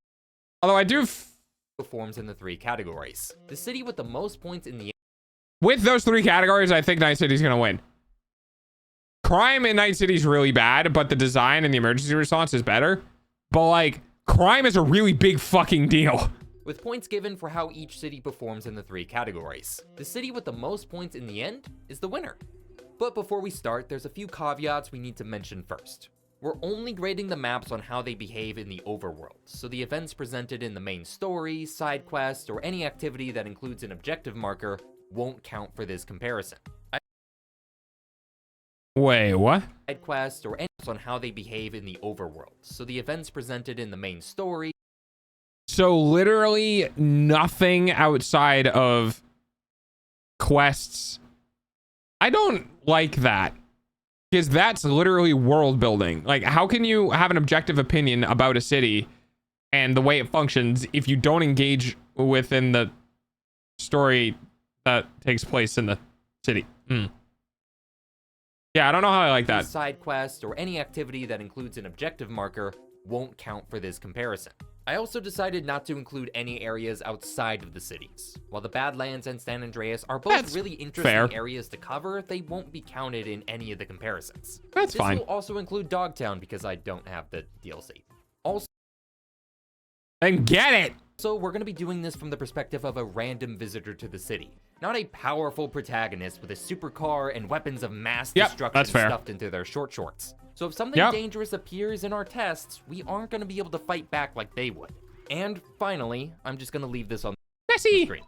Although I do performs in the 3 categories. The city with the most points in the with those 3 categories, I think Night City's gonna win. Crime in Night City's really bad, but the design and the emergency response is better. But like, crime is a really big fucking deal. with points given for how each city performs in the 3 categories. The city with the most points in the end is the winner. But before we start, there's a few caveats we need to mention first. We're only grading the maps on how they behave in the overworld, so the events presented in the main story, side quest, or any activity that includes an objective marker won't count for this comparison. Wait, what? Side quest or any on how they behave in the overworld, so the events presented in the main story. So literally nothing outside of quests. I don't like that, because that's literally world building. Like, how can you have an objective opinion about a city and the way it functions if you don't engage within the story that takes place in the city? Yeah, I don't know how I like that. Side quest or any activity that includes an objective marker won't count for this comparison. I also decided not to include any areas outside of the cities. While the Badlands and San Andreas are both really interesting areas to cover, they won't be counted in any of the comparisons. That's fine. This will also include Dogtown because I don't have the DLC. Also, and get it! So we're going to be doing this from the perspective of a random visitor to the city, not a powerful protagonist with a supercar and weapons of mass destruction stuffed into their short shorts. So if something dangerous appears in our tests, we aren't going to be able to fight back like they would. And finally, I'm just going to leave this on the screen.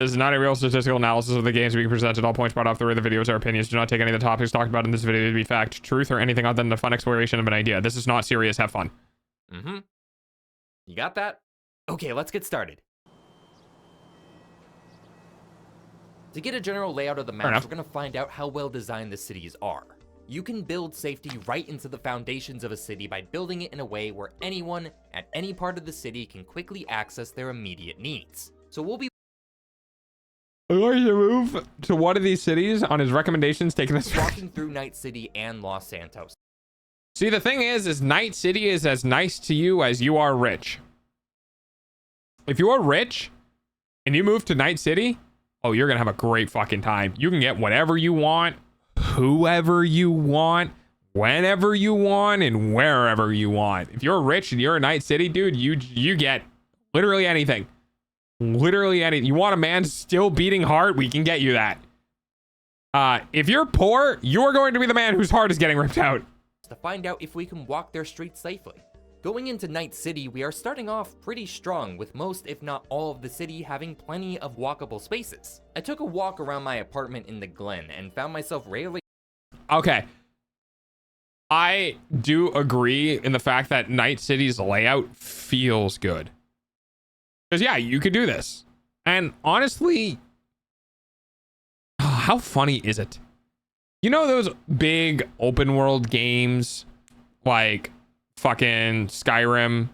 This is not a real statistical analysis of the games being presented. All points brought off the way the videos are opinions. Do not take any of the topics talked about in this video to be fact, truth, or anything other than a fun exploration of an idea. This is not serious. Have fun. You got that? Okay, let's get started. To get a general layout of the map, we're going to find out how well designed the cities are. You can build safety right into the foundations of a city by building it in a way where anyone at any part of the city can quickly access their immediate needs. So we'll be going to move to one of these cities on his recommendations, taking this walking through Night City and Los Santos. See, the thing is Night City is as nice to you as you are rich. If you are rich and you move to Night City, oh, you're gonna have a great fucking time. You can get whatever you want, whoever you want, whenever you want, and wherever you want. If you're rich and you're in Night City, dude, you get literally anything. Literally anything. You want a man still beating heart? We can get you that. If you're poor, you're going to be the man whose heart is getting ripped out. To find out if we can walk their streets safely. Going into Night City, we are starting off pretty strong, with most if not all of the city having plenty of walkable spaces. I took a walk around my apartment in the Glen and found myself rarely. Okay. I do agree in the fact that Night City's layout feels good. Because yeah, you could do this. And honestly, how funny is it? You know those big open world games like fucking Skyrim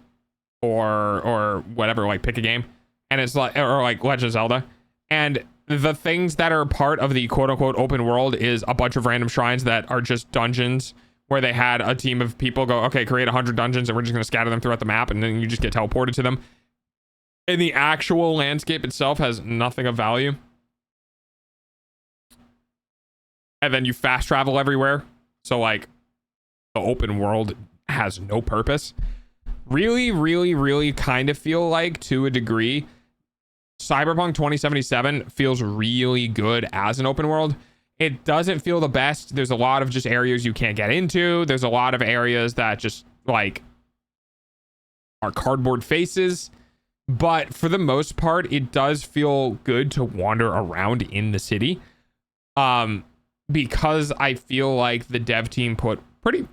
or whatever, like pick a game, and it's like, or like Legend of Zelda, and the things that are part of the quote unquote open world is a bunch of random shrines that are just dungeons where they had a team of people go, okay, create 100 dungeons and we're just going to scatter them throughout the map, and then you just get teleported to them. And the actual landscape itself has nothing of value. And then you fast travel everywhere. So like the open world has no purpose. Really, really, really kind of feel like, to a degree, Cyberpunk 2077 feels really good as an open world. It doesn't feel the best. There's a lot of just areas you can't get into. There's a lot of areas that just like are cardboard faces. But for the most part, it does feel good to wander around in the city. Because I feel like the dev team put pretty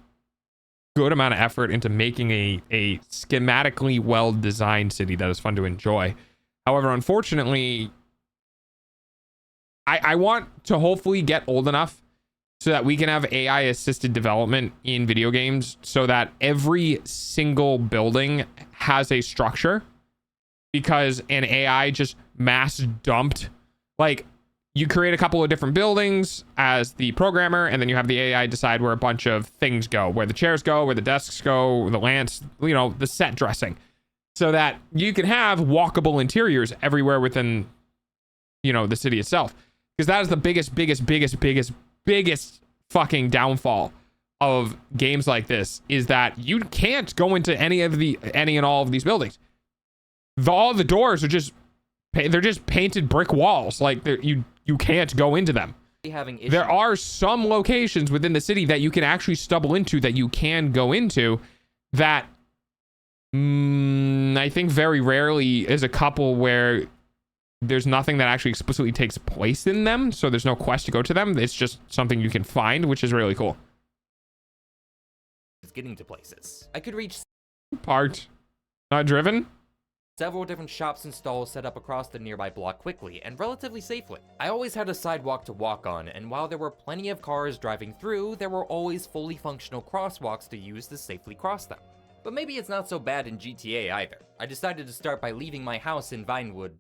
good amount of effort into making a schematically well-designed city that is fun to enjoy. However, unfortunately, I want to hopefully get old enough so that we can have AI assisted development in video games so that every single building has a structure, because an AI just mass dumped, like, you create a couple of different buildings as the programmer, and then you have the AI decide where a bunch of things go, where the chairs go, where the desks go, the lamps, you know, the set dressing, so that you can have walkable interiors everywhere within, you know, the city itself. Because that is the biggest fucking downfall of games like this, is that you can't go into any and all of these buildings. All the doors are just, they're just painted brick walls. Like, you can't go into them. There are some locations within the city that you can actually stumble into, that you can go into, that I think very rarely is a couple where there's nothing that actually explicitly takes place in them, so there's no quest to go to them. It's just something you can find, which is really cool. Getting to places. I could reach parked, not driven. Several different shops and stalls set up across the nearby block quickly and relatively safely. I always had a sidewalk to walk on, and while there were plenty of cars driving through, there were always fully functional crosswalks to use to safely cross them. But maybe it's not so bad in GTA either. I decided to start by leaving my house in Vinewood.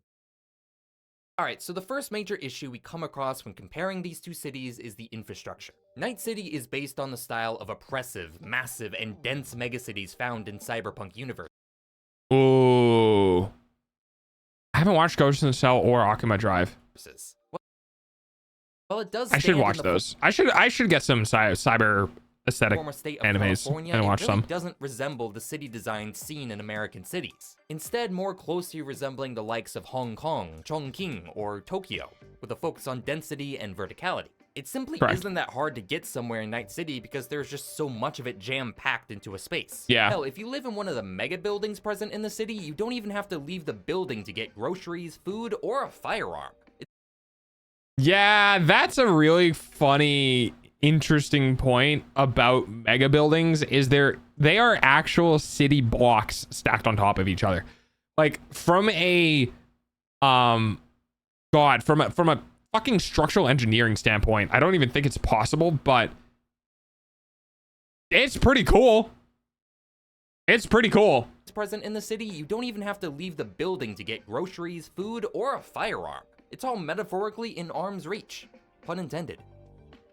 Alright, so the first major issue we come across when comparing these two cities is the infrastructure. Night City is based on the style of oppressive, massive, and dense megacities found in Cyberpunk universe. Ooh. I haven't watched Ghost in the Shell or Akuma Drive. Well, it does. I should watch those. I should get some cyber aesthetic animes and watch some. It doesn't resemble the city design seen in American cities. Instead, more closely resembling the likes of Hong Kong, Chongqing, or Tokyo, with a focus on density and verticality. It simply isn't that hard to get somewhere in Night City because there's just so much of it jam-packed into a space. Yeah. Hell, if you live in one of the mega buildings present in the city, you don't even have to leave the building to get groceries, food, or a firearm. Yeah, that's a really funny, interesting point about mega buildings, is they are actual city blocks stacked on top of each other. Like, from a from a fucking structural engineering standpoint, I don't even think it's possible, but it's pretty cool. It's pretty cool. It's present in the city, you don't even have to leave the building to get groceries, food, or a firearm. It's all metaphorically in arm's reach. Pun intended.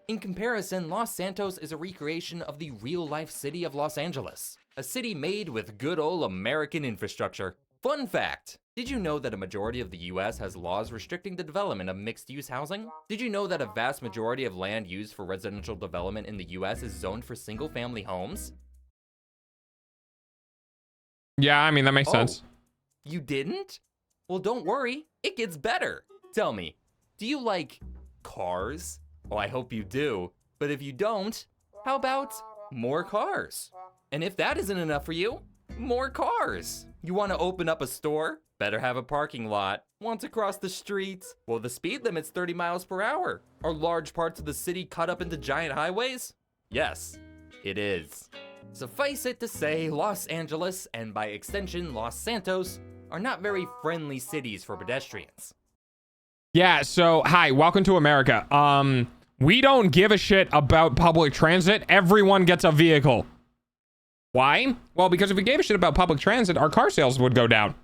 In comparison, Los Santos is a recreation of the real-life city of Los Angeles. A city made with good old American infrastructure. Fun fact! Did you know that a majority of the US has laws restricting the development of mixed-use housing? Did you know that a vast majority of land used for residential development in the US is zoned for single-family homes? Yeah, I mean, that makes sense. You didn't? Well, don't worry, it gets better. Tell me, do you like cars? Well, I hope you do. But if you don't, how about more cars? And if that isn't enough for you, More cars. You want to open up a store? Better have a parking lot. Want to cross the streets? Well, the speed limit's 30 miles per hour. Are large parts of the city cut up into giant highways? Yes, it is. Suffice it to say, Los Angeles, and by extension Los Santos, are not very friendly cities for pedestrians. Yeah, so hi, welcome to America. We don't give a shit about public transit. Everyone gets a vehicle. Why? Well, because if we gave a shit about public transit, our car sales would go down.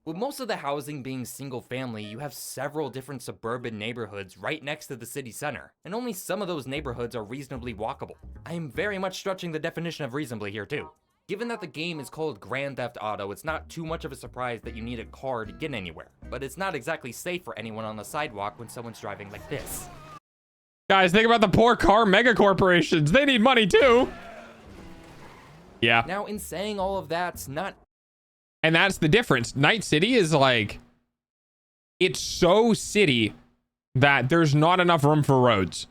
With most of the housing being single family, you have several different suburban neighborhoods right next to the city center, and only some of those neighborhoods are reasonably walkable. I am very much stretching the definition of reasonably here too. Given that the game is called Grand Theft Auto, it's not too much of a surprise that you need a car to get anywhere, but it's not exactly safe for anyone on the sidewalk when someone's driving like this. Guys, think about the poor car mega corporations. They need money too. Yeah. Now, in saying all of that, And that's the difference. Night City is like, it's so city that there's not enough room for roads.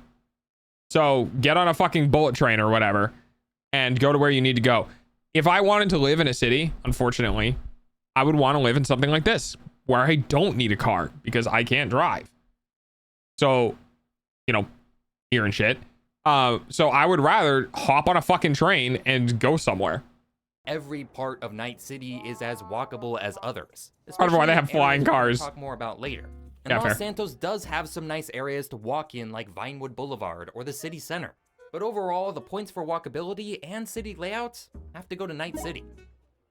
So get on a fucking bullet train or whatever and go to where you need to go. If I wanted to live in a city, unfortunately, I would want to live in something like this where I don't need a car because I can't drive. So, you know, here and shit. So I would rather hop on a fucking train and go somewhere. every part of Night City is as walkable as others. I don't know why they have flying cars. We'll talk more about later. And Yeah, Los fair. Santos does have some nice areas to walk in, like Vinewood Boulevard or the city center. But overall, the points for walkability and city layouts have to go to Night City.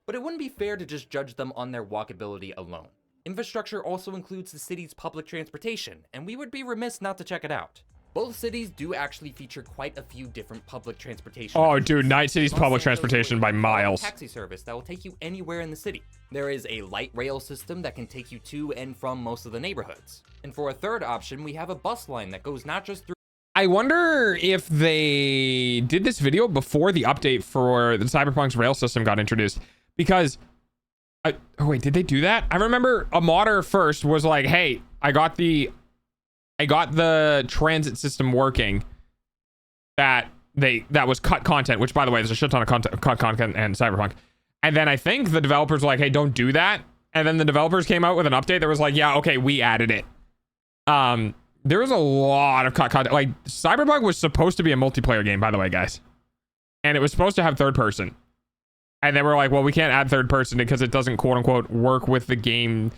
But it wouldn't be fair to just judge them on their walkability alone. Infrastructure also includes the city's public transportation, and we would be remiss not to check it out. Both cities do actually feature quite a few different public transportation. Oh, dude, Night City's public transportation by miles. Taxi service that will take you anywhere in the city. There is a light rail system that can take you to and from most of the neighborhoods. And for a third option, we have a bus line that goes not just through. I wonder if they did this video before the update for the Cyberpunk's rail system got introduced. Because, oh wait, did they do that? I remember a modder first was like, hey, I got the transit system working that was cut content, which by the way, there's a shit ton of cut content and Cyberpunk. And then I think the developers were like, hey, don't do that. And then the developers came out with an update that was like, yeah, okay, we added it. There was a lot of cut content. Like, Cyberpunk was supposed to be a multiplayer game, by the way, guys. And it was supposed to have third person. And they were like, well, we can't add third person because it doesn't, quote unquote, work with the game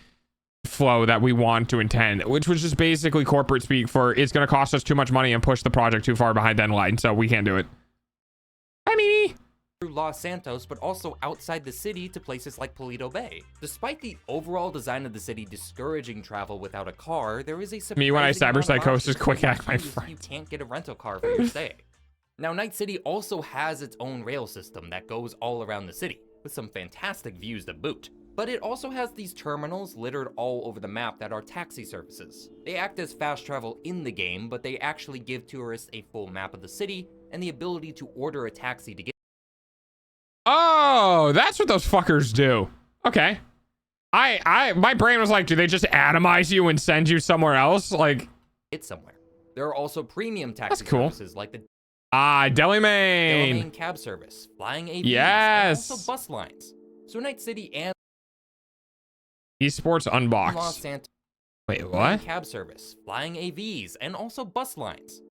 flow that we want to intend, which was just basically corporate speak for it's going to cost us too much money and push the project too far behind deadline, so we can't do it. Hi, Mimi. Through Los Santos, but also outside the city to places like Paleto Bay. Despite the overall design of the city discouraging travel without a car, there is a Me when I surprising amount of cyberpsychosis options quick for act, my you if friend. You can't get a rental car for your stay. Now, Night City also has its own rail system that goes all around the city, with some fantastic views to boot. But it also has these terminals littered all over the map that are taxi services. They act as fast travel in the game, but they actually give tourists a full map of the city and the ability to order a taxi to get. Oh, that's what those fuckers do. Okay. My brain was like, do they just atomize you and send you somewhere else? Like, It's somewhere. There are also premium taxi That's cool. services like the Deli Main. Main cab service, flying AVs, Yes. and also bus lines. So Night City and Esports Los Unboxed. Santos Wait, what? cab service, flying AVs, and also bus lines.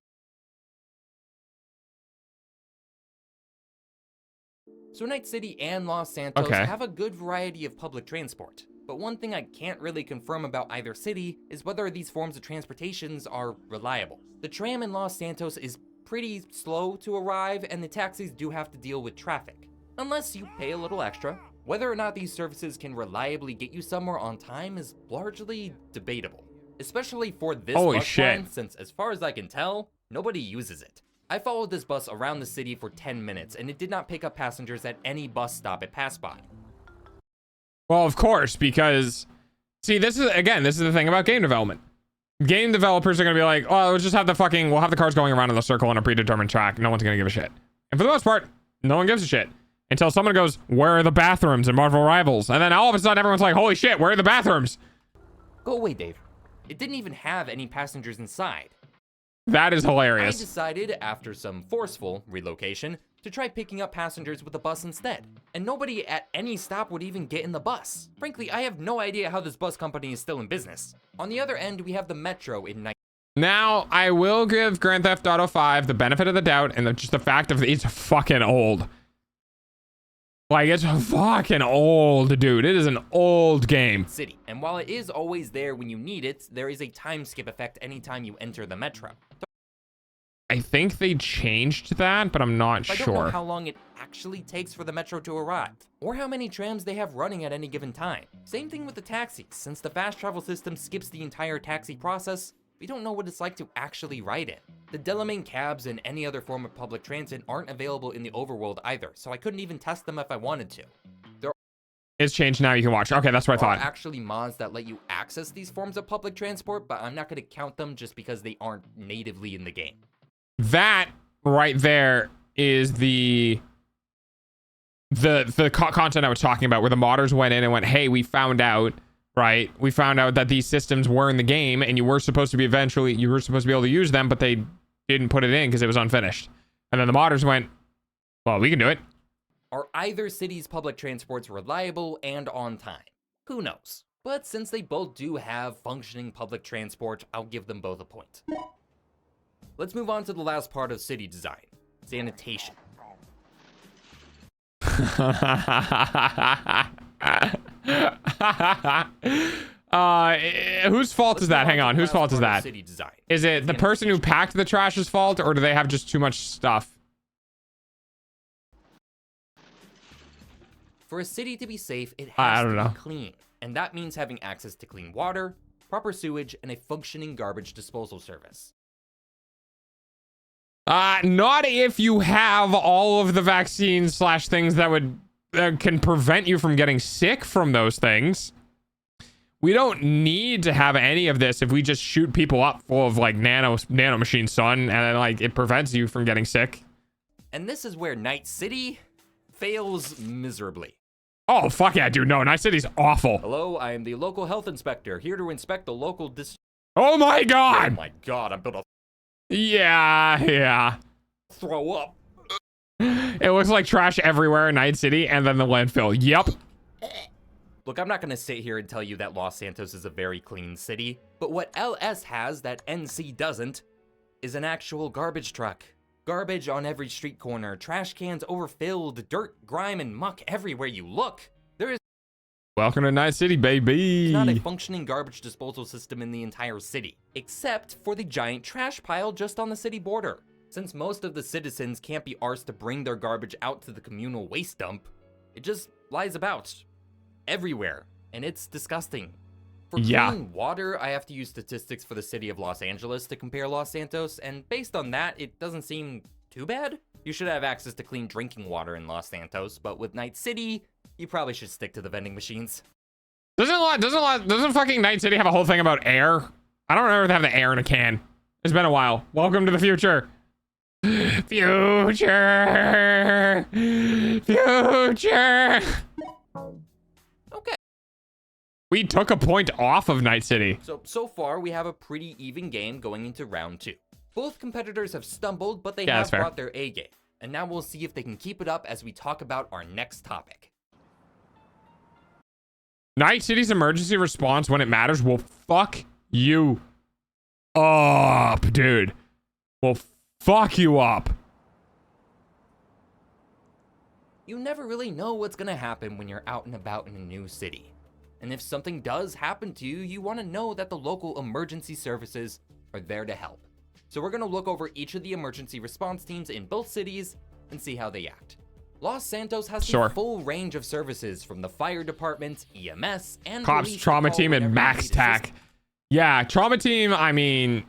So Night City and Los Santos Okay. have a good variety of public transport. But one thing I can't really confirm about either city is whether these forms of transportations are reliable. The tram in Los Santos is pretty slow to arrive, and the taxis do have to deal with traffic. Unless you pay a little extra. Whether or not these services can reliably get you somewhere on time is largely debatable. Especially for this Holy bus shit. line, since as far as I can tell, nobody uses it. I followed this bus around the city for 10 minutes, and it did not pick up passengers at any bus stop it passed by. Well, of course, because see, this is the thing about game development. Game developers are gonna be like, oh, we'll just have we'll have the cars going around in a circle on a predetermined track. No one's gonna give a shit. And for the most part, no one gives a shit. Until someone goes, where are the bathrooms in Marvel Rivals? And then all of a sudden everyone's like, holy shit, where are the bathrooms? Go away, Dave. It didn't even have any passengers inside. That is I hilarious. decided, after some forceful relocation, to try picking up passengers with a bus instead. And nobody at any stop would even get in the bus. Frankly, I have no idea how this bus company is still in business. On the other end, we have the Metro in Night. Now, I will give Grand Theft Auto 5 the benefit of the doubt and just the fact of it's fucking old. Like, it's fucking old, dude. It is an old game. City. And while it is always there when you need it, there is a time skip effect anytime you enter the Metro. I think they changed that, but I'm not I don't know sure. how long it actually takes for the Metro to arrive, or how many trams they have running at any given time. Same thing with the taxis. Since the fast travel system skips the entire taxi process, we don't know what it's like to actually ride it. The Delamain cabs and any other form of public transit aren't available in the overworld either, so I couldn't even test them if I wanted to. There It's changed now, you can watch. Okay, that's what I are thought. actually mods that let you access these forms of public transport, but I'm not going to count them just because they aren't natively in the game. That right there is the content I was talking about, where the modders went in and went, hey, we found out, right? We found out that these systems were in the game and you were supposed to be able to use them, but they didn't put it in because it was unfinished. And then the modders went, well, we can do it. Are either city's public transports reliable and on time? Who knows? But since they both do have functioning public transport, I'll give them both a point. Let's move on to the last part of city design, sanitation. Whose fault is that? Hang on, whose fault is that? City design. Is it the person who packed the trash's fault, or do they have just too much stuff? For a city to be safe, it I has don't to know. be clean. And that means having access to clean water, proper sewage, and a functioning garbage disposal service. Not if you have all of the vaccines / things that would can prevent you from getting sick from those things. We don't need to have any of this if we just shoot people up full of like nano machine, son, and then like it prevents you from getting sick. And this is where Night City fails miserably. Oh fuck yeah, dude! No, Night City's awful. Hello, I am the local health inspector, here to inspect the local Oh my god! Oh my god, I'm gonna Yeah. throw up. It looks like trash everywhere in Night City, and then the landfill. Yep. Look, I'm not gonna sit here and tell you that Los Santos is a very clean city, but what LS has that NC doesn't is an actual garbage truck. Garbage on every street corner, trash cans overfilled, dirt, grime, and muck everywhere you look. There is Welcome to Night City, baby. not a functioning garbage disposal system in the entire city, except for the giant trash pile just on the city border. Since most of the citizens can't be arsed to bring their garbage out to the communal waste dump, it just lies about everywhere, and it's disgusting. For clean water, I have to use statistics for the city of Los Angeles to compare Los Santos, and based on that, it doesn't seem too bad. You should have access to clean drinking water in Los Santos, but with Night City, you probably should stick to the vending machines. Doesn't fucking Night City have a whole thing about air? I don't remember if they have the air in a can. It's been a while. Welcome to the future. Future. Okay. We took a point off of Night City. So far, we have a pretty even game going into round 2. Both competitors have stumbled, but they Yeah, have that's fair. brought their A game. And now we'll see if they can keep it up as we talk about our next topic. Night City's emergency response when it matters will fuck you up, dude. Will fuck you up. You never really know what's gonna happen when you're out and about in a new city. And if something does happen to you, you want to know that the local emergency services are there to help. So we're gonna look over each of the emergency response teams in both cities and see how they act. Los Santos has the full range of services from the fire department, EMS, and Cops, police trauma to call team, and whenever you max need tac. Yeah, trauma team, I mean...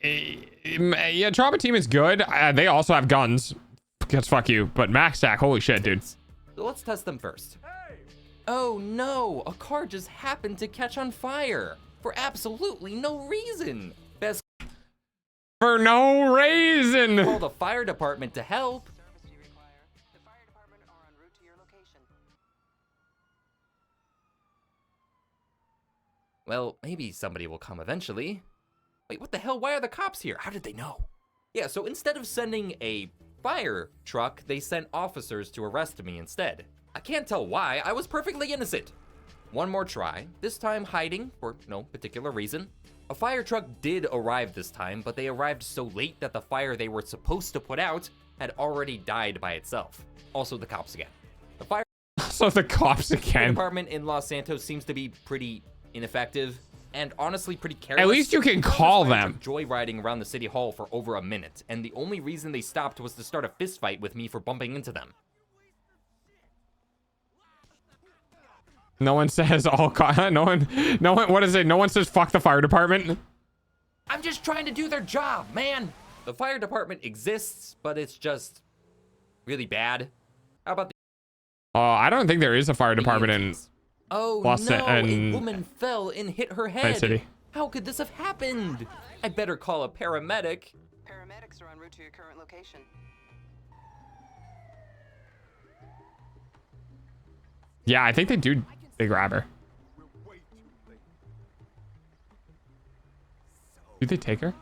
yeah, trauma team is good. They also have guns. Because fuck you. But max tac, holy shit, dude. So let's test them first. Oh no, a car just happened to catch on fire for absolutely no reason. Best for no reason. Call the fire department to help. Well, maybe somebody will come eventually. Wait, what the hell? Why are the cops here? How did they know? Yeah, so instead of sending a fire truck, they sent officers to arrest me instead. I can't tell why. I was perfectly innocent. One more try, this time hiding for no particular reason. A fire truck did arrive this time, but they arrived so late that the fire they were supposed to put out had already died by itself. Also the cops again. The fire department in Los Santos seems to be pretty ineffective and honestly pretty careless. At least you can call them. Joyriding around the city hall for over a minute, and the only reason they stopped was to start a fist fight with me for bumping into them. No one says no one, what is it? No one says fuck the fire department. I'm just trying to do their job, man. The fire department exists, but it's just really bad. How about the I don't think there is a fire department in Oh no, a woman fell and hit her head. Night City. How could this have happened? I better call a paramedic. Paramedics are en route to your current location. Yeah, I think they do. They grab her. Do they take her?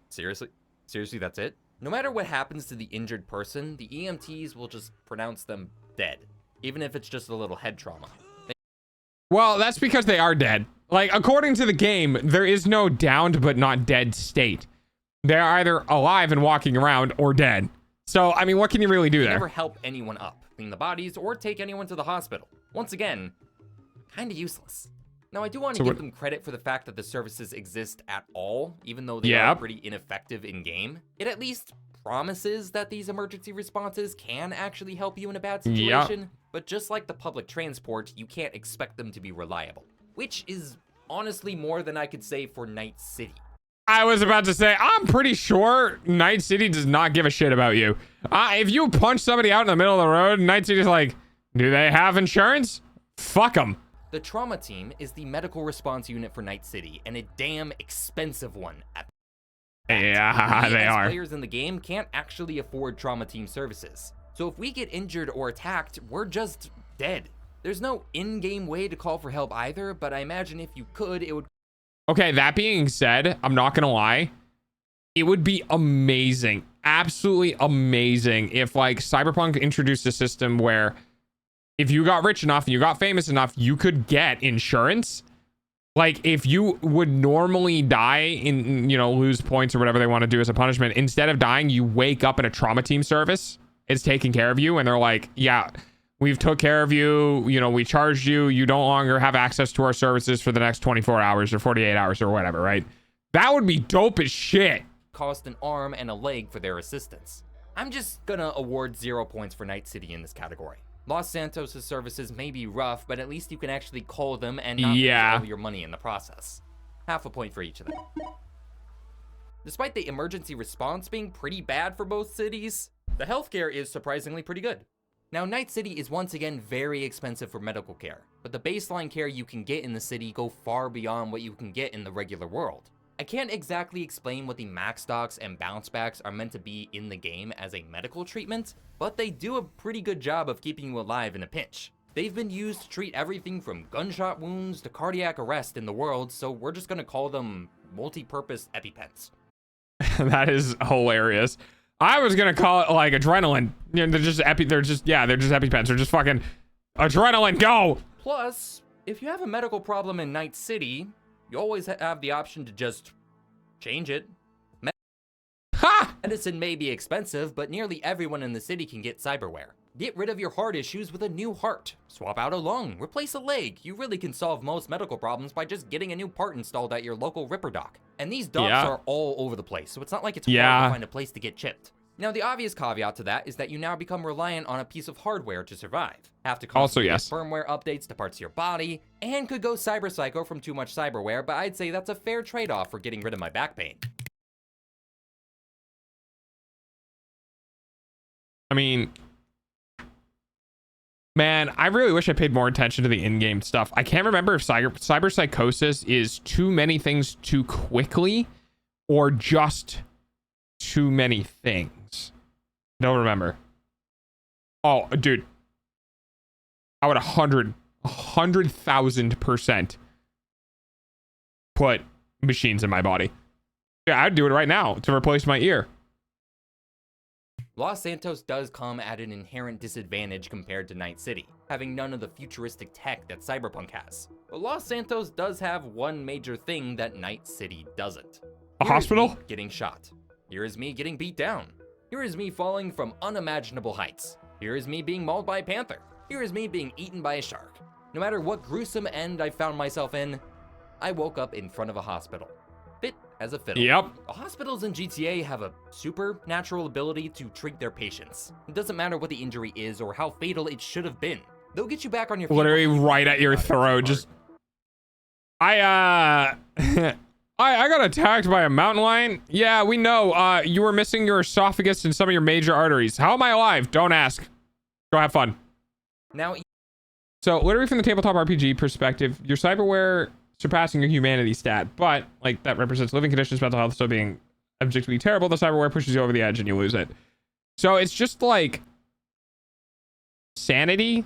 Seriously? Seriously, that's it? No matter what happens to the injured person, the EMTs will just pronounce them dead, even if it's just a little head trauma. Well, that's because they are dead. Like, according to the game, there is no downed but not dead state. They're either alive and walking around or dead. So, I mean, what can you really do They there? never help anyone up, clean the bodies, or take anyone to the hospital. Once again, kind of useless. Now, I do want to give them credit for the fact that the services exist at all, even though they are pretty ineffective in-game. It at least promises that these emergency responses can actually help you in a bad situation, but just like the public transport, you can't expect them to be reliable, which is honestly more than I could say for Night City. I was about to say, I'm pretty sure Night City does not give a shit about you. If you punch somebody out in the middle of the road, Night City's like, do they have insurance? Fuck them. The trauma team is the medical response unit for Night City, and a damn expensive one at yeah, they are. Players in the game can't actually afford trauma team services. So if we get injured or attacked, we're just dead. There's no in-game way to call for help either, but I imagine if you could, it would... Okay, that being said, I'm not gonna lie. It would be amazing, absolutely amazing if like Cyberpunk introduced a system where if you got rich enough and you got famous enough, you could get insurance. Like if you would normally die in, you know, lose points or whatever they want to do as a punishment, instead of dying, you wake up in a trauma team service. It's taking care of you. And they're like, yeah, we've took care of you. You know, we charged you. You no longer have access to our services for the next 24 hours or 48 hours or whatever, right? That would be dope as shit. Cost an arm and a leg for their assistance. I'm just gonna award 0 points for Night City in this category. Los Santos' services may be rough, but at least you can actually call them and not lose all your money in the process. Half a point for each of them. Despite the emergency response being pretty bad for both cities, the healthcare is surprisingly pretty good. Now, Night City is once again very expensive for medical care, but the baseline care you can get in the city go far beyond what you can get in the regular world. I can't exactly explain what the max stocks and bounce backs are meant to be in the game as a medical treatment, but they do a pretty good job of keeping you alive in a pinch. They've been used to treat everything from gunshot wounds to cardiac arrest in the world, so we're just gonna call them multi-purpose EpiPens. That is hilarious. I was gonna call it like adrenaline. You know, they're just EpiPens. They're just fucking adrenaline. Go. Plus, if you have a medical problem in Night City, you always have the option to just change it. Medicine may be expensive, but nearly everyone in the city can get cyberware. Get rid of your heart issues with a new heart. Swap out a lung, replace a leg. You really can solve most medical problems by just getting a new part installed at your local Ripper dock. And these docks are all over the place, so it's not like it's hard to find a place to get chipped. Now, the obvious caveat to that is that you now become reliant on a piece of hardware to survive. Have to constantly get firmware updates to parts of your body, and could go cyber psycho from too much cyberware, but I'd say that's a fair trade-off for getting rid of my back pain. I mean, man, I really wish I paid more attention to the in-game stuff. I can't remember if cyber psychosis is too many things too quickly or just too many things. Don't remember. Oh, dude. I would 100,000% put machines in my body. Yeah, I'd do it right now to replace my ear. Los Santos does come at an inherent disadvantage compared to Night City, having none of the futuristic tech that Cyberpunk has. But Los Santos does have one major thing that Night City doesn't. A hospital? Me getting shot. Here is me getting beat down. Here is me falling from unimaginable heights. Here is me being mauled by a panther. Here is me being eaten by a shark. No matter what gruesome end I found myself in, I woke up in front of a hospital. Fit as a fiddle. Yep. Hospitals in GTA have a supernatural ability to treat their patients. It doesn't matter what the injury is or how fatal it should have been. They'll get you back on your feet. Literally right at your throat. Just I got attacked by a mountain lion. Yeah, we know. You were missing your esophagus and some of your major arteries. How am I alive? Don't ask. Go have fun. Now, so literally from the tabletop RPG perspective, your cyberware surpassing your humanity stat, but like that represents living conditions, mental health, so being objectively terrible. The cyberware pushes you over the edge and you lose it. So it's just like sanity,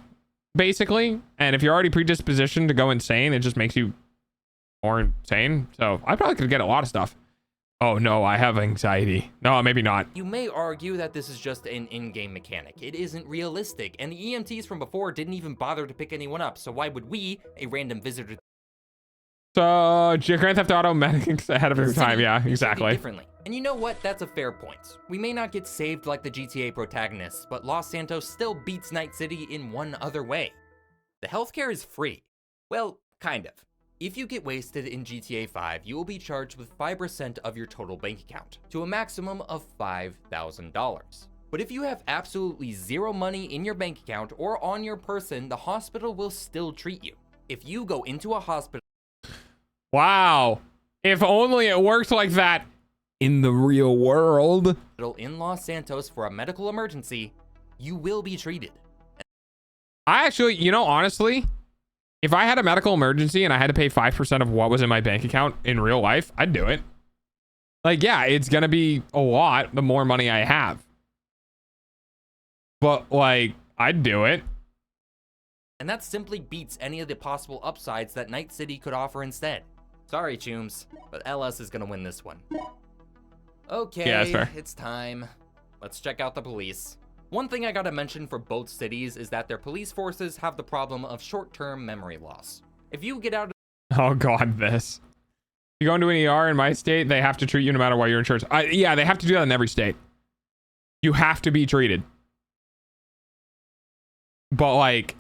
basically. And if you're already predispositioned to go insane, it just makes you more insane. So I probably could get a lot of stuff. Oh no, I have anxiety. No, maybe not. You may argue that this is just an in-game mechanic. It isn't realistic, and the EMTs from before didn't even bother to pick anyone up, so why would we, a random visitor, so Grand Theft Auto medics ahead of your time? Yeah, exactly. Differently. And you know what? That's a fair point. We may not get saved like the GTA protagonists, but Los Santos still beats Night City in one other way. The healthcare is free. Well, kind of. If you get wasted in GTA 5, you will be charged with 5% of your total bank account, to a maximum of $5,000. But if you have absolutely zero money in your bank account or on your person, the hospital will still treat you. If you go into a hospital... Wow. If only it worked like that in the real world. In Los Santos for a medical emergency, you will be treated. I actually, you know, honestly, if I had a medical emergency and I had to pay 5% of what was in my bank account in real life, I'd do it. Like, yeah, it's going to be a lot the more money I have. But, like, I'd do it. And that simply beats any of the possible upsides that Night City could offer instead. Sorry, Chooms, but LS is going to win this one. Okay, yeah, that's fair. It's time. Let's check out the police. One thing I gotta mention for both cities is that their police forces have the problem of short-term memory loss. If you get out of... Oh god, this. You go into an ER in my state, they have to treat you no matter what your insurance. Yeah, they have to do that in every state. You have to be treated. But like,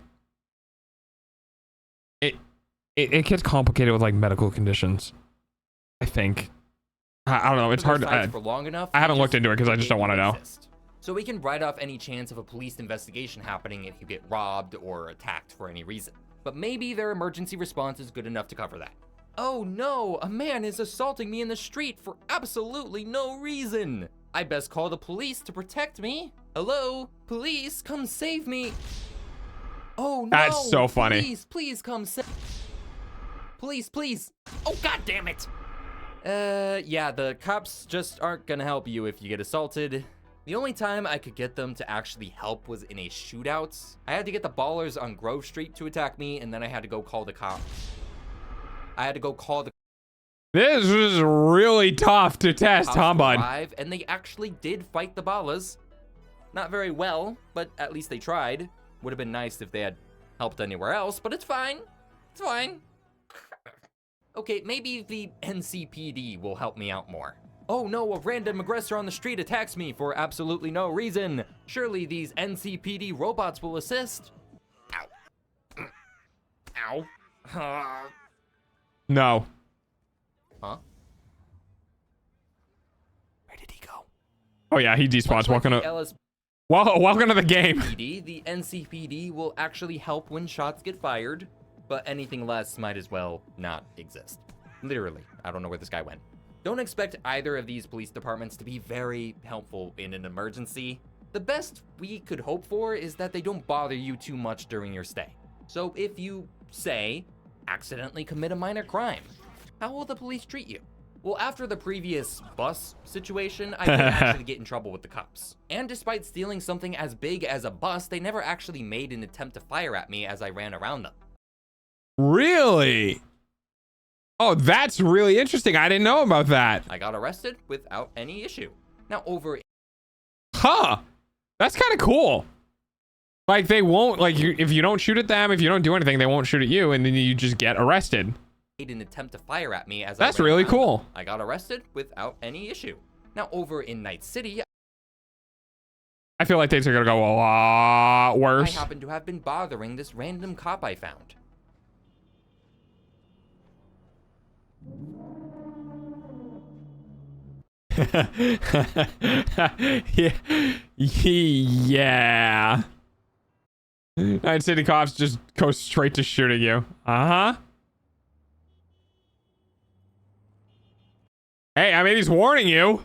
it gets complicated with like medical conditions, I think. I don't know. It's hard. For long enough, I haven't looked into it because I just don't want to know. So we can write off any chance of a police investigation happening if you get robbed or attacked for any reason. But maybe their emergency response is good enough to cover that. Oh no, a man is assaulting me in the street for absolutely no reason. I best call the police to protect me. Hello, police, come save me. Oh no. That's so funny. Please, please come save. Please, please. Oh god damn it. Yeah, the cops just aren't gonna help you if you get assaulted. The only time I could get them to actually help was in a shootout. I had to get the ballers on Grove Street to attack me, and then I had to go call the cops. This was really tough to test, huh, bud? And they actually did fight the ballers. Not very well, but at least they tried. Would have been nice if they had helped anywhere else, but it's fine. It's fine. Okay, maybe the NCPD will help me out more. Oh no, a random aggressor on the street attacks me for absolutely no reason. Surely these NCPD robots will assist. Ow. Ow. No. Huh? Where did he go? Oh yeah, he despawns. Welcome to... welcome to the game. The NCPD will actually help when shots get fired, but anything less might as well not exist. Literally, I don't know where this guy went. Don't expect either of these police departments to be very helpful in an emergency. The best we could hope for is that they don't bother you too much during your stay. So if you, say, accidentally commit a minor crime, how will the police treat you? Well, after the previous bus situation, I did actually get in trouble with the cops. And despite stealing something as big as a bus, they never actually made an attempt to fire at me as I ran around them. Really? Oh, that's really interesting. I didn't know about that. I got arrested without any issue. Now over. Huh. That's kind of cool. Like they won't, like if you don't shoot at them, if you don't do anything, they won't shoot at you, and then you just get arrested. An attempt to fire at me as That's I ran really around. cool. I got arrested without any issue. Now over in Night City, I feel like things are gonna go a lot worse. I happen to have been bothering this random cop I found. Yeah. Night City cops just go straight to shooting you. Uh-huh. Hey, I mean, he's warning you.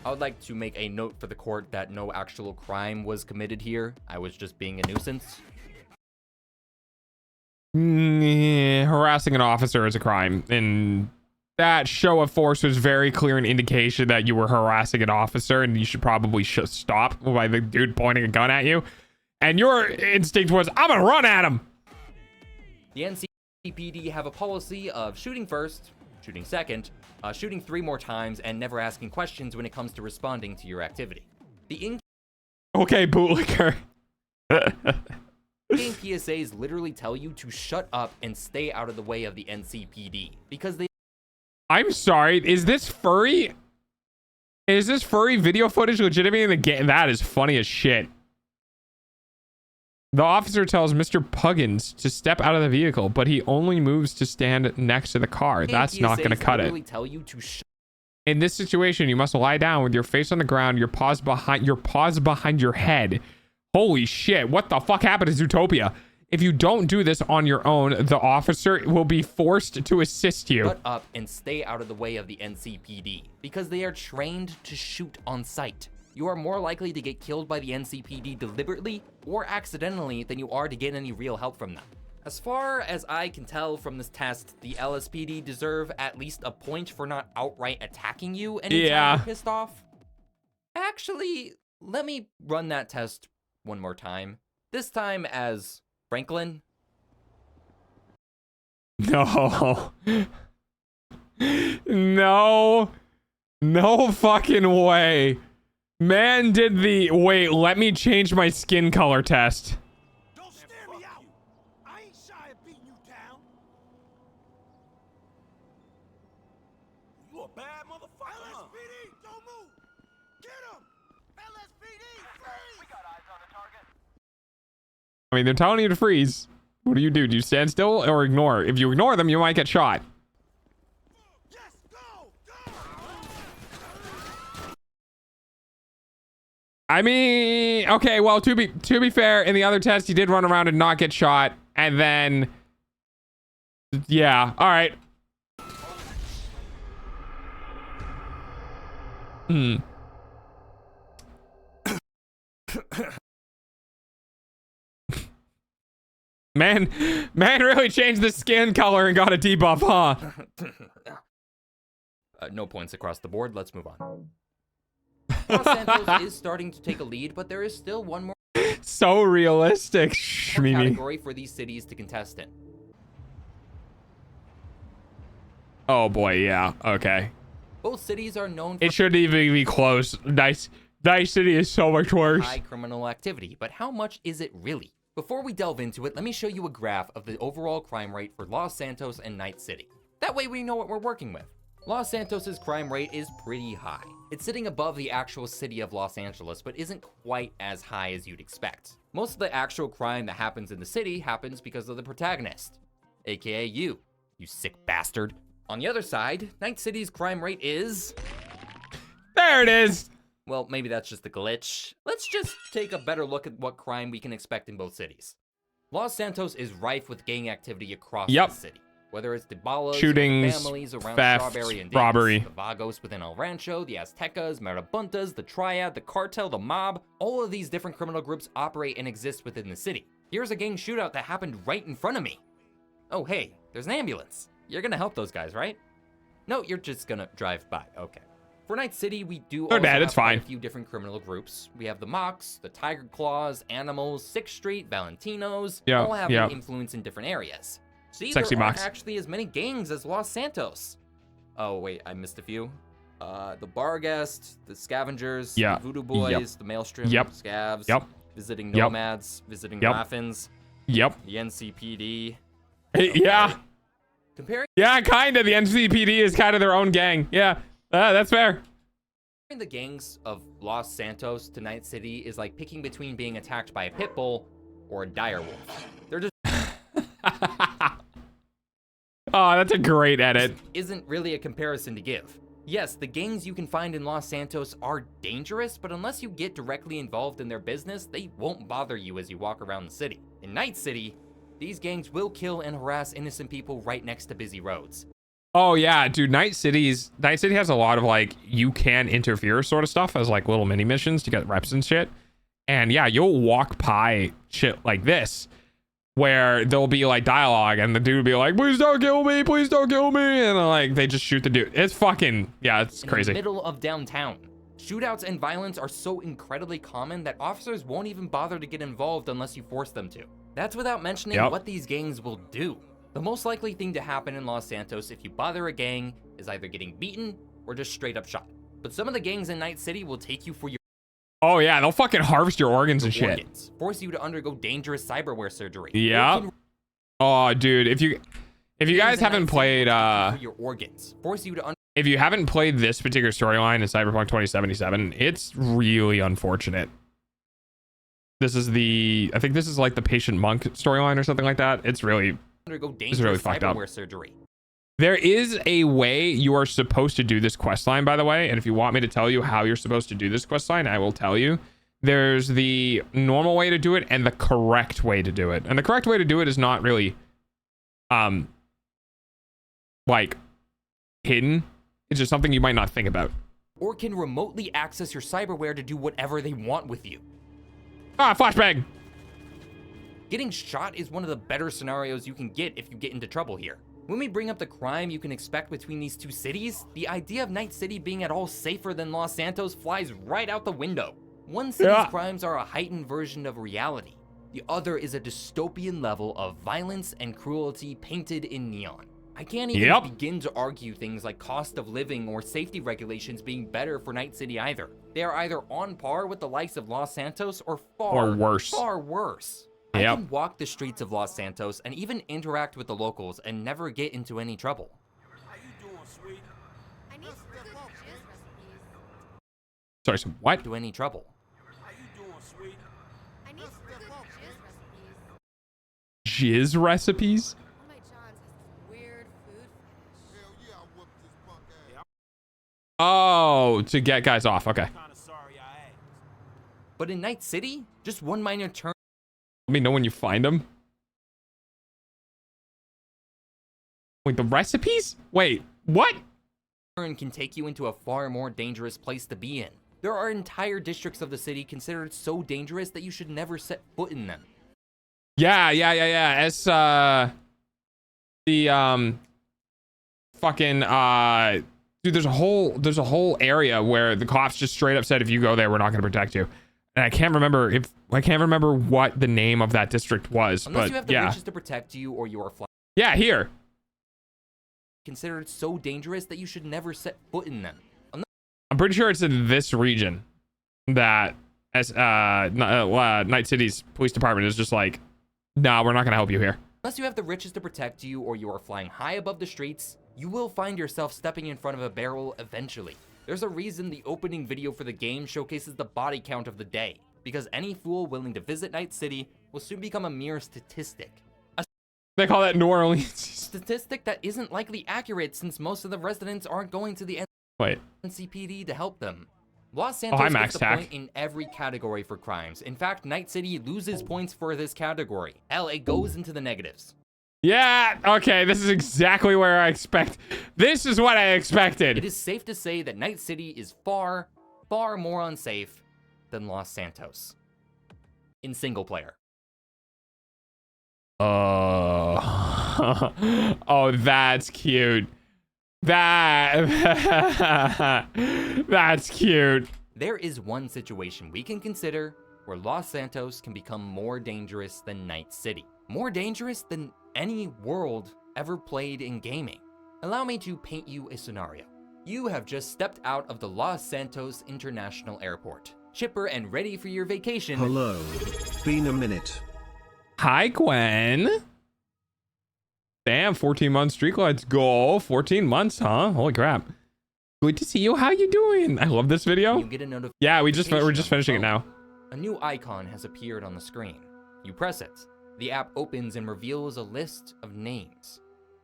I would like to make a note for the court that no actual crime was committed here. I was just being a nuisance. Harassing an officer is a crime, and that show of force was very clear an indication that you were harassing an officer, and you should probably stop by the dude pointing a gun at you. And your instinct was, I'm gonna run at him. The NCPD have a policy of shooting first, shooting second, shooting 3 more times, and never asking questions when it comes to responding to your activity. The Okay, bootlicker. in-game PSAs literally tell you to shut up and stay out of the way of the NCPD because they. I'm sorry, is this furry? Is this furry video footage legitimate in the game? That is funny as shit. The officer tells Mr. Puggins to step out of the vehicle, but he only moves to stand next to the car. That's not going to cut it. Tell you to in this situation, you must lie down with your face on the ground, your paws behind your head. Holy shit, what the fuck happened to Zootopia? If you don't do this on your own, the officer will be forced to assist you. Shut up and stay out of the way of the NCPD because they are trained to shoot on sight. You are more likely to get killed by the NCPD deliberately or accidentally than you are to get any real help from them. As far as I can tell from this test, the LSPD deserve at least a point for not outright attacking you anytime you're pissed off. Actually, let me run that test one more time. This time as Franklin. No. No. No fucking way. Man did the... Wait, let me change my skin color test. Don't stare me out. I ain't shy of beating you down. You a bad motherfucker. LSPD, don't move. Get him. LSPD, freeze. We got eyes on the target. I mean, they're telling you to freeze. What do? Do you stand still or ignore? If you ignore them, you might get shot. I mean, okay, well, to be fair, in the other test, he did run around and not get shot, and then, yeah, all right. Man really changed the skin color and got a debuff, huh? No points across the board. Let's move on. Los Santos is starting to take a lead, but there is still one more so realistic category for these cities to contest in. Oh boy, yeah, okay. Both cities are known for it shouldn't even be close. Nice City is so much worse. High criminal activity, but how much is it really? Before we delve into it, let me show you a graph of the overall crime rate for Los Santos and Night City. That way we know what we're working with. Los Santos's crime rate is pretty high. It's sitting above the actual city of Los Angeles, but isn't quite as high as you'd expect. Most of the actual crime that happens in the city happens because of the protagonist, aka you sick bastard. On the other side, Night City's crime rate is... There it is! Well, maybe that's just a glitch. Let's just take a better look at what crime we can expect in both cities. Los Santos is rife with gang activity across the city. Whether it's the Balas, shootings, the families around theft, Strawberry and robbery, Davis, the Vagos within El Rancho, the Aztecas, Marabuntas, the Triad, the Cartel, the Mob, all of these different criminal groups operate and exist within the city. Here's a gang shootout that happened right in front of me. Oh, hey, there's an ambulance. You're gonna help those guys, right? No, you're just gonna drive by. Okay. For Night City, we do They're also bad, have it's quite fine. a few different criminal groups. We have the Mocks, the Tiger Claws, Animals, 6th Street, Valentinos, Yeah, all having yeah. influence in different areas. See, Sexy there aren't Mocks. actually as many gangs as Los Santos. Oh, wait, I missed a few. The Barghest, the Scavengers, Yeah. the Voodoo Boys, Yep. the Maelstrom, Yep. Scavs, Yep. visiting Yep. Nomads, visiting Yep. Raffins, Yep. the NCPD. Yeah. Comparing Yeah, kind of. The NCPD is kind of their own gang. Yeah, that's fair. the gangs of Los Santos to Night City is like picking between being attacked by a pit bull or a dire wolf. They're just Oh, that's a great edit. isn't really a comparison to give. Yes, the gangs you can find in Los Santos are dangerous, but unless you get directly involved in their business, they won't bother you as you walk around the city. In Night City, these gangs will kill and harass innocent people right next to busy roads. Oh yeah, dude. Night City has a lot of like you can interfere sort of stuff as like little mini missions to get reps and shit. And yeah, you'll walk by shit like this where there'll be like dialogue and the dude will be like, please don't kill me, please don't kill me, and then, like they just shoot the dude. It's fucking it's crazy. In the middle of downtown, shootouts and violence are so incredibly common that officers won't even bother to get involved unless you force them to. That's without mentioning Yep. what these gangs will do. The most likely thing to happen in Los Santos if you bother a gang is either getting beaten or just straight up shot. But some of the gangs in Night City will take you for your Oh yeah, they'll fucking harvest your organs and shit. organs, force you to undergo dangerous cyberware surgery. Yeah. Oh dude, if you guys haven't played for your organs, force you to if you haven't played this particular storyline in Cyberpunk 2077, it's really unfortunate. This is I think this is like the patient monk storyline or something like that. It's really undergo It's really dangerous fucked up. cyberware surgery. There is a way you are supposed to do this quest line, by the way, and if you want me to tell you how you're supposed to do this quest line, I will tell you. There's the normal way to do it and the correct way to do it. And the correct way to do it is not really like hidden. It's just something you might not think about. Or can remotely access your cyberware to do whatever they want with you. Ah, flashbang. Getting shot is one of the better scenarios you can get if you get into trouble here. When we bring up the crime you can expect between these two cities, the idea of Night City being at all safer than Los Santos flies right out the window. One city's crimes are a heightened version of reality. The other is a dystopian level of violence and cruelty painted in neon. I can't even begin to argue things like cost of living or safety regulations being better for Night City either. They are either on par with the likes of Los Santos or far worse. I can walk the streets of Los Santos and even interact with the locals and never get into any trouble. How you doing, sweet? I need some good jizz recipes. Sorry, some what? To any trouble. How you doing, sweet? I need some good jizz recipes. Jizz recipes? One of my Johns has this weird food fetish. Hell yeah, I whooped this punk ass. Oh, to get guys off. Okay. Kinda sorry I asked. But in Night City, just one minor turn Let me know when you find them. Wait, the recipes? Wait, what? can take you into a far more dangerous place to be in. There are entire districts of the city considered so dangerous that you should never set foot in them. Yeah. It's the fucking dude, there's a whole area where the cops just straight up said if you go there, we're not gonna protect you. And I can't remember what the name of that district was, Unless but you have the yeah. riches to protect you or you are flying. Yeah, here. Considered so dangerous that you should never set foot in them. I'm pretty sure it's in this region that Night City's police department is just like, nah, we're not gonna help you here. Unless you have the riches to protect you or you are flying high above the streets, you will find yourself stepping in front of a barrel eventually. There's a reason the opening video for the game showcases the body count of the day, because any fool willing to visit Night City will soon become a mere statistic. They call that New Orleans. Statistic that isn't likely accurate since most of the residents aren't going to the NCPD to help them. Los Santos gets the point in every category for crimes. In fact, Night City loses points for this category. Hell, it goes into the negatives. Yeah, okay, this is exactly where I expect. This is what I expected. It is safe to say that Night City is far, far more unsafe than Los Santos. In single player. Oh, that's cute. That's cute. There is one situation we can consider where Los Santos can become more dangerous than Night City. More dangerous than any world ever played in gaming. Allow me to paint you a scenario. You have just stepped out of the Los Santos International Airport, chipper and ready for your vacation. Hello. Been a minute. Hi, Gwen. Damn, 14-month streak. Let's go. 14 months, huh? Holy crap. Good to see you. How you doing? I love this video. You get a notification. Yeah, we're just finishing it now. A new icon has appeared on the screen. You press it. The app opens and reveals a list of names.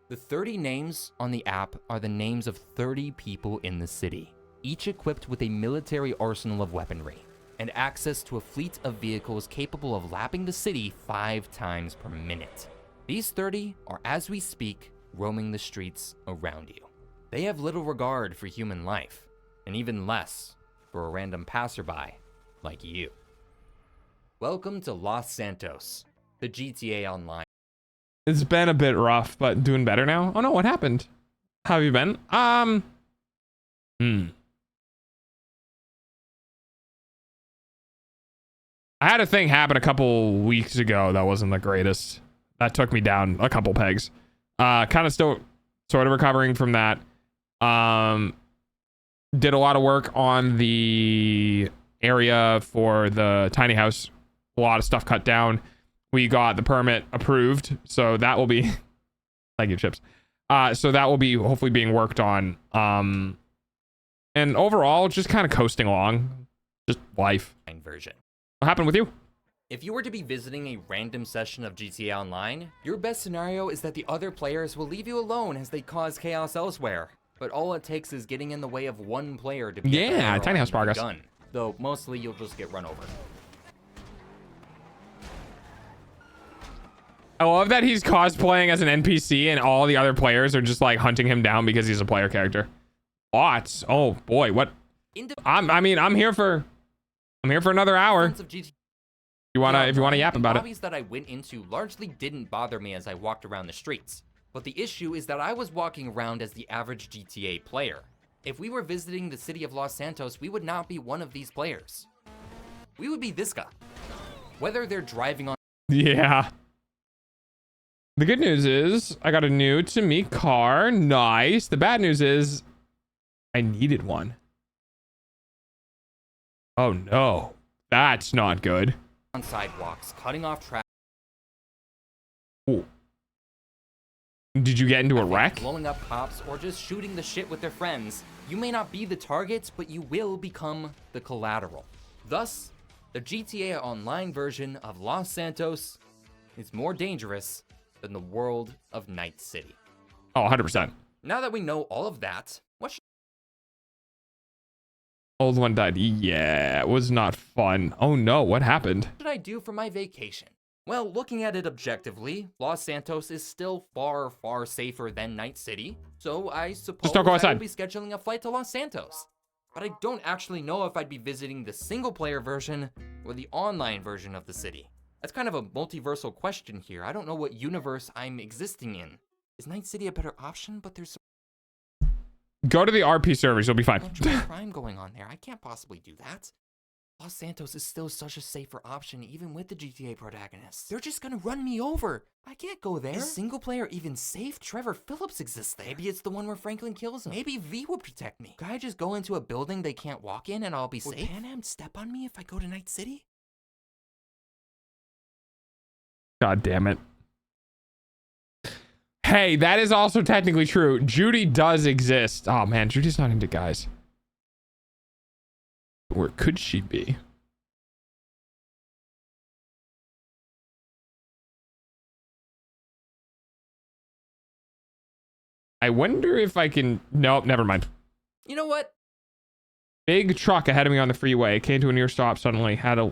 The 30 names on the app are the names of 30 people in the city, each equipped with a military arsenal of weaponry and access to a fleet of vehicles capable of lapping the city 5 times per minute. These 30 are, as we speak, roaming the streets around you. They have little regard for human life, and even less for a random passerby like you. Welcome to Los Santos, the GTA Online. It's been a bit rough, but doing better now. Oh no, what happened? How have you been? I had a thing happen a couple weeks ago that wasn't the greatest. That took me down a couple pegs. Kind of still sort of recovering from that. Did a lot of work on the area for the tiny house. A lot of stuff cut down. We got the permit approved, so that will be thank you, Chips. So that will be hopefully being worked on. And overall, just kind of coasting along. Just life. Version. What happened with you? If you were to be visiting a random session of GTA Online, your best scenario is that the other players will leave you alone as they cause chaos elsewhere. But all it takes is getting in the way of one player to be tiny house progress. Gun. Though mostly you'll just get run over. I love that he's cosplaying as an NPC and all the other players are just like hunting him down because he's a player character. Bots. Oh boy, what? I'm here for another hour. If you wanna yap about it. The lobbies that I went into largely didn't bother me as I walked around the streets. But the issue is that I was walking around as the average GTA player. If we were visiting the city of Los Santos, we would not be one of these players. We would be this guy. Whether they're driving on... Yeah. The good news is I got a new to me car. Nice. The bad news is I needed one. Oh no. That's not good. On sidewalks, cutting off traffic. Ooh. Did you get into a wreck? Blowing up cops or just shooting the shit with their friends. You may not be the target, but you will become the collateral. Thus, the GTA Online version of Los Santos is more dangerous than the world of Night City. Oh, 100%. Now that we know all of that, what should Old one died. Yeah, it was not fun. Oh no, what happened? I do for my vacation? Well, looking at it objectively, Los Santos is still far, far safer than Night City, so I suppose just don't go outside. I will be scheduling a flight to Los Santos. But I don't actually know if I'd be visiting the single-player version or the online version of the city. That's kind of a multiversal question here. I don't know what universe I'm existing in. Is Night City a better option? But there's Go to the RP servers, you'll be fine. crime going on there. I can't possibly do that. Los Santos is still such a safer option even with the GTA protagonists. They're just gonna run me over. I can't go there. Is single player even safe? Trevor Phillips exists there. Maybe it's the one where Franklin kills him. Maybe V will protect me. Could I just go into a building they can't walk in and I'll be safe? Would Pan Am step on me if I go to Night City? God damn it. Hey, that is also technically true. Judy does exist. Oh man, Judy's not into guys. Where could she be? I wonder if I can... Nope, never mind. You know what? Big truck ahead of me on the freeway. Came to a near stop suddenly. Had a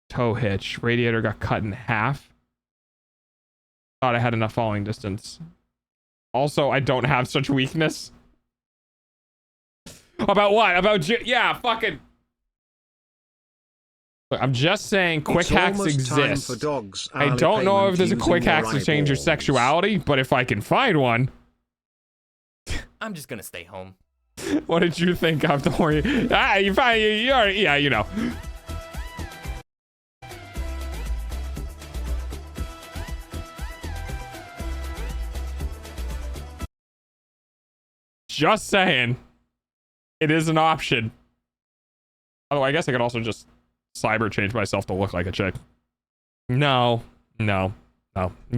tow hitch. Radiator got cut in half. Thought I had enough following distance. Also, I don't have such weakness. About what? About yeah, fucking. Look, I'm just saying quick hacks exist. I don't know if there's a quick hack to change your sexuality, but if I can find one. I'm just gonna stay home. What did you think? I'm don't worry. You probably, you already, yeah, you know. Just saying. It is an option. Oh, I guess I could also just cyber change myself to look like a chick. No. You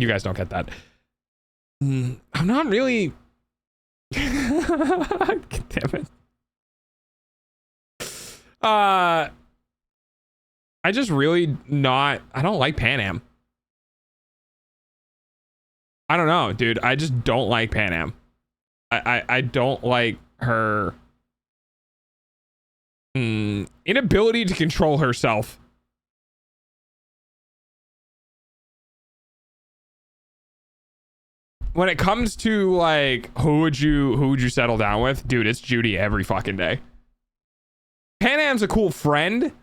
guys don't get that. I'm not really... Damn it. I just really not... I don't like Pan Am. I don't know, dude. I just don't like Pan Am. I don't like her inability to control herself. When it comes to like who would you settle down with, dude, it's Judy every fucking day. Pan Am's a cool friend,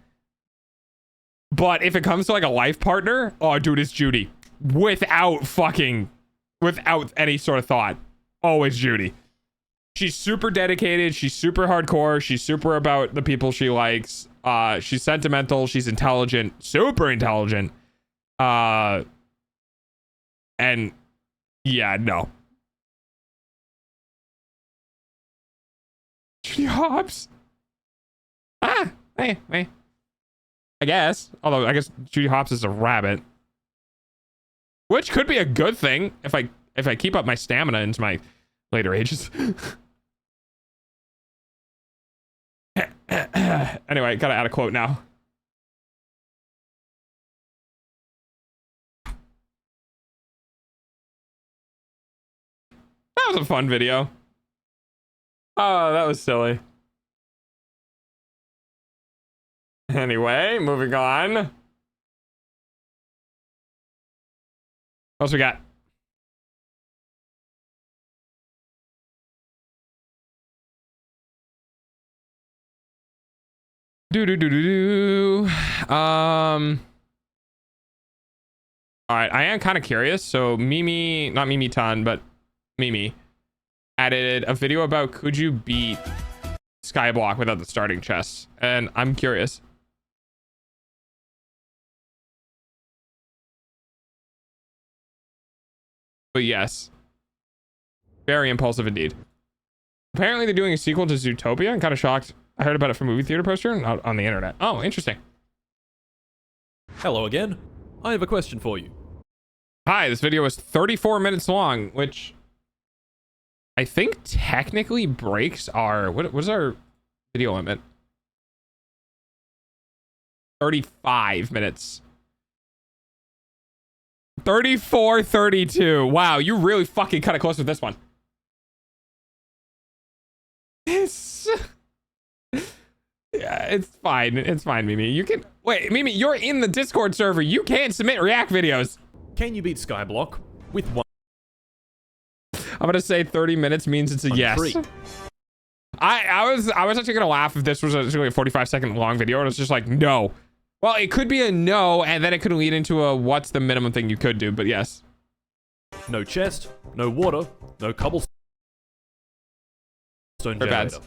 but if it comes to like a life partner, oh dude, it's Judy without any sort of thought. Always Judy. She's super dedicated. She's super hardcore. She's super about the people she likes. She's sentimental. She's intelligent. Super intelligent. And yeah, no. Judy Hopps. Hey. I guess. Although I guess Judy Hopps is a rabbit, which could be a good thing if I keep up my stamina into my later ages. Anyway, gotta add a quote now. That was a fun video. Oh, that was silly. Anyway, moving on. What else we got? All right, I am kind of curious. So Mimi, not Mimi Tan, but Mimi added a video about could you beat Skyblock without the starting chest, and I'm curious. But yes, very impulsive indeed. Apparently they're doing a sequel to Zootopia. I'm kind of shocked. I heard about it from movie theater poster, not on the internet. Oh, interesting. Hello again. I have a question for you. Hi, this video is 34 minutes long, which I think technically breaks our... What is our video limit? 35 minutes. 34, 32. Wow, you really fucking cut it close with this one. Yeah, it's fine. It's fine, Mimi. You can... Wait, Mimi, you're in the Discord server. You can't submit React videos. Can you beat Skyblock with one? I'm gonna say 30 minutes means it's a yes. I was actually gonna laugh if this was actually a 45-second long video and it's just like, no. Well, it could be a no, and then it could lead into a what's the minimum thing you could do, but yes. No chest, no water, no cobblestone generator.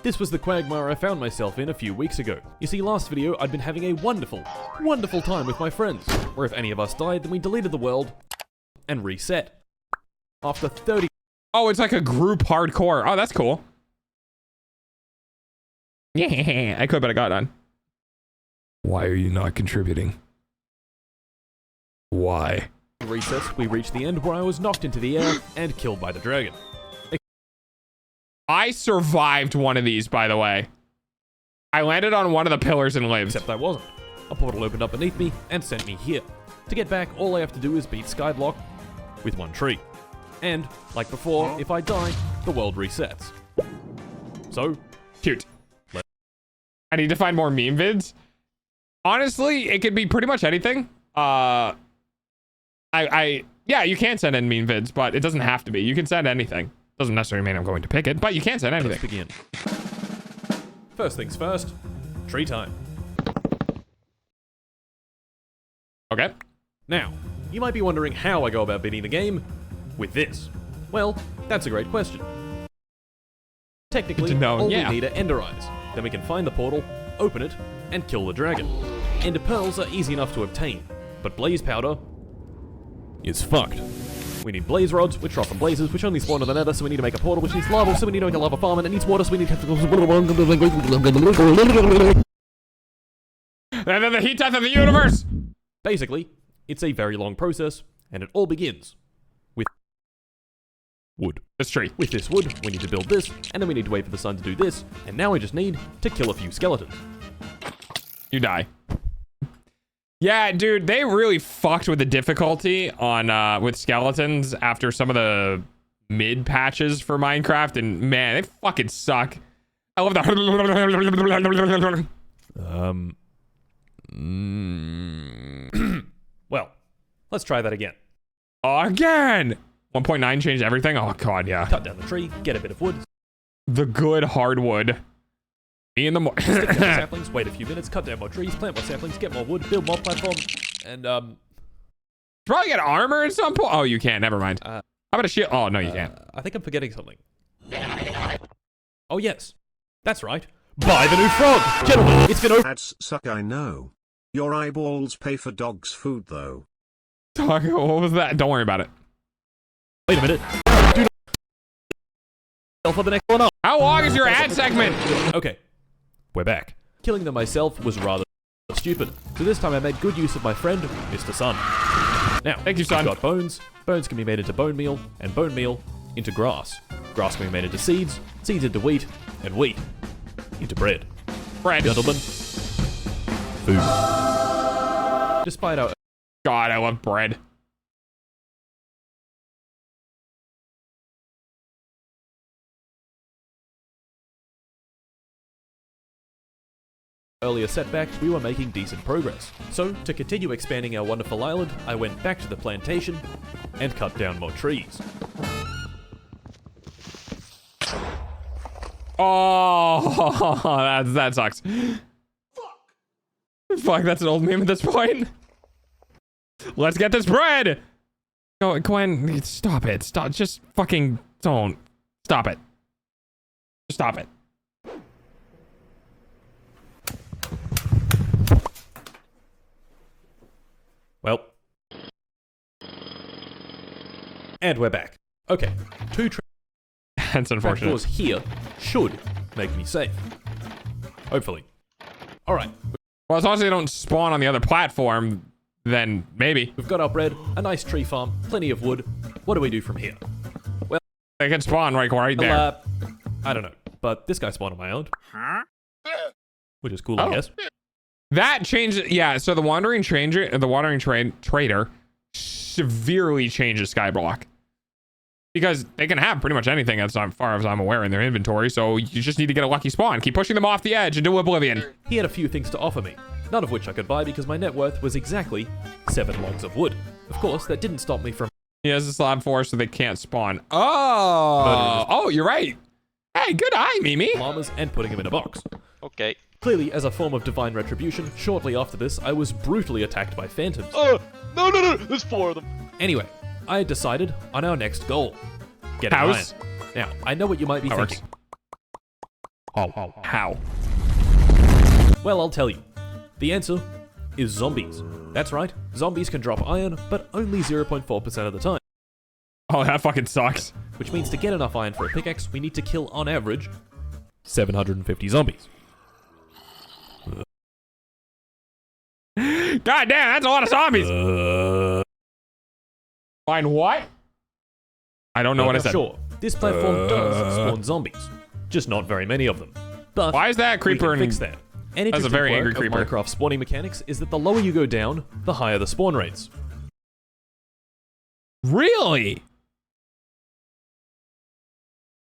This was the quagmire I found myself in a few weeks ago. You see, last video I'd been having a wonderful time with my friends, where if any of us died, then we deleted the world and reset. After 30... Oh, it's like a group hardcore. Oh, that's cool. Yeah, I could, but I got done. Why are you not contributing? Why? Resets, we reached the end where I was knocked into the air and killed by the dragon. I survived one of these, by the way. I landed on one of the pillars and lived. Except I wasn't. A portal opened up beneath me and sent me here. To get back, all I have to do is beat Skyblock with one tree. And, like before, if I die, the world resets. So, cute. I need to find more meme vids. Honestly, it could be pretty much anything. Yeah, you can send in meme vids, but it doesn't have to be. You can send anything. Doesn't necessarily mean I'm going to pick it, but you can send anything. Let's begin. First things first, tree time. Okay. Now, you might be wondering how I go about beating the game with this. Well, that's a great question. Technically, Good to know, all yeah. we need are ender eyes. Then we can find the portal, open it, and kill the dragon. Ender pearls are easy enough to obtain, but blaze powder is fucked. We need blaze rods, which drop from blazes, which only spawn in the nether, so we need to make a portal, which needs lava, so we need to make a lava farm, and it needs water, so we need to... And then the heat death of the universe! Basically, it's a very long process, and it all begins with wood. This tree. With this wood, we need to build this, and then we need to wait for the sun to do this, and now we just need to kill a few skeletons. You die. Yeah, dude, they really fucked with the difficulty on with skeletons after some of the mid patches for Minecraft, and man, they fucking suck. I love the Well, let's try that again. Again! 1.9 changed everything? Oh god, yeah. Cut down the tree, get a bit of wood. The good hardwood. Me in the Stick down the saplings, wait a few minutes, cut down more trees, plant more saplings, get more wood, build more platform, and probably get armor at some point. Oh, you can't. Never mind. How about a shield? Oh no, you can't. I think I'm forgetting something. Oh yes, that's right. Buy the new frog, gentlemen. It's been over. Ads suck, I know. Your eyeballs pay for dog's food though. What was that? Don't worry about it. Wait a minute. Do not for the next one up. How long is your ad segment? Okay, we're back. Killing them myself was rather stupid, so this time I made good use of my friend, Mr. Sun. Now, thank you, Sun. We've got bones. Bones can be made into bone meal, and bone meal into grass. Grass can be made into seeds, seeds into wheat, and wheat into bread. Bread. Gentlemen, food. Despite our... God, I love bread. earlier setback, we were making decent progress. So, to continue expanding our wonderful island, I went back to the plantation and cut down more trees. Oh, that sucks. Fuck, that's an old meme at this point. Let's get this bread! Go, Gwen, stop it. Stop, just fucking don't. Stop it. Stop it. Well. And we're back. Okay, 2 That's unfortunate. trapdoors here should make me safe. Hopefully. Alright. Well, as long as they don't spawn on the other platform, then maybe. We've got our bread, a nice tree farm, plenty of wood. What do we do from here? Well, they can spawn right there. I don't know, but this guy spawned on my island. Which is cool, I guess. That changed, yeah, so the Wandering Trader severely changes Skyblock. Because they can have pretty much anything as far as I'm aware in their inventory, so you just need to get a lucky spawn. Keep pushing them off the edge into oblivion. He had a few things to offer me, none of which I could buy because my net worth was exactly 7 logs of wood. Of course, that didn't stop me from... He has a slab forest so they can't spawn. Oh, you're right. Hey, good eye, Mimi. Llamas and putting him in a box. Okay. Clearly, as a form of divine retribution, shortly after this, I was brutally attacked by phantoms. No, there's 4 of them. Anyway, I had decided on our next goal. Get House. iron. Now, I know what you might be thinking. How? Well, I'll tell you. The answer is zombies. That's right, zombies can drop iron, but only 0.4% of the time. Oh, that fucking sucks. Which means to get enough iron for a pickaxe, we need to kill, on average, 750 zombies. God damn, that's a lot of zombies. Find what? I don't know what I said. Sure, this platform does spawn zombies, just not very many of them. But why is that creeper we can fix that? An That's a very angry quirk of creeper. Minecraft spawning mechanics is that the lower you go down, the higher the spawn rates. Really?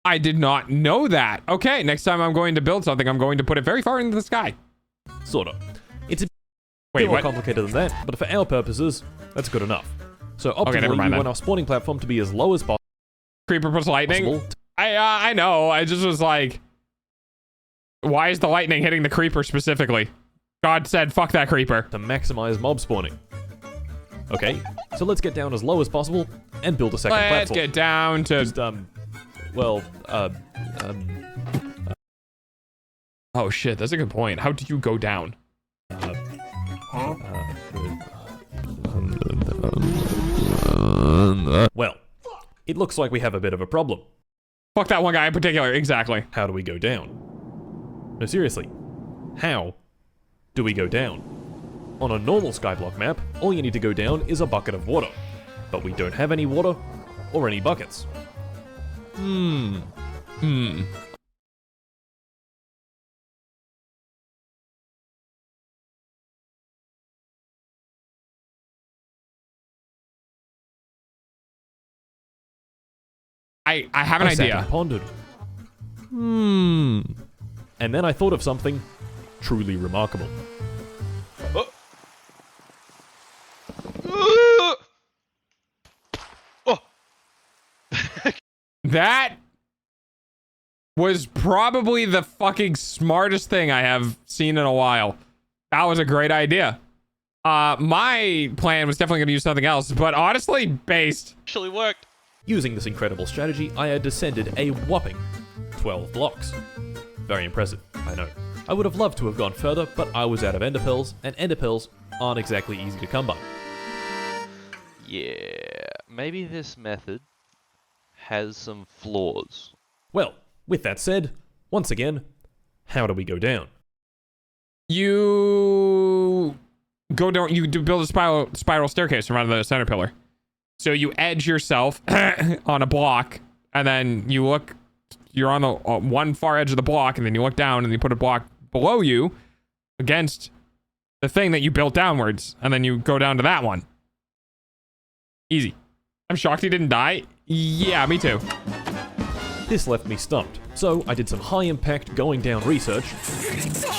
I did not know that. Okay, next time I'm going to build something, I'm going to put it very far into the sky. Sort of. It's a bit more complicated than that, but for our purposes, that's good enough. So optimally, never mind we then. want our spawning platform to be as low as possible. Creeper plus lightning? I know. I just was like, why is the lightning hitting the creeper specifically? God said, fuck that creeper. To maximize mob spawning. Okay, so let's get down as low as possible and build a second platform. Let's get down to... Just, Oh shit, that's a good point. How do you go down? Well, it looks like we have a bit of a problem. Fuck that one guy in particular, exactly. How do we go down? No, seriously. How do we go down? On a normal skyblock map, all you need to go down is a bucket of water. But we don't have any water or any buckets. I have an idea. Sat and pondered. And then I thought of something truly remarkable. That was probably the fucking smartest thing I have seen in a while. That was a great idea. My plan was definitely going to use something else, but honestly, based. Actually worked. Using this incredible strategy, I had descended a whopping 12 blocks. Very impressive, I know. I would have loved to have gone further, but I was out of ender pearls, and ender pearls aren't exactly easy to come by. Yeah, maybe this method has some flaws. Well, with that said, once again, how do we go down? You go down, you build a spiral staircase around the center pillar. So you edge yourself on a block, and then you look, you're on the one far edge of the block, and then you look down and you put a block below you against the thing that you built downwards, and then you go down to that one. Easy. I'm shocked he didn't die. Yeah, me too. This left me stumped, so I did some high-impact going down research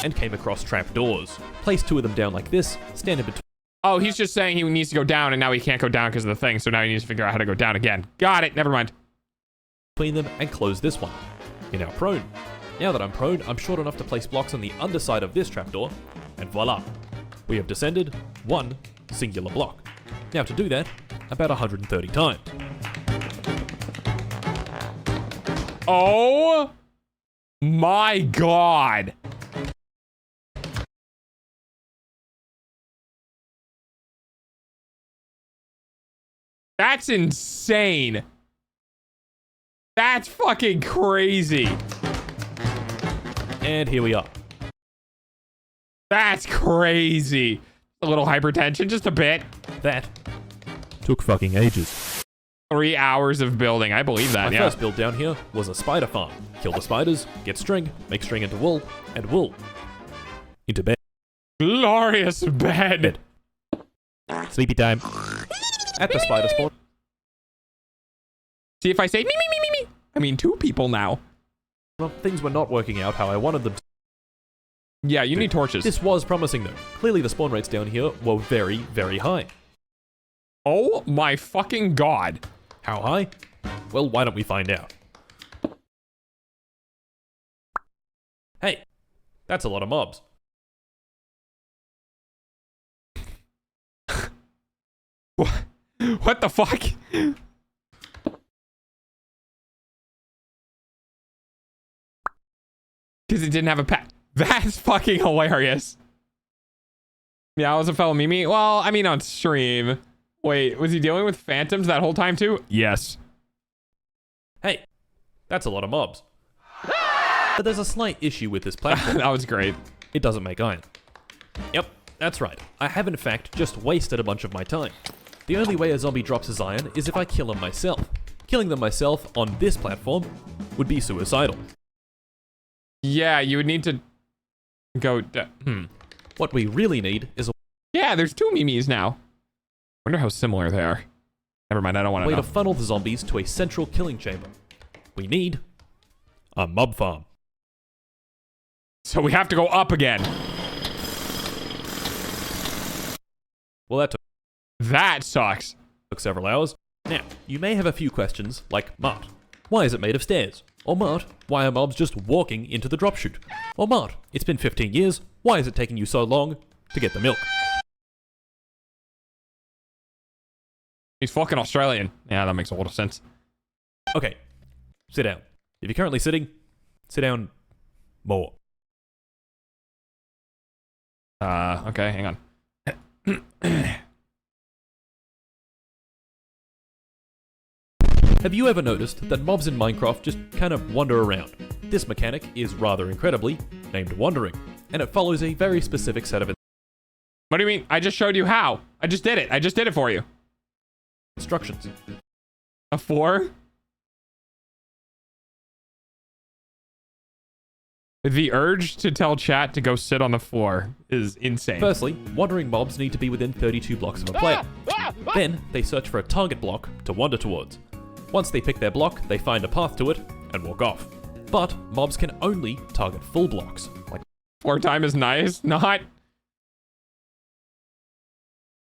and came across trapdoors. Placed 2 of them down like this, standing between. Oh, he's just saying he needs to go down, and now he can't go down because of the thing, so now he needs to figure out how to go down again. Got it, never mind. Between them and close this one. You're now prone. Now that I'm prone, I'm short enough to place blocks on the underside of this trapdoor, and voila. We have descended 1 singular block. Now to do that, about 130 times. Oh my god. That's insane. That's fucking crazy. And here we are. That's crazy. A little hypertension, just a bit. That took fucking ages. 3 hours of building. I believe that, My yeah. first build down here was a spider farm. Kill the spiders, get string, make string into wool, and wool into bed. Glorious bed. Sleepy time. At the spider spawn. See if I say me, I mean 2 people now. Well, things were not working out how I wanted them to. Yeah, you need torches. This was promising though. Clearly the spawn rates down here were very, very high. Oh my fucking god. How high? Well, why don't we find out? Hey, that's a lot of mobs. What the fuck? Because it didn't have a pet. That's fucking hilarious. Yeah, I was a fellow Mimi. Well, I mean on stream. Wait, was he dealing with phantoms that whole time too? Yes. Hey, that's a lot of mobs. But there's a slight issue with this platform. That was great. It doesn't make iron. Yep, that's right. I have in fact just wasted a bunch of my time. The only way a zombie drops his iron is if I kill him myself. Killing them myself on this platform would be suicidal. Yeah, you would need to go... What we really need is a... Yeah, there's 2 Mimis now. Wonder how similar they are. Never mind, I don't want to way know. to funnel the zombies to a central killing chamber. We need a mob farm. So we have to go up again. Well, that sucks. Took several hours. Now, you may have a few questions, like Mart, why is it made of stairs? Or Mart, why are mobs just walking into the drop chute? Or Mart, it's been 15 years, why is it taking you so long to get the milk? He's fucking Australian. Yeah, that makes a lot of sense. Okay, sit down. If you're currently sitting, sit down more. Okay, hang on. Have you ever noticed that mobs in Minecraft just kind of wander around? This mechanic is rather incredibly named wandering, and it follows a very specific set of What do you mean? I just showed you how. I just did it. I just did it for you. instructions. A 4? The urge to tell chat to go sit on the floor is insane. Firstly, wandering mobs need to be within 32 blocks of a player. Then, they search for a target block to wander towards. Once they pick their block, they find a path to it and walk off. But mobs can only target full blocks. Like 4 time is nice, not...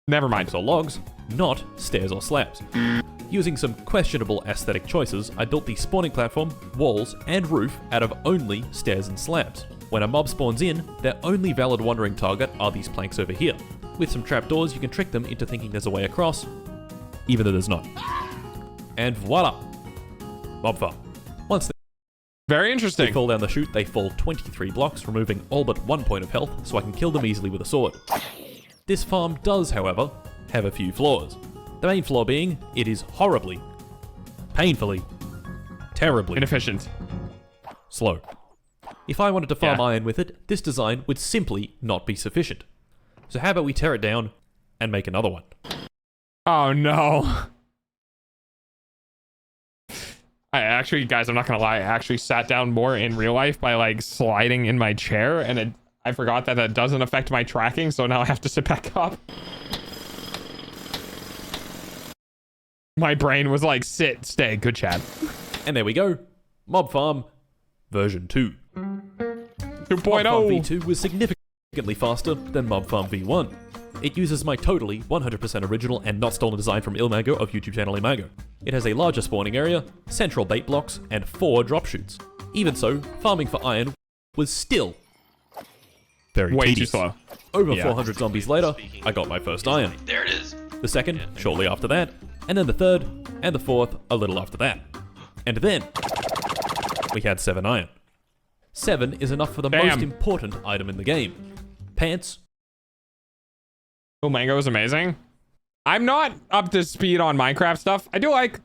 Never mind. Or logs, not stairs or slabs. Using some questionable aesthetic choices, I built the spawning platform, walls, and roof out of only stairs and slabs. When a mob spawns in, their only valid wandering target are these planks over here. With some trapdoors, you can trick them into thinking there's a way across, even though there's not. And voila! Mob farm. Once Very interesting. they fall down the chute, they fall 23 blocks, removing all but 1 point of health, so I can kill them easily with a sword. This farm does, however, have a few flaws. The main flaw being, it is horribly, painfully, terribly inefficient, slow. If I wanted to farm iron with it, this design would simply not be sufficient. So how about we tear it down and make another one? Oh no. I actually, guys, I'm not gonna lie, I actually sat down more in real life by like sliding in my chair, and I forgot that that doesn't affect my tracking, so now I have to sit back up. My brain was like, sit, stay, good chat. And there we go. Mob Farm version 2. 2.0. Mob Farm V2 was significantly faster than Mob Farm V1. It uses my totally 100% original and not stolen design from Ilmago of YouTube channel Ilmago. It has a larger spawning area, central bait blocks, and 4 drop chutes. Even so, farming for iron was still very way tedious. too slow. Over 400 zombies later, I got my first iron. There it is. The second, shortly after that, and then the third, and the fourth, a little after that. And then, we had 7 iron. 7 is enough for the most important item in the game. Pants. Oh, Mango is amazing. I'm not up to speed on Minecraft stuff. I do like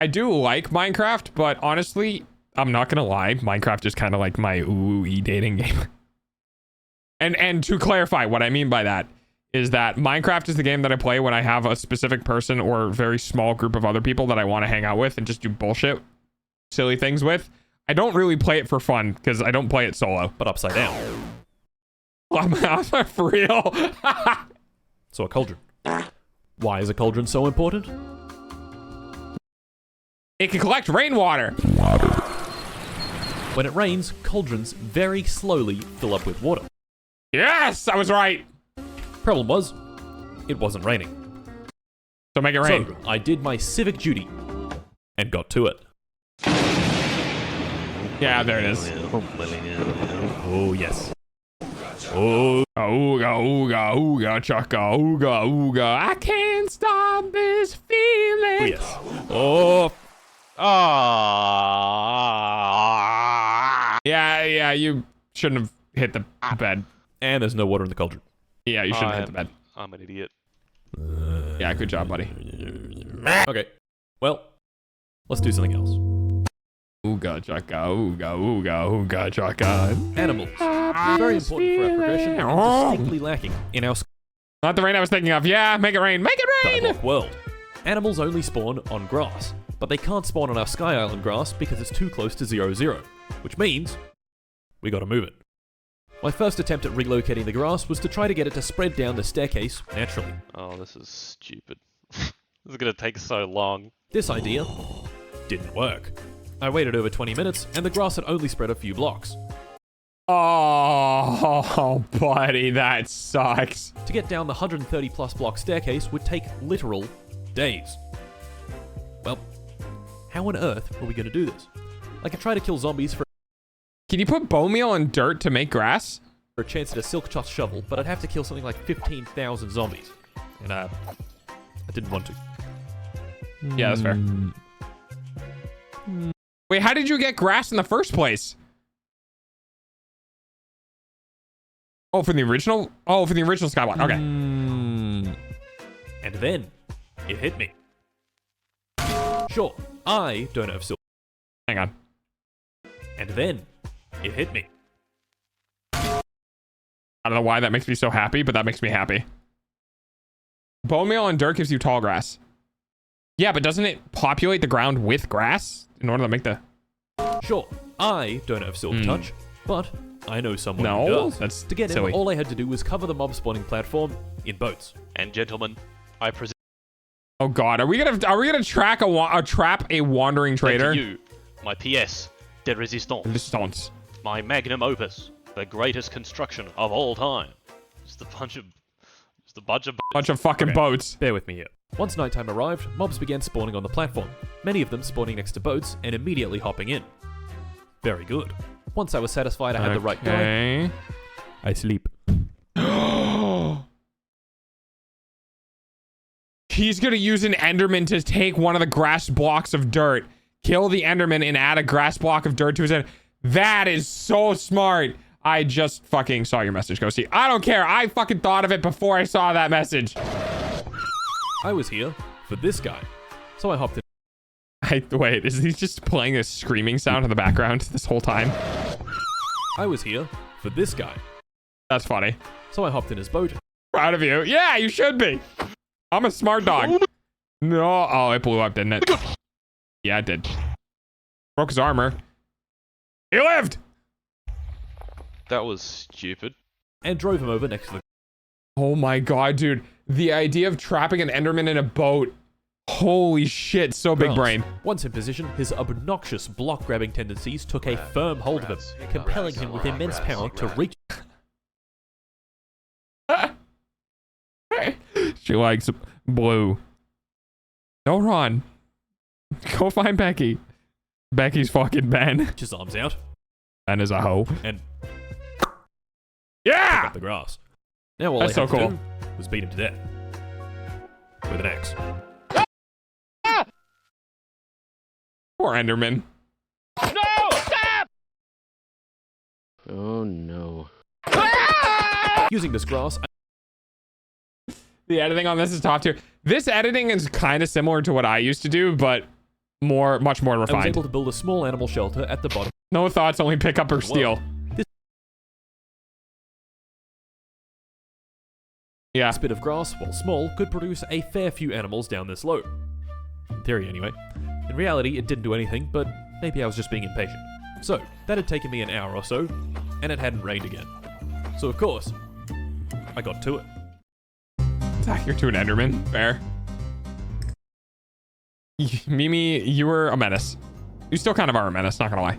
Minecraft, but honestly, I'm not gonna lie, Minecraft is kind of like my ooh-ee dating game. And to clarify, what I mean by that is that Minecraft is the game that I play when I have a specific person or very small group of other people that I want to hang out with and just do bullshit, silly things with. I don't really play it for fun because I don't play it solo. But upside down. I'm for real. So a cauldron. Why is a cauldron so important? It can collect rainwater. When it rains, cauldrons very slowly fill up with water. Yes, I was right. Problem was, it wasn't raining. So make it rain. So I did my civic duty and got to it. Yeah, there it is. Oh, yes. Oh, ooga, ooga, ooga, chaka, ooga, ooga. I can't stop this feeling. Oh, yes. Oh. Yeah, you shouldn't have hit the bed. And there's no water in the cauldron. Yeah, you shouldn't have hit the bed. I'm an idiot. Yeah, good job, buddy. Okay. Well, let's do something else. Ooga, chaka, ooga, ooga, ooga, chaka. Animals. Very important for our progression. Distinctly lacking in our not the rain I was thinking of. Yeah, make it rain. Make it rain! World. Animals only spawn on grass, but they can't spawn on our Sky Island grass because it's too close to 0-0, which means we gotta move it. My first attempt at relocating the grass was to try to get it to spread down the staircase naturally. Oh, this is stupid. This is gonna take so long. This idea didn't work. I waited over 20 minutes and the grass had only spread a few blocks. Oh, buddy, that sucks. To get down the 130 plus block staircase would take literal days. Well, how on earth are we gonna do this? I could try to kill zombies for... Can you put bone meal and dirt to make grass? For a chance at a silk touch shovel, but I'd have to kill something like 15,000 zombies. And I didn't want to. Yeah, that's fair. Wait, how did you get grass in the first place? Oh, for the original? Oh, for the original Skyblock. Okay. And then it hit me. Sure, I don't have silver. Hang on. And then it hit me. I don't know why that makes me so happy, but that makes me happy. Bone meal and dirt gives you tall grass. Yeah, but doesn't it populate the ground with grass in order to make the... Sure, I don't have silver touch, but I know someone No, who does. that's to get silly. in, all I had to do was cover the mob spawning platform in boats. And gentlemen, I present Oh God, are we gonna trap a wandering trader? to you my pièce de résistance. My magnum opus, the greatest construction of all time. Just a bunch of fucking boats. Bear with me here. Once nighttime arrived, mobs began spawning on the platform, many of them spawning next to boats and immediately hopping in. Very good. Once I was satisfied I had the right guy, I sleep. He's gonna use an Enderman to take one of the grass blocks of dirt, kill the Enderman, and add a grass block of dirt to his head. That is so smart. I just fucking saw your message, Ghosty. I don't care. I fucking thought of it before I saw that message. I was here for this guy, so I hopped in. Wait, is he just playing a screaming sound in the background this whole time? I was here for this guy. That's funny. So I hopped in his boat. Proud of you. Yeah, you should be. I'm a smart dog. No. Oh, it blew up, didn't it? Yeah, it did. Broke his armor. He lived! That was stupid. And drove him over next to the... Oh my God, dude. The idea of trapping an Enderman in a boat. Holy shit, so big brain. Once in position, his obnoxious block-grabbing tendencies took a firm hold of him, compelling him with immense power to reach... She likes blue. No, Ron. Go find Becky. Becky's fucking Ben. His arms out. Ben is a hoe. And... yeah! Pick up the grass. Now all That's I had so to cool. do was beat him to death. With an axe. Poor Enderman. No! Stop! Oh no. Using this grass, The editing on this is top tier. This editing is kind of similar to what I used to do, but much more I was refined. able to build a small animal shelter at the bottom. No thoughts, only pick up or steal. This bit of grass, while small, could produce a fair few animals down this slope. In theory, anyway. In reality, it didn't do anything, but maybe I was just being impatient. So, that had taken me an hour or so, and it hadn't rained again. So, of course, I got to it. You're to an Enderman. Fair. Mimi, you were a menace. You still kind of are a menace, not gonna lie.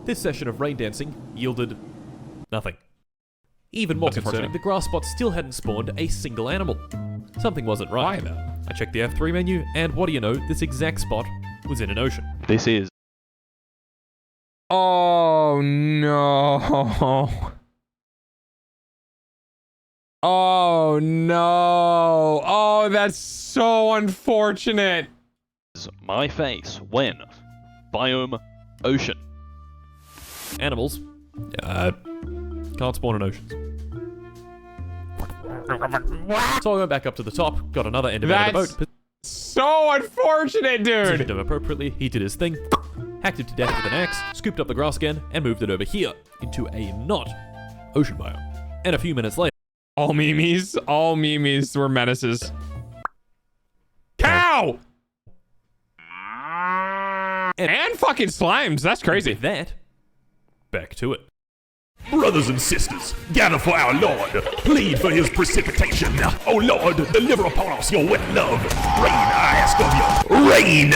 This session of rain dancing yielded nothing. Even more concerning, the grass spot still hadn't spawned a single animal. Something wasn't right. Why, though? I checked the F3 menu, and what do you know, this exact spot was in an ocean. This is... Oh, no. Oh, no. Oh, that's so unfortunate. My face when biome ocean. Animals can't spawn in oceans. So I went back up to the top, got another Enderman in the boat. So unfortunate, Positioned dude. him appropriately, he did his thing, hacked him to death with an axe, scooped up the grass again, and moved it over here into a not ocean biome. And a few minutes later, all memes were menaces. Cow! And fucking slimes. That's crazy. With that, back to it. Brothers and sisters, gather for our Lord. Plead for his precipitation. Oh Lord, deliver upon us your wet love. Rain, I ask of you. Rain!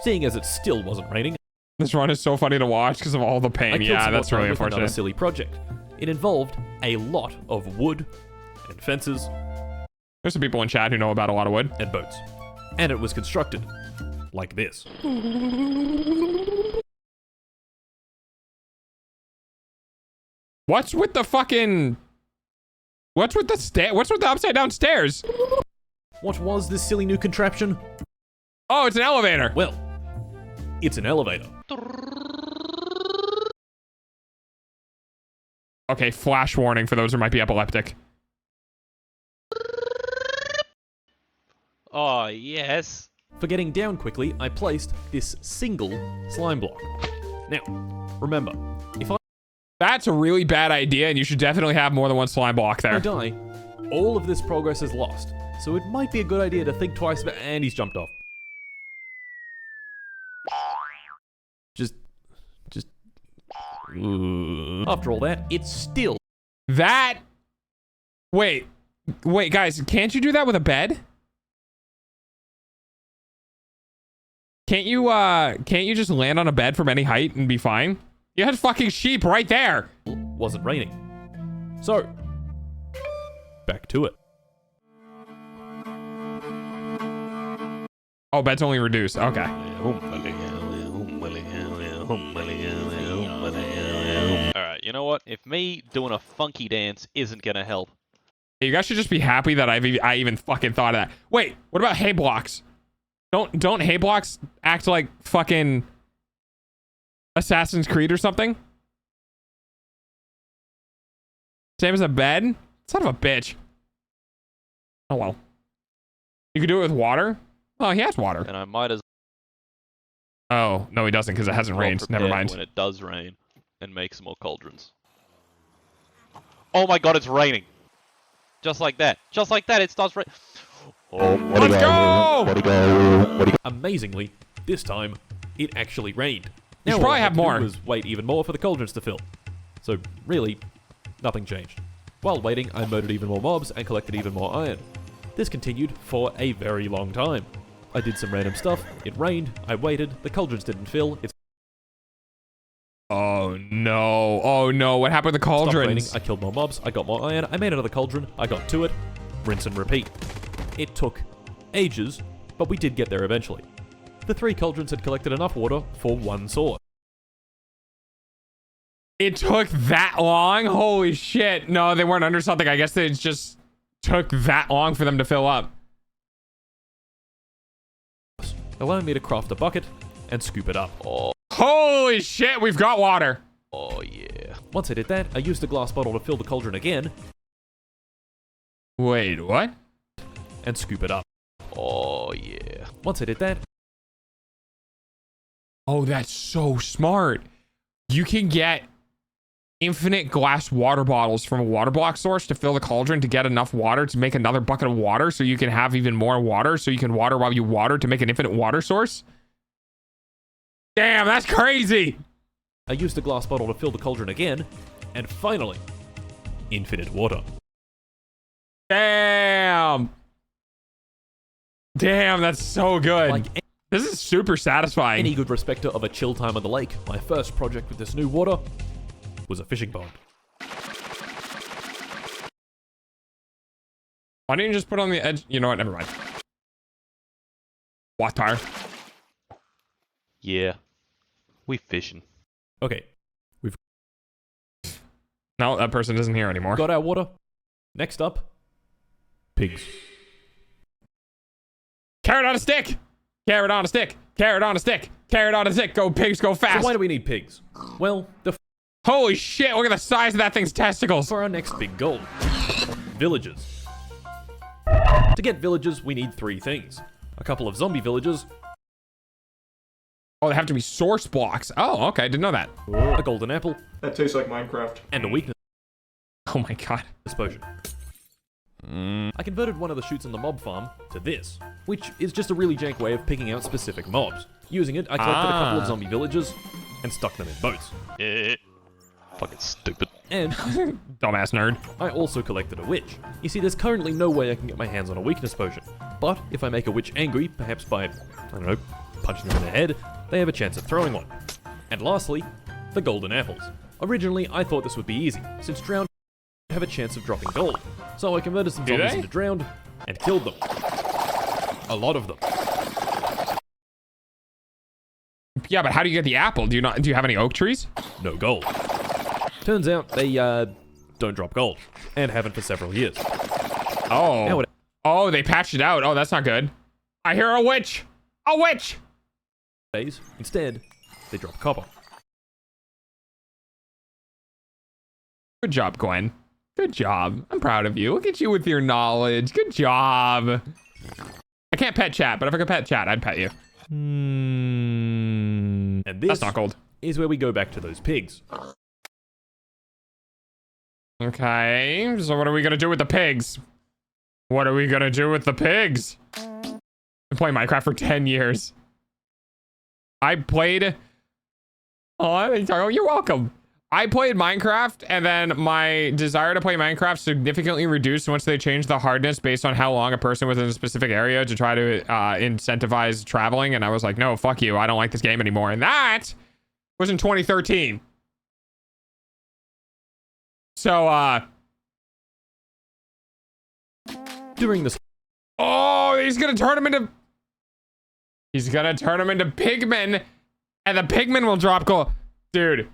Seeing as it still wasn't raining, this run is so funny to watch because of all the pain. Yeah, that's really with another unfortunate. silly project. It involved a lot of wood and fences. There's some people in chat who know about a lot of wood. And boats. And it was constructed like this. What's with the fucking... What's with the upside down stairs? What was this silly new contraption? Oh, it's an elevator. Well, it's an elevator. Okay, flash warning for those who might be epileptic. Oh, yes. For getting down quickly, I placed this single slime block. Now, remember, if That's a really bad idea, and you should definitely have more than one slime block there. I die, all of this progress is lost. So it might be a good idea to think twice about... And he's jumped off. Just... After all that, it's still... That... Wait, guys, can't you do that with a bed? Can't you just land on a bed from any height and be fine? You had fucking sheep right there. Wasn't raining. So, back to it. Oh, bed's only reduced. Okay. Alright, you know what? If me doing a funky dance isn't gonna help. You guys should just be happy that I even fucking thought of that. Wait, what about hay blocks? Don't hay blocks act like fucking Assassin's Creed or something? Same as a bed? Son of a bitch. Oh well. You can do it with water? Oh, he has water. And I might as Oh, no he doesn't because it hasn't well rained. Never prepare mind. when it does rain and make some more cauldrons. Oh my god, it's raining. Just like that. Just like that, it starts raining. Oh, let's go! Amazingly, this time, it actually rained. You should all probably I had have to do more. was wait even more for the cauldrons to fill. So, really, nothing changed. While waiting, I murdered even more mobs and collected even more iron. This continued for a very long time. I did some random stuff, it rained, I waited, the cauldrons didn't fill, it Oh no. Oh no, what happened to the stopped raining, cauldrons? I killed more mobs, I got more iron, I made another cauldron, I got to it, rinse and repeat. It took ages, but we did get there eventually. The 3 cauldrons had collected enough water for 1 sword. It took that long? Holy shit. No, they weren't under something. I guess they just took that long for them to fill up. Allowing me to craft a bucket and scoop it up. Oh. Holy shit, we've got water. Oh yeah. Once I did that, I used the glass bottle to fill the cauldron again. Wait, what? And scoop it up. Oh yeah. Once I did that... Oh, that's so smart. You can get infinite glass water bottles from a water block source to fill the cauldron to get enough water to make another bucket of water so you can have even more water so you can water while you water to make an infinite water source. Damn, that's crazy. I used the glass bottle to fill the cauldron again, and finally, infinite water. Damn. Damn, that's so good. Like this is super satisfying. any good respecter of a chill time on the lake, my first project with this new water was a fishing pond. Why didn't you just put on the edge? You know what? Never mind. Water. Yeah. We fishing. Okay, we've No, that person isn't here anymore. got our water. Next up, pigs. Carrot on a stick. Carrot on a stick. Carrot on a stick. Carrot on a stick. Go pigs, go fast. So why do we need pigs? Well, Holy shit, look at the size of that thing's testicles. for our next big goal, villages. To get villages, we need 3 things. A couple of zombie villages, Oh, they have to be source blocks. Oh, okay, didn't know that. a golden apple, That tastes like Minecraft. and a weakness Oh my god. potion. I converted one of the shoots in the mob farm to this, which is just a really jank way of picking out specific mobs. Using it, I collected a couple of zombie villages and stuck them in boats. Fucking stupid. And Dumbass nerd. I also collected a witch. You see, there's currently no way I can get my hands on a weakness potion. But if I make a witch angry, perhaps by, I don't know, punching them in the head, they have a chance at throwing one. And lastly, the golden apples. Originally, I thought this would be easy, since drowned have a chance of dropping gold. So I converted some zombies into drowned and killed them. A lot of them. Yeah, but how do you get the apple? Do you have any oak trees? No gold. Turns out they don't drop gold, and haven't for several years. Oh. Oh, they patched it out. Oh, that's not good. I hear a witch. A witch. Instead, they drop copper. Good job, Gwen. Good job. I'm proud of you. Look at you with your knowledge. Good job. I can't pet chat, but if I could pet chat, I'd pet you. And this That's not gold. Is where we go back to those pigs. Okay, so what are we gonna do with the pigs? What are we gonna do with the pigs? I've been playing Minecraft for 10 years. I played... Oh, you're welcome. I played Minecraft, and then my desire to play Minecraft significantly reduced once they changed the hardness based on how long a person was in a specific area to try to incentivize traveling, and I was like, no, fuck you, I don't like this game anymore. And that was in 2013. So, during this... Oh, he's gonna turn him into... He's gonna turn him into pigmen, and the pigmen will drop gold. Dude.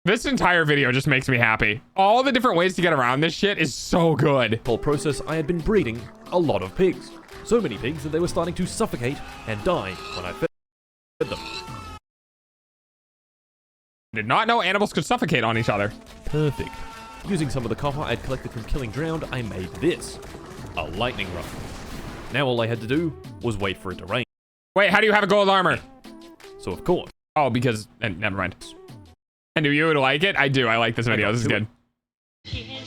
This entire video just makes me happy. All the different ways to get around this shit is so good. Whole process, I had been breeding a lot of pigs. So many pigs that they were starting to suffocate and die when I fed them. I did not know animals could suffocate on each other. Perfect. Using some of the copper I'd collected from killing drowned, I made this. A lightning rod. Now all I had to do was wait for it to rain. Wait, how do you have a gold armor? So of course. Oh, because... And never mind. And do you would like it? I do. I like this video. This is good. Doing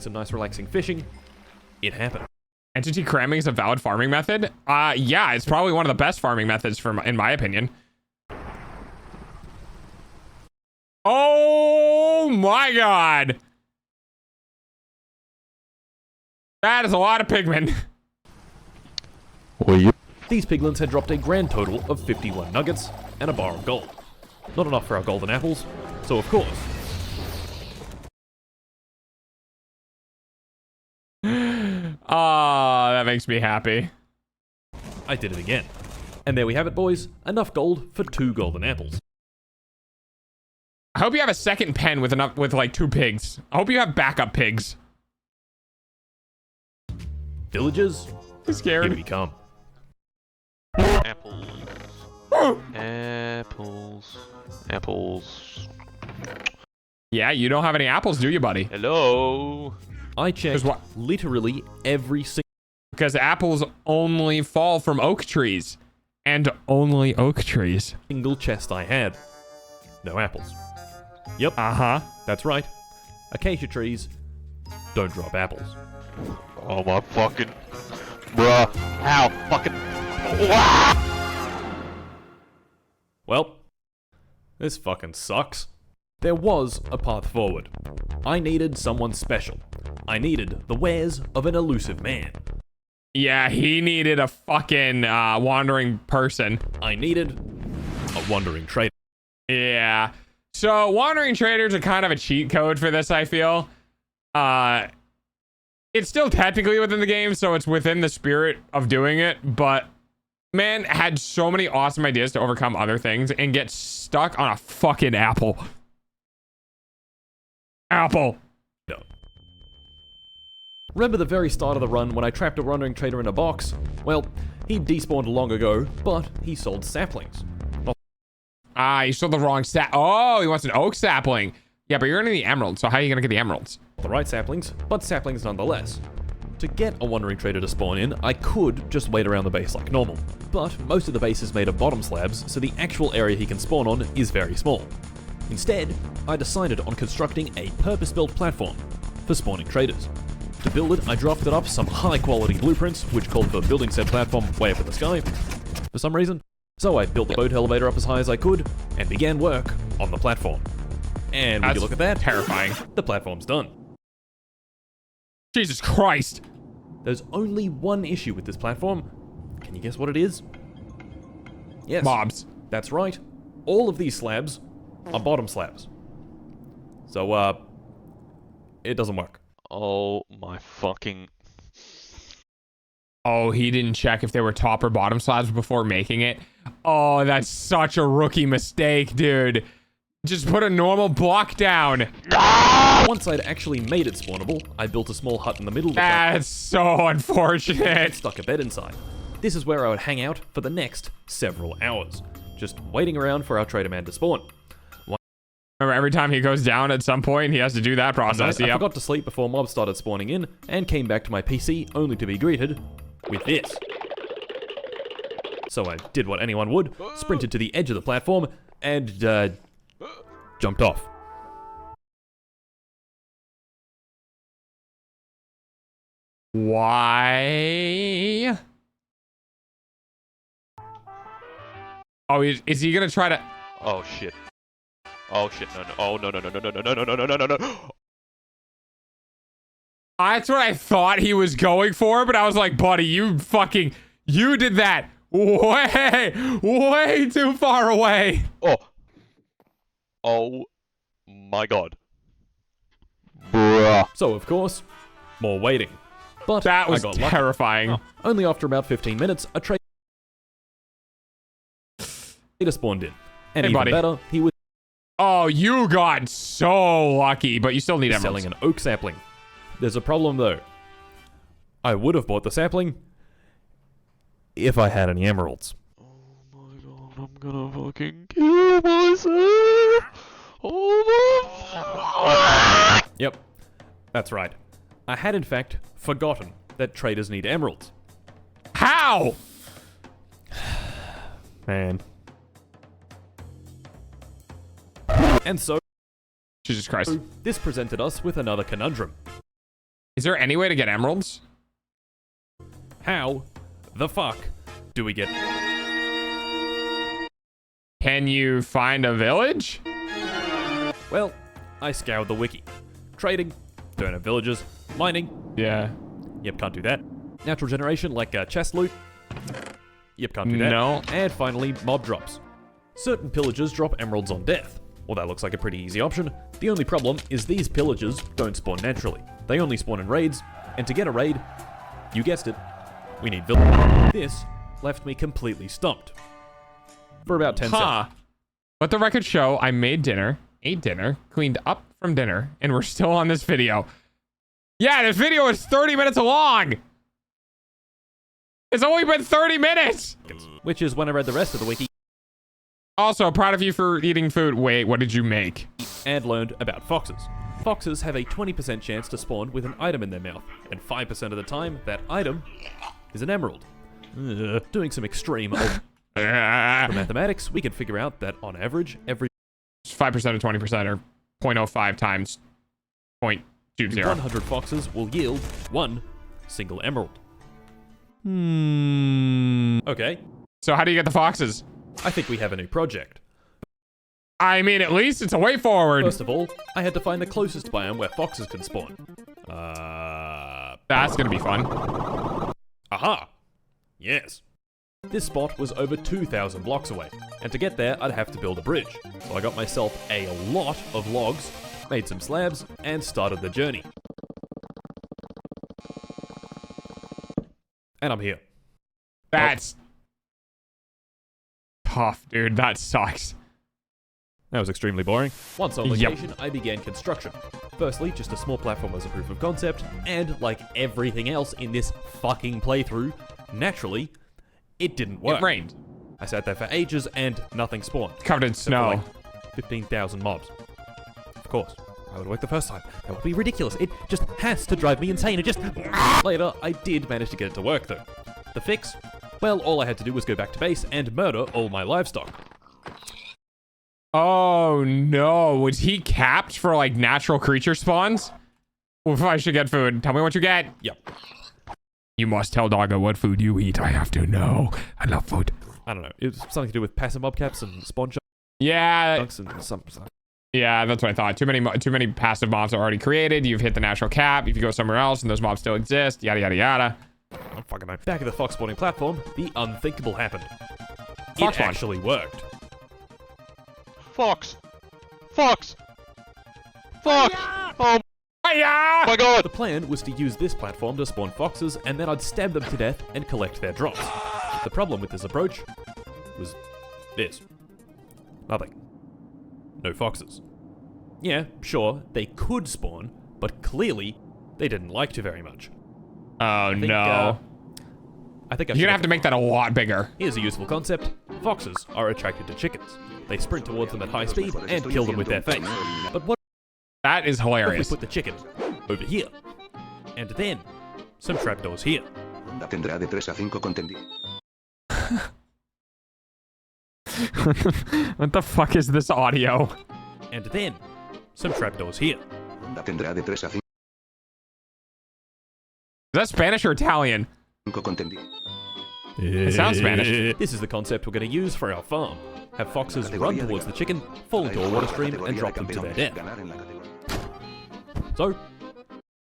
some nice relaxing fishing. It happened. Entity cramming is a valid farming method? Yeah, it's probably one of the best farming methods in my opinion. Oh my god. That is a lot of pigmen. These piglins had dropped a grand total of 51 nuggets and a bar of gold. Not enough for our golden apples, so of course. That makes me happy. I did it again. And there we have it, boys. Enough gold for 2 golden apples. I hope you have a second pen with like 2 pigs. I hope you have backup pigs. Villagers, I'm scared. Here we come. Apples. Apples. Apples. Yeah, you don't have any apples, do you, buddy? Hello. I checked literally every single... Because apples only fall from oak trees. And only oak trees. Single chest I had. No apples. Yep. Uh-huh. That's right. Acacia trees don't drop apples. Oh my fucking... Bruh. Ow. Fucking... Well, this fucking sucks. There was a path forward. I needed someone special. I needed the wares of an elusive man. Yeah, he needed a fucking wandering person. I needed a wandering trader. Yeah. So wandering traders are kind of a cheat code for this, I feel. It's still technically within the game, so it's within the spirit of doing it, but man had so many awesome ideas to overcome other things and get stuck on a fucking apple. Apple. No. Remember the very start of the run when I trapped a wandering trader in a box? Well, he despawned long ago, but he sold saplings. You sold the wrong Oh, he wants an oak sapling. Yeah, but you're in the emeralds, so how are you gonna get the emeralds? The right saplings, but saplings nonetheless. To get a wandering trader to spawn in, I could just wait around the base like normal. But most of the base is made of bottom slabs, so the actual area he can spawn on is very small. Instead, I decided on constructing a purpose-built platform for spawning traders. To build it, I drafted up some high-quality blueprints, which called for building said platform way up in the sky, for some reason. So I built the boat elevator up as high as I could, and began work on the platform. And would you look at that? Terrifying. The platform's done. Jesus Christ. There's only one issue with this platform. Can you guess what it is? Yes. Mobs. That's right. All of these slabs are bottom slabs. So, it doesn't work. Oh my fucking... Oh, he didn't check if they were top or bottom slabs before making it. Oh, that's such a rookie mistake, dude. Just put a normal block down. Once I'd actually made it spawnable, I built a small hut in the middle of the That's so unfortunate. Stuck a bed inside. This is where I would hang out for the next several hours, just waiting around for our trader man to spawn. Remember, every time he goes down at some point, he has to do that process. I forgot to sleep before mobs started spawning in, and came back to my PC only to be greeted with this. So I did what anyone would, sprinted to the edge of the platform, and jumped off. Why? Oh, is he gonna try to... Oh shit. Oh shit, no, no. Oh, no, no, no, no, no, no, no, no, no, no, no, no. That's what I thought he was going for, but I was like, buddy, you did that way too far away. Oh my god. Bruh. So, of course, more waiting. But that was I got terrifying. Lucky. Only after about 15 minutes, a trader spawned in. And hey, even buddy. better, he was... Oh, you got so lucky, but you still need emeralds. Selling an oak sapling. There's a problem, though. I would have bought the sapling if I had any emeralds. Oh my god, I'm gonna fucking kill myself. Oh my... Yep, that's right. I had, in fact, forgotten that traders need emeralds. How? Man. And so... Jesus Christ. This presented us with another conundrum. Is there any way to get emeralds? How the fuck do we get... Can you find a village? Well, I scoured the wiki. Trading, don't have villages. Mining. Yeah. Yep, can't do that. Natural generation, like chest loot. Yep, can't do that. No. And finally, mob drops. Certain pillagers drop emeralds on death. Well, that looks like a pretty easy option. The only problem is these pillagers don't spawn naturally. They only spawn in raids, and to get a raid, you guessed it, we need villagers. This left me completely stumped. For about 10 seconds. Let the record show I made dinner, ate dinner, cleaned up from dinner, and we're still on this video. Yeah, this video is 30 minutes long! It's only been 30 minutes! Which is when I read the rest of the wiki. Also, proud of you for eating food. Wait, what did you make? And learned about foxes. Foxes have a 20% chance to spawn with an item in their mouth, and 5% of the time, that item is an emerald. Doing some extreme for mathematics, we can figure out that on average, every 5% of 20% or 0.05 times 0.20. 100 foxes will yield one single emerald. Okay. So how do you get the foxes? I think we have a new project. I mean, at least it's a way forward. First of all, I had to find the closest biome where foxes can spawn. That's gonna be fun. Aha! Yes. This spot was over 2,000 blocks away, and to get there, I'd have to build a bridge. So I got myself a lot of logs, made some slabs, and started the journey. And I'm here. That's tough, dude. That sucks. That was extremely boring. Once on location, I began construction. Firstly, just a small platform as a proof of concept, and like everything else in this fucking playthrough, naturally, it didn't work. It rained. I sat there for ages and nothing spawned. Covered in snow. Like 15,000 mobs. Of course. I would work the first time. That would be ridiculous. It just has to drive me insane. It just... Later, I did manage to get it to work though. The fix? Well, all I had to do was go back to base and murder all my livestock. Oh no, was he capped for like natural creature spawns? If I should get food, tell me what you get. Yep. You must tell Doggo what food you eat. I have to know. I love food. I don't know. It was something to do with passive mob caps and spawn yeah. chunks and something. Yeah, that's what I thought. Too many passive mobs are already created. You've hit the natural cap. If you go somewhere else and those mobs still exist, yada yada yada. I'm fucking know. Back at the fox spawning platform, the unthinkable happened. Fox it actually worked. Fox! Fox! Fox! Oh my god! The plan was to use this platform to spawn foxes, and then I'd stab them to death and collect their drops. The problem with this approach was this. Nothing. No foxes. Yeah, sure, they could spawn, but clearly they didn't like to very much. Oh no. I think You're gonna have to make that a lot bigger. Here's a useful concept. Foxes are attracted to chickens. They sprint towards them at high speed and kill them with their face. But what That is if hilarious. we put the chicken over here? And then some trapdoors here. Tendrá de 3 a 5 contendidos. What the fuck is this audio? And then some trapdoors here. Tendrá de 3 a 5 Is that Spanish or Italian? contendidos. It sounds Spanish. This is the concept we're going to use for our farm. Have foxes run towards the chicken, fall into a water stream, and drop them to their death. So?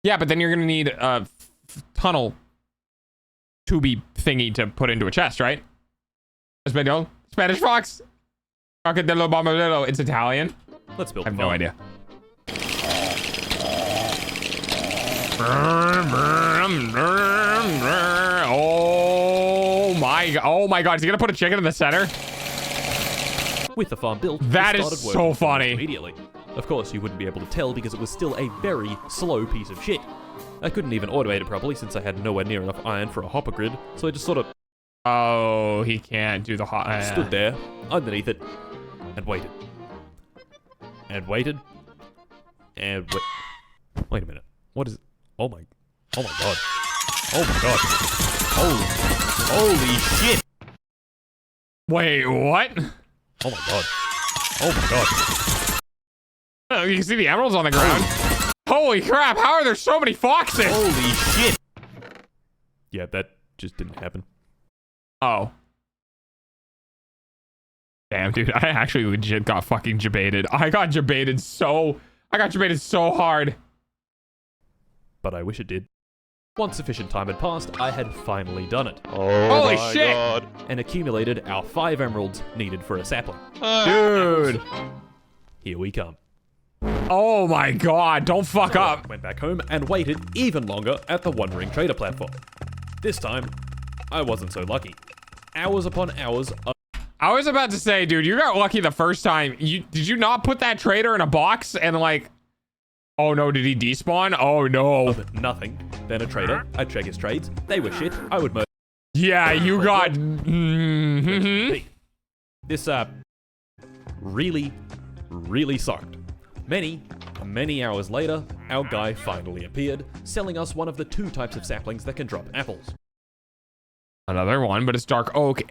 Yeah, but then you're gonna need a tunnel tubey thingy to put into a chest, right? Espanol? Spanish fox? Crocodilo bombadillo. It's Italian? Let's build I have the no farm. idea. Oh my god, is he gonna put a chicken in the center? With the farm built, That we is started so working funny. immediately. Of course, you wouldn't be able to tell because it was still a very slow piece of shit. I couldn't even automate it properly since I had nowhere near enough iron for a hopper grid, so I just sort of Oh, he can't do the hot. stood there underneath it and waited. And waited. And wait a minute. What is it? Oh my god. Oh my god. Holy shit. Wait, what? Oh my god. Oh my god. Oh, you can see the emeralds on the ground. Holy crap, how are there so many foxes? Holy shit. Yeah, that just didn't happen. Oh. Damn, dude, I actually legit got fucking jebaited. I got jebaited so hard. But I wish it did. Once sufficient time had passed, I had finally done it. Holy shit! God. And accumulated our 5 emeralds needed for a sapling. Dude. Here we come. Oh my god, don't fuck up. Went back home and waited even longer at the One Ring Trader platform. This time, I wasn't so lucky. Hours upon hours of I was about to say, dude, you got lucky the first time. Did you not put that trader in a box and like, oh no, did he despawn? Oh no. nothing. Then a trader, I'd check his trades. They were shit. I would murder. Yeah, you got. This really sucked. Many hours later, our guy finally appeared, selling us one of the 2 types of saplings that can drop apples. Another one, but it's dark oak.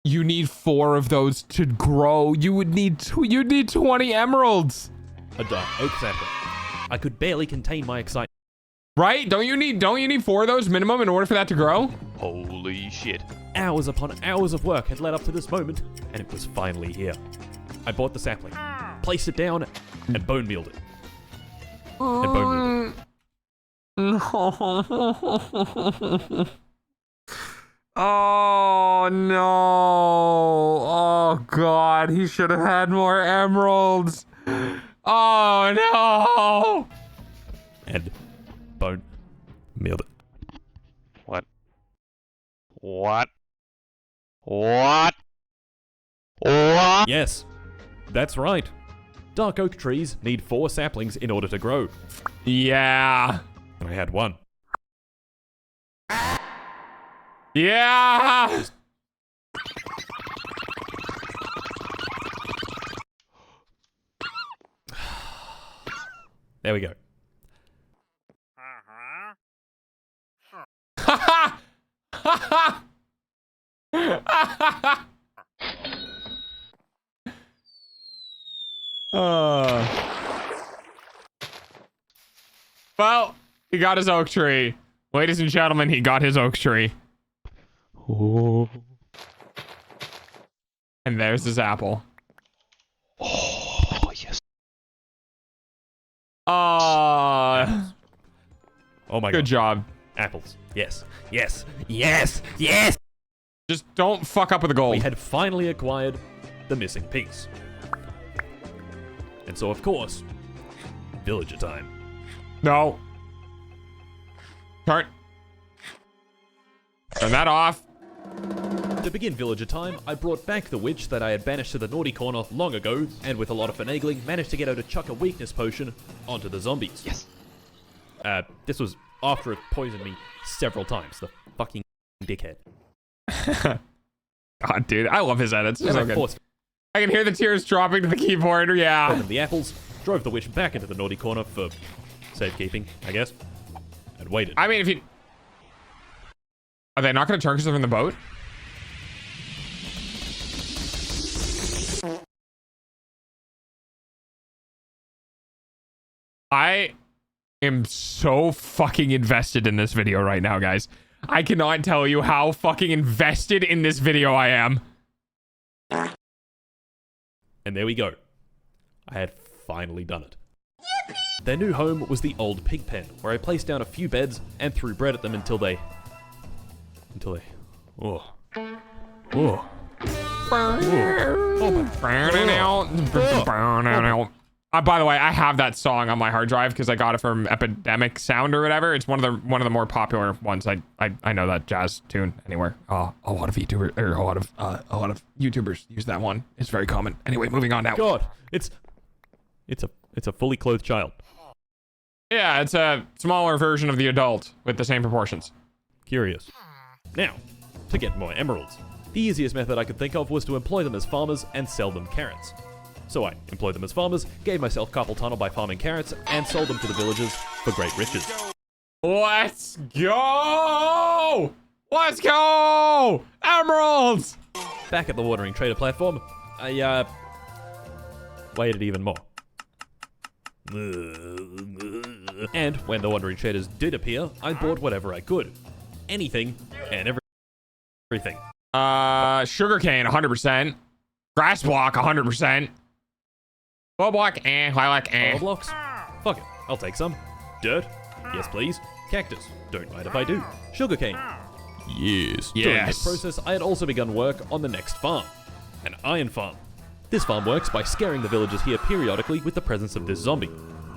You need 4 of those to grow. You'd need 20 emeralds. A dark oak sapling. I could barely contain my excitement. Right? Don't you need 4 of those minimum in order for that to grow? Holy shit. Hours upon hours of work had led up to this moment, and it was finally here. I bought the sapling, placed it down, and bone mealed it. Oh no. Oh god, he should have had more emeralds. Oh no. And bone mealed it. What? What? What? What? Yes, that's right. Dark oak trees need 4 saplings in order to grow. Yeah. And I had 1. Yeah. There we go. Well, he got his oak tree. Ladies and gentlemen, he got his oak tree. Oh. And there's his apple. Oh, yes. Oh my god. Good job. Apples. Yes. Yes. Yes. Yes. Just don't fuck up with the gold. We had finally acquired the missing piece. And so, of course, villager time. No. Turn that off. To begin villager time, I brought back the witch that I had banished to the naughty corner long ago, and with a lot of finagling, managed to get her to chuck a weakness potion onto the zombies. Yes. This was after it poisoned me several times. The fucking dickhead. God, dude, I love his edits. It's And so I good. forced I can hear the tears dropping to the keyboard. Yeah. opened the apples, drove the witch back into the naughty corner for safekeeping, I guess, and waited. I mean, if you... Are they not going to turn because they're in the boat? I am so fucking invested in this video right now, guys. I cannot tell you how fucking invested in this video I am. And there we go. I had finally done it. Their new home was the old pig pen, where I placed down a few beds and threw bread at them until they... Oh. Oh. By the way, I have that song on my hard drive because I got it from Epidemic Sound or whatever. It's one of the more popular ones. I know that jazz tune anywhere. A lot of YouTubers or a lot of YouTubers use that one. It's very common. Anyway, moving on now. God, it's a fully clothed child. Yeah, it's a smaller version of the adult with the same proportions. Curious. Now, to get more emeralds. The easiest method I could think of was to employ them as farmers and sell them carrots. So I employed them as farmers, gave myself carpal tunnel by farming carrots, and sold them to the villagers for great riches. Let's go! Let's go! Emeralds! Back at the watering trader platform, I, waited even more. And when the wandering traders did appear, I bought whatever I could. Anything and everything. Sugarcane, 100%. Grass block, 100%. Bow block, lilac, Flower blocks? Fuck it, I'll take some. Dirt? Yes, please. Cactus? Don't mind if I do. Sugarcane? Yes. During this process, I had also begun work on the next farm. An iron farm. This farm works by scaring the villagers here periodically with the presence of this zombie.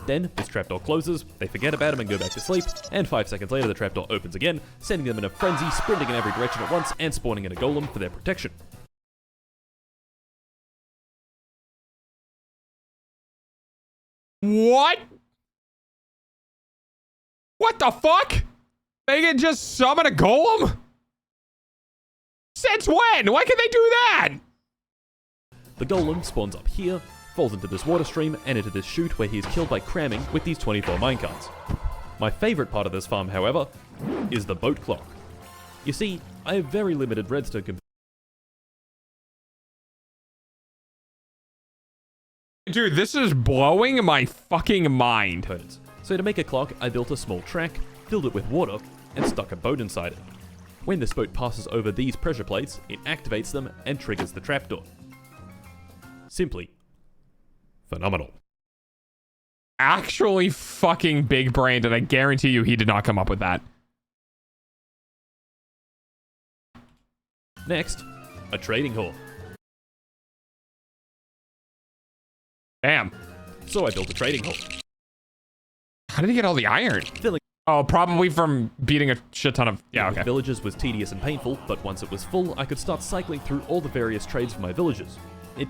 Then, this trapdoor closes, they forget about him and go back to sleep, and 5 seconds later the trapdoor opens again, sending them in a frenzy, sprinting in every direction at once, and spawning in a golem for their protection. What? What the fuck? They can just summon a golem? Since when? Why can they do that? The golem spawns up here, falls into this water stream, and into this chute where he is killed by cramming with these 24 minecarts. My favorite part of this farm, however, is the boat clock. You see, I have very limited redstone Dude, this is blowing my fucking mind. components. So to make a clock, I built a small track, filled it with water, and stuck a boat inside it. When this boat passes over these pressure plates, it activates them and triggers the trapdoor. Simply phenomenal. Actually fucking big brained, and I guarantee you he did not come up with that. Next, a trading hall. Bam. So I built a trading hall. How did he get all the iron? Filling Oh, probably from beating a shit ton of... Yeah, okay. villagers was tedious and painful, but once it was full, I could start cycling through all the various trades for my villagers. It,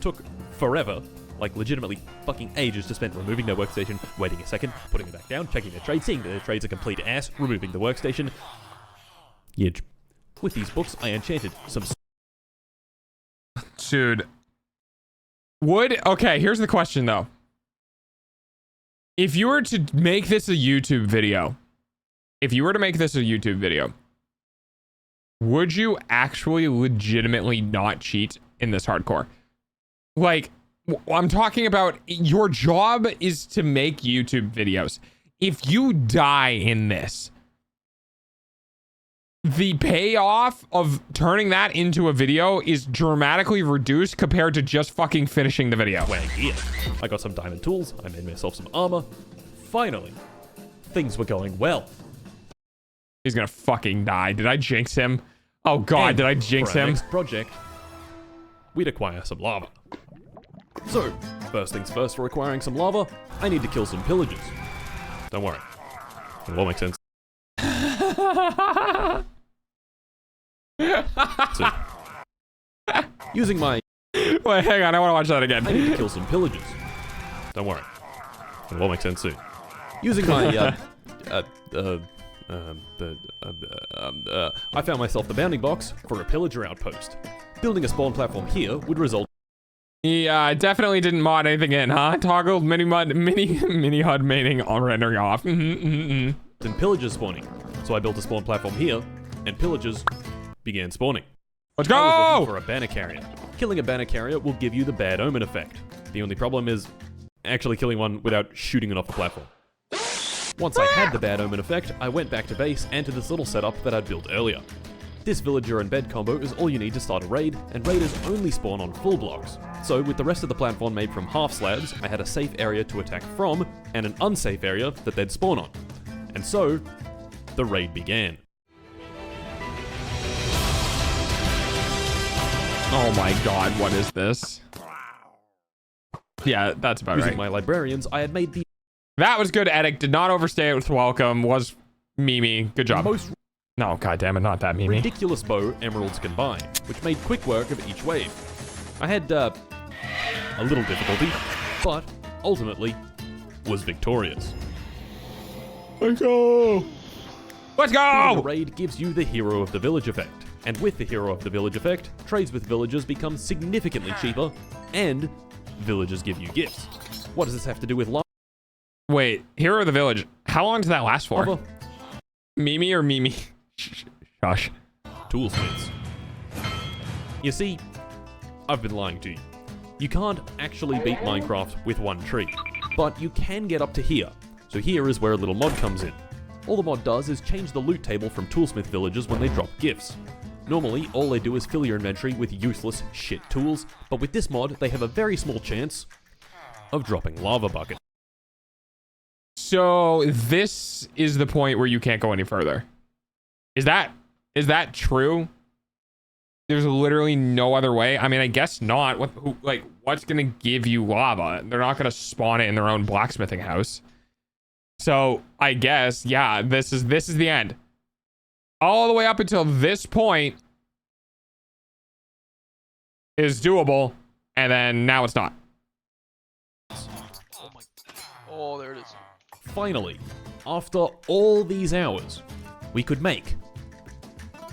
took forever, like legitimately fucking ages to spend removing their workstation, waiting a second, putting it back down, checking their trade, seeing that their trade's a complete ass, removing the workstation. Yidge. With these books, I enchanted some... Dude. Okay, here's the question, though. If you were to make this a YouTube video, would you actually legitimately not cheat in this hardcore? Like, I'm talking about your job is to make YouTube videos. If you die in this, the payoff of turning that into a video is dramatically reduced compared to just fucking finishing the video. Swag here. I got some diamond tools, I made myself some armor. Finally, things were going well. He's gonna fucking die. Did I jinx him? Oh god, And did I jinx for our him? next project, we'd acquire some lava. So, first things first for acquiring some lava, I need to kill some pillagers. Don't worry, it all makes sense. So, using my... Wait, hang on, I want to watch that again. I need to kill some pillagers. Don't worry, it all makes sense soon. Using my, I found myself the bounding box for a pillager outpost. Building a spawn platform here would result. Yeah, definitely didn't mod anything in, huh? Toggled mini HUD maining on rendering off. And pillagers spawning. So I built a spawn platform here, and pillagers began spawning. Let's go! I was looking for a banner carrier. Killing a banner carrier will give you the bad omen effect. The only problem is actually killing one without shooting it off the platform. Once I had the bad omen effect, I went back to base and to this little setup that I'd built earlier. This villager and bed combo is all you need to start a raid, and raiders only spawn on full blocks. So with the rest of the platform made from half slabs, I had a safe area to attack from, and an unsafe area that they'd spawn on. And so, the raid began. Oh my god, what is this? Yeah, that's about Using right. my librarians, I had made the... That was good, Edic. Did not overstay with welcome. Was Mimi. Good job. Most no, god damn it, not that Mimi. ridiculous bow emeralds combine, which made quick work of each wave. I had, a little difficulty, but ultimately was victorious. Let's go! Let's go! The raid gives you the Hero of the Village effect. And with the Hero of the Village effect, trades with villagers become significantly cheaper, and villagers give you gifts. What does this have to do with lava? Wait, Hero of the Village. How long does that last for? Lava? Mimi or Mimi? Shush. Toolsmiths. You see, I've been lying to you. You can't actually beat Minecraft with one tree, but you can get up to here. So here is where a little mod comes in. All the mod does is change the loot table from toolsmith villagers when they drop gifts. Normally, all they do is fill your inventory with useless shit tools, but with this mod, they have a very small chance of dropping lava bucket. So this is the point where you can't go any further. Is that true? There's literally no other way. I mean, I guess not. What's gonna give you lava? They're not gonna spawn it in their own blacksmithing house. So I guess, yeah, this is the end. All the way up until this point is doable, and then now it's not. Oh, there it is. Finally, after all these hours, we could make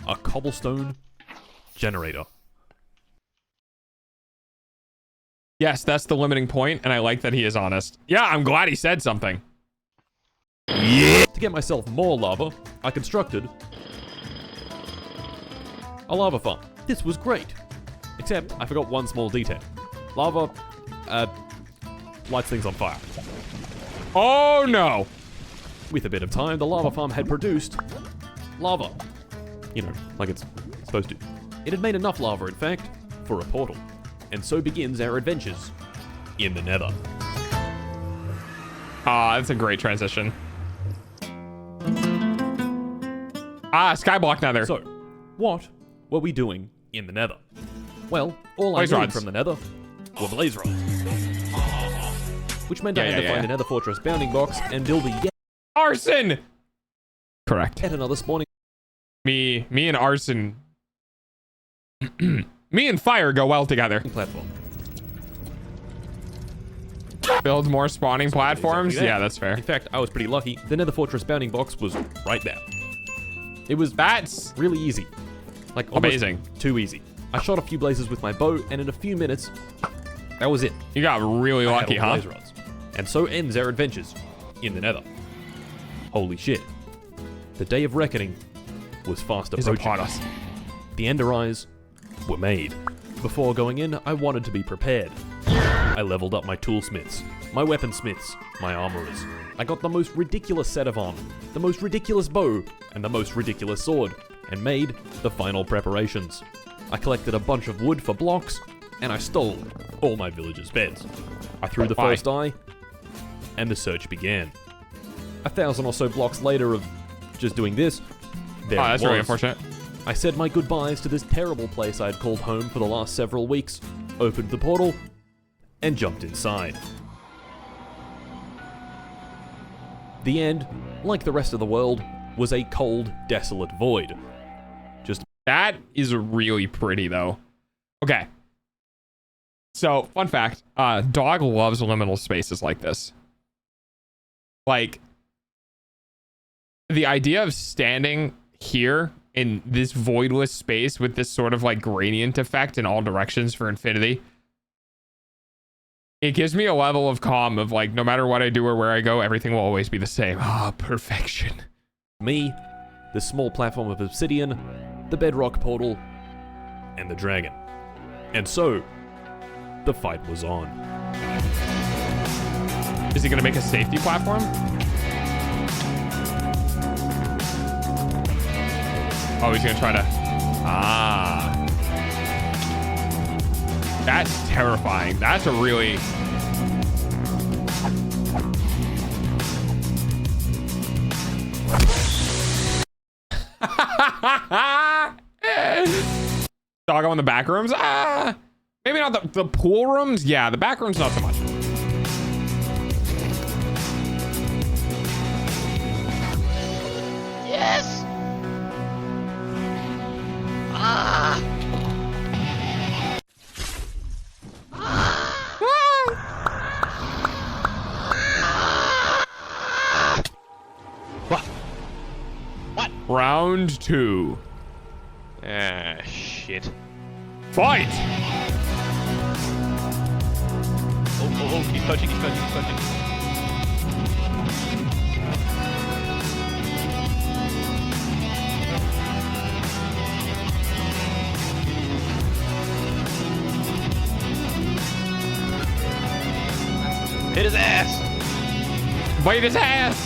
a cobblestone generator. Yes, that's the limiting point, and I like that he is honest. Yeah, I'm glad he said something. Yeah. To get myself more lava, I constructed a lava farm. This was great. Except, I forgot one small detail. Lava, lights things on fire. Oh no! With a bit of time, the lava farm had produced lava. You know, like it's supposed to. It had made enough lava, in fact, for a portal. And so begins our adventures in the Nether. Ah, that's a great transition. Ah, Skyblock Nether. So, what were we doing in the Nether? Well, all I Blaze needed rods. from the Nether were blaze rods. Which meant I had to find a Nether Fortress bounding box and build a arson! Correct. Yet another spawning. Me and arson. Me and fire go well together. Platform. Build more spawning platforms? Exactly that. Yeah, that's fair. In fact, I was pretty lucky. The Nether Fortress bounding box was right there. That's really easy. Like almost amazing. Too easy. I shot a few blazes with my bow, and in a few minutes, that was it. You got really lucky, huh? Blaze rods. And so ends our adventures in the Nether. Holy shit. The day of reckoning was fast approaching. upon us. The Ender Eyes were made. Before going in, I wanted to be prepared. I leveled up my toolsmiths, my weaponsmiths, my armorers. I got the most ridiculous set of armor, the most ridiculous bow, and the most ridiculous sword, and made the final preparations. I collected a bunch of wood for blocks, and I stole all my villagers' beds. I threw the first eye, and the search began. 1,000 or so blocks later of just doing this, there that's really unfortunate. I said my goodbyes to this terrible place I had called home for the last several weeks, opened the portal, and jumped inside. The end, like the rest of the world, was a cold, desolate void. That is really pretty, though. Okay. So, fun fact, Dog loves liminal spaces like this. Like, the idea of standing here in this voidless space with this sort of like gradient effect in all directions for infinity, it gives me a level of calm of like, no matter what I do or where I go, everything will always be the same. Ah, perfection. Me, the small platform of obsidian, the bedrock portal, and the dragon. And so, the fight was on. Is he gonna make a safety platform? Oh, he's gonna try to... Ah. That's terrifying. That's a really... Doggo in the back rooms? Ah. Maybe not the pool rooms? Yeah, the back rooms not so much. Yes! Ah! What? Round 2. Ah, shit. Fight! Oh, he's punching, he's punching, he's punching. Hit his ass! Bite his ass!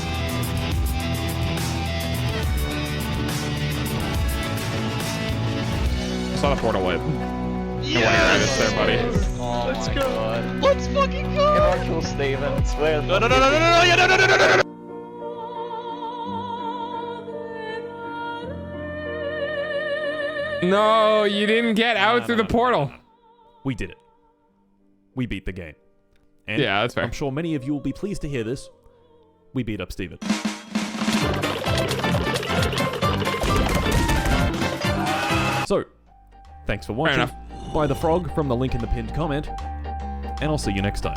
I saw the portal lit. Yes! There, buddy. Oh Let's my go. God. Let's fucking go! Everyone kill Steven. Swear. No, no, no, no, no, no, no, no, no, no, no, no! No, you didn't get out through the portal. We did it. We beat the game. And yeah, that's fair. I'm sure many of you will be pleased to hear this. We beat up Steven. So, thanks for watching. Buy the frog from the link in the pinned comment. And I'll see you next time.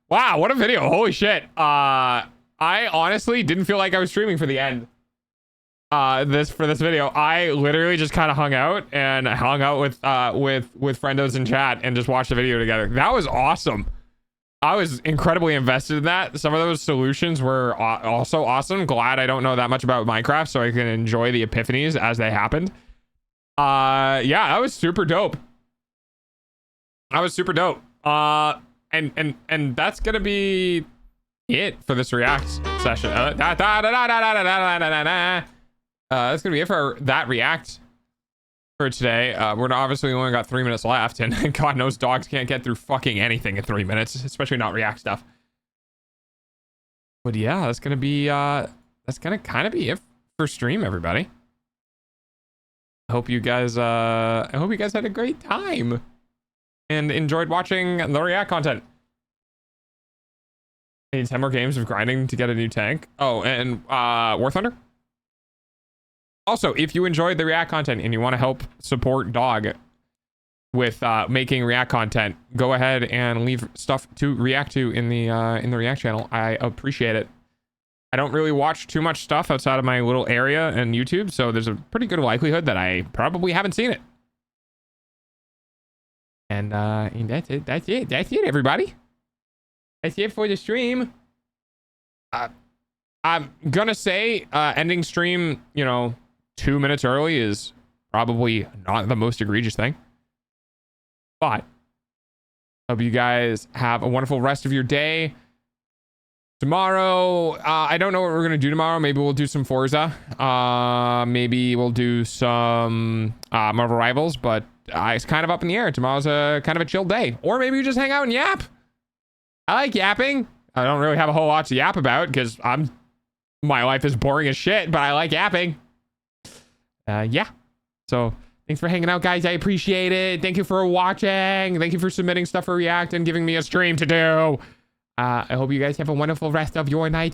Wow, what a video. Holy shit. I honestly didn't feel like I was streaming for the end. This video. I literally just kind of hung out with friendos in chat and just watched the video together. That was awesome. I was incredibly invested in that. Some of those solutions were also awesome. Glad I don't know that much about Minecraft so I can enjoy the epiphanies as they happened. Yeah, that was super dope. That was super dope. And that's gonna be it for this React session. That's gonna be it for that React for today. We're obviously only got 3 minutes left, and God knows dogs can't get through fucking anything in 3 minutes, especially not React stuff. But yeah, that's gonna be that's gonna kind of be it for stream, everybody. I hope you guys had a great time and enjoyed watching the React content. I need 10 more games of grinding to get a new tank. Oh, and War Thunder. Also, if you enjoyed the React content and you want to help support Dog with making React content, go ahead and leave stuff to react to in the React channel. I appreciate it. I don't really watch too much stuff outside of my little area and YouTube, so there's a pretty good likelihood that I probably haven't seen it. And that's it. That's it, everybody. That's it for the stream. I'm gonna say ending stream, 2 minutes early is probably not the most egregious thing. But hope you guys have a wonderful rest of your day. Tomorrow, I don't know what we're gonna do tomorrow. Maybe we'll do some Forza. Maybe we'll do some Marvel Rivals, but it's kind of up in the air. Tomorrow's kind of a chill day. Or maybe we just hang out and yap. I like yapping. I don't really have a whole lot to yap about because my life is boring as shit, but I like yapping. Yeah. So thanks for hanging out, guys. I appreciate it. Thank you for watching. Thank you for submitting stuff for React and giving me a stream to do. I hope you guys have a wonderful rest of your night.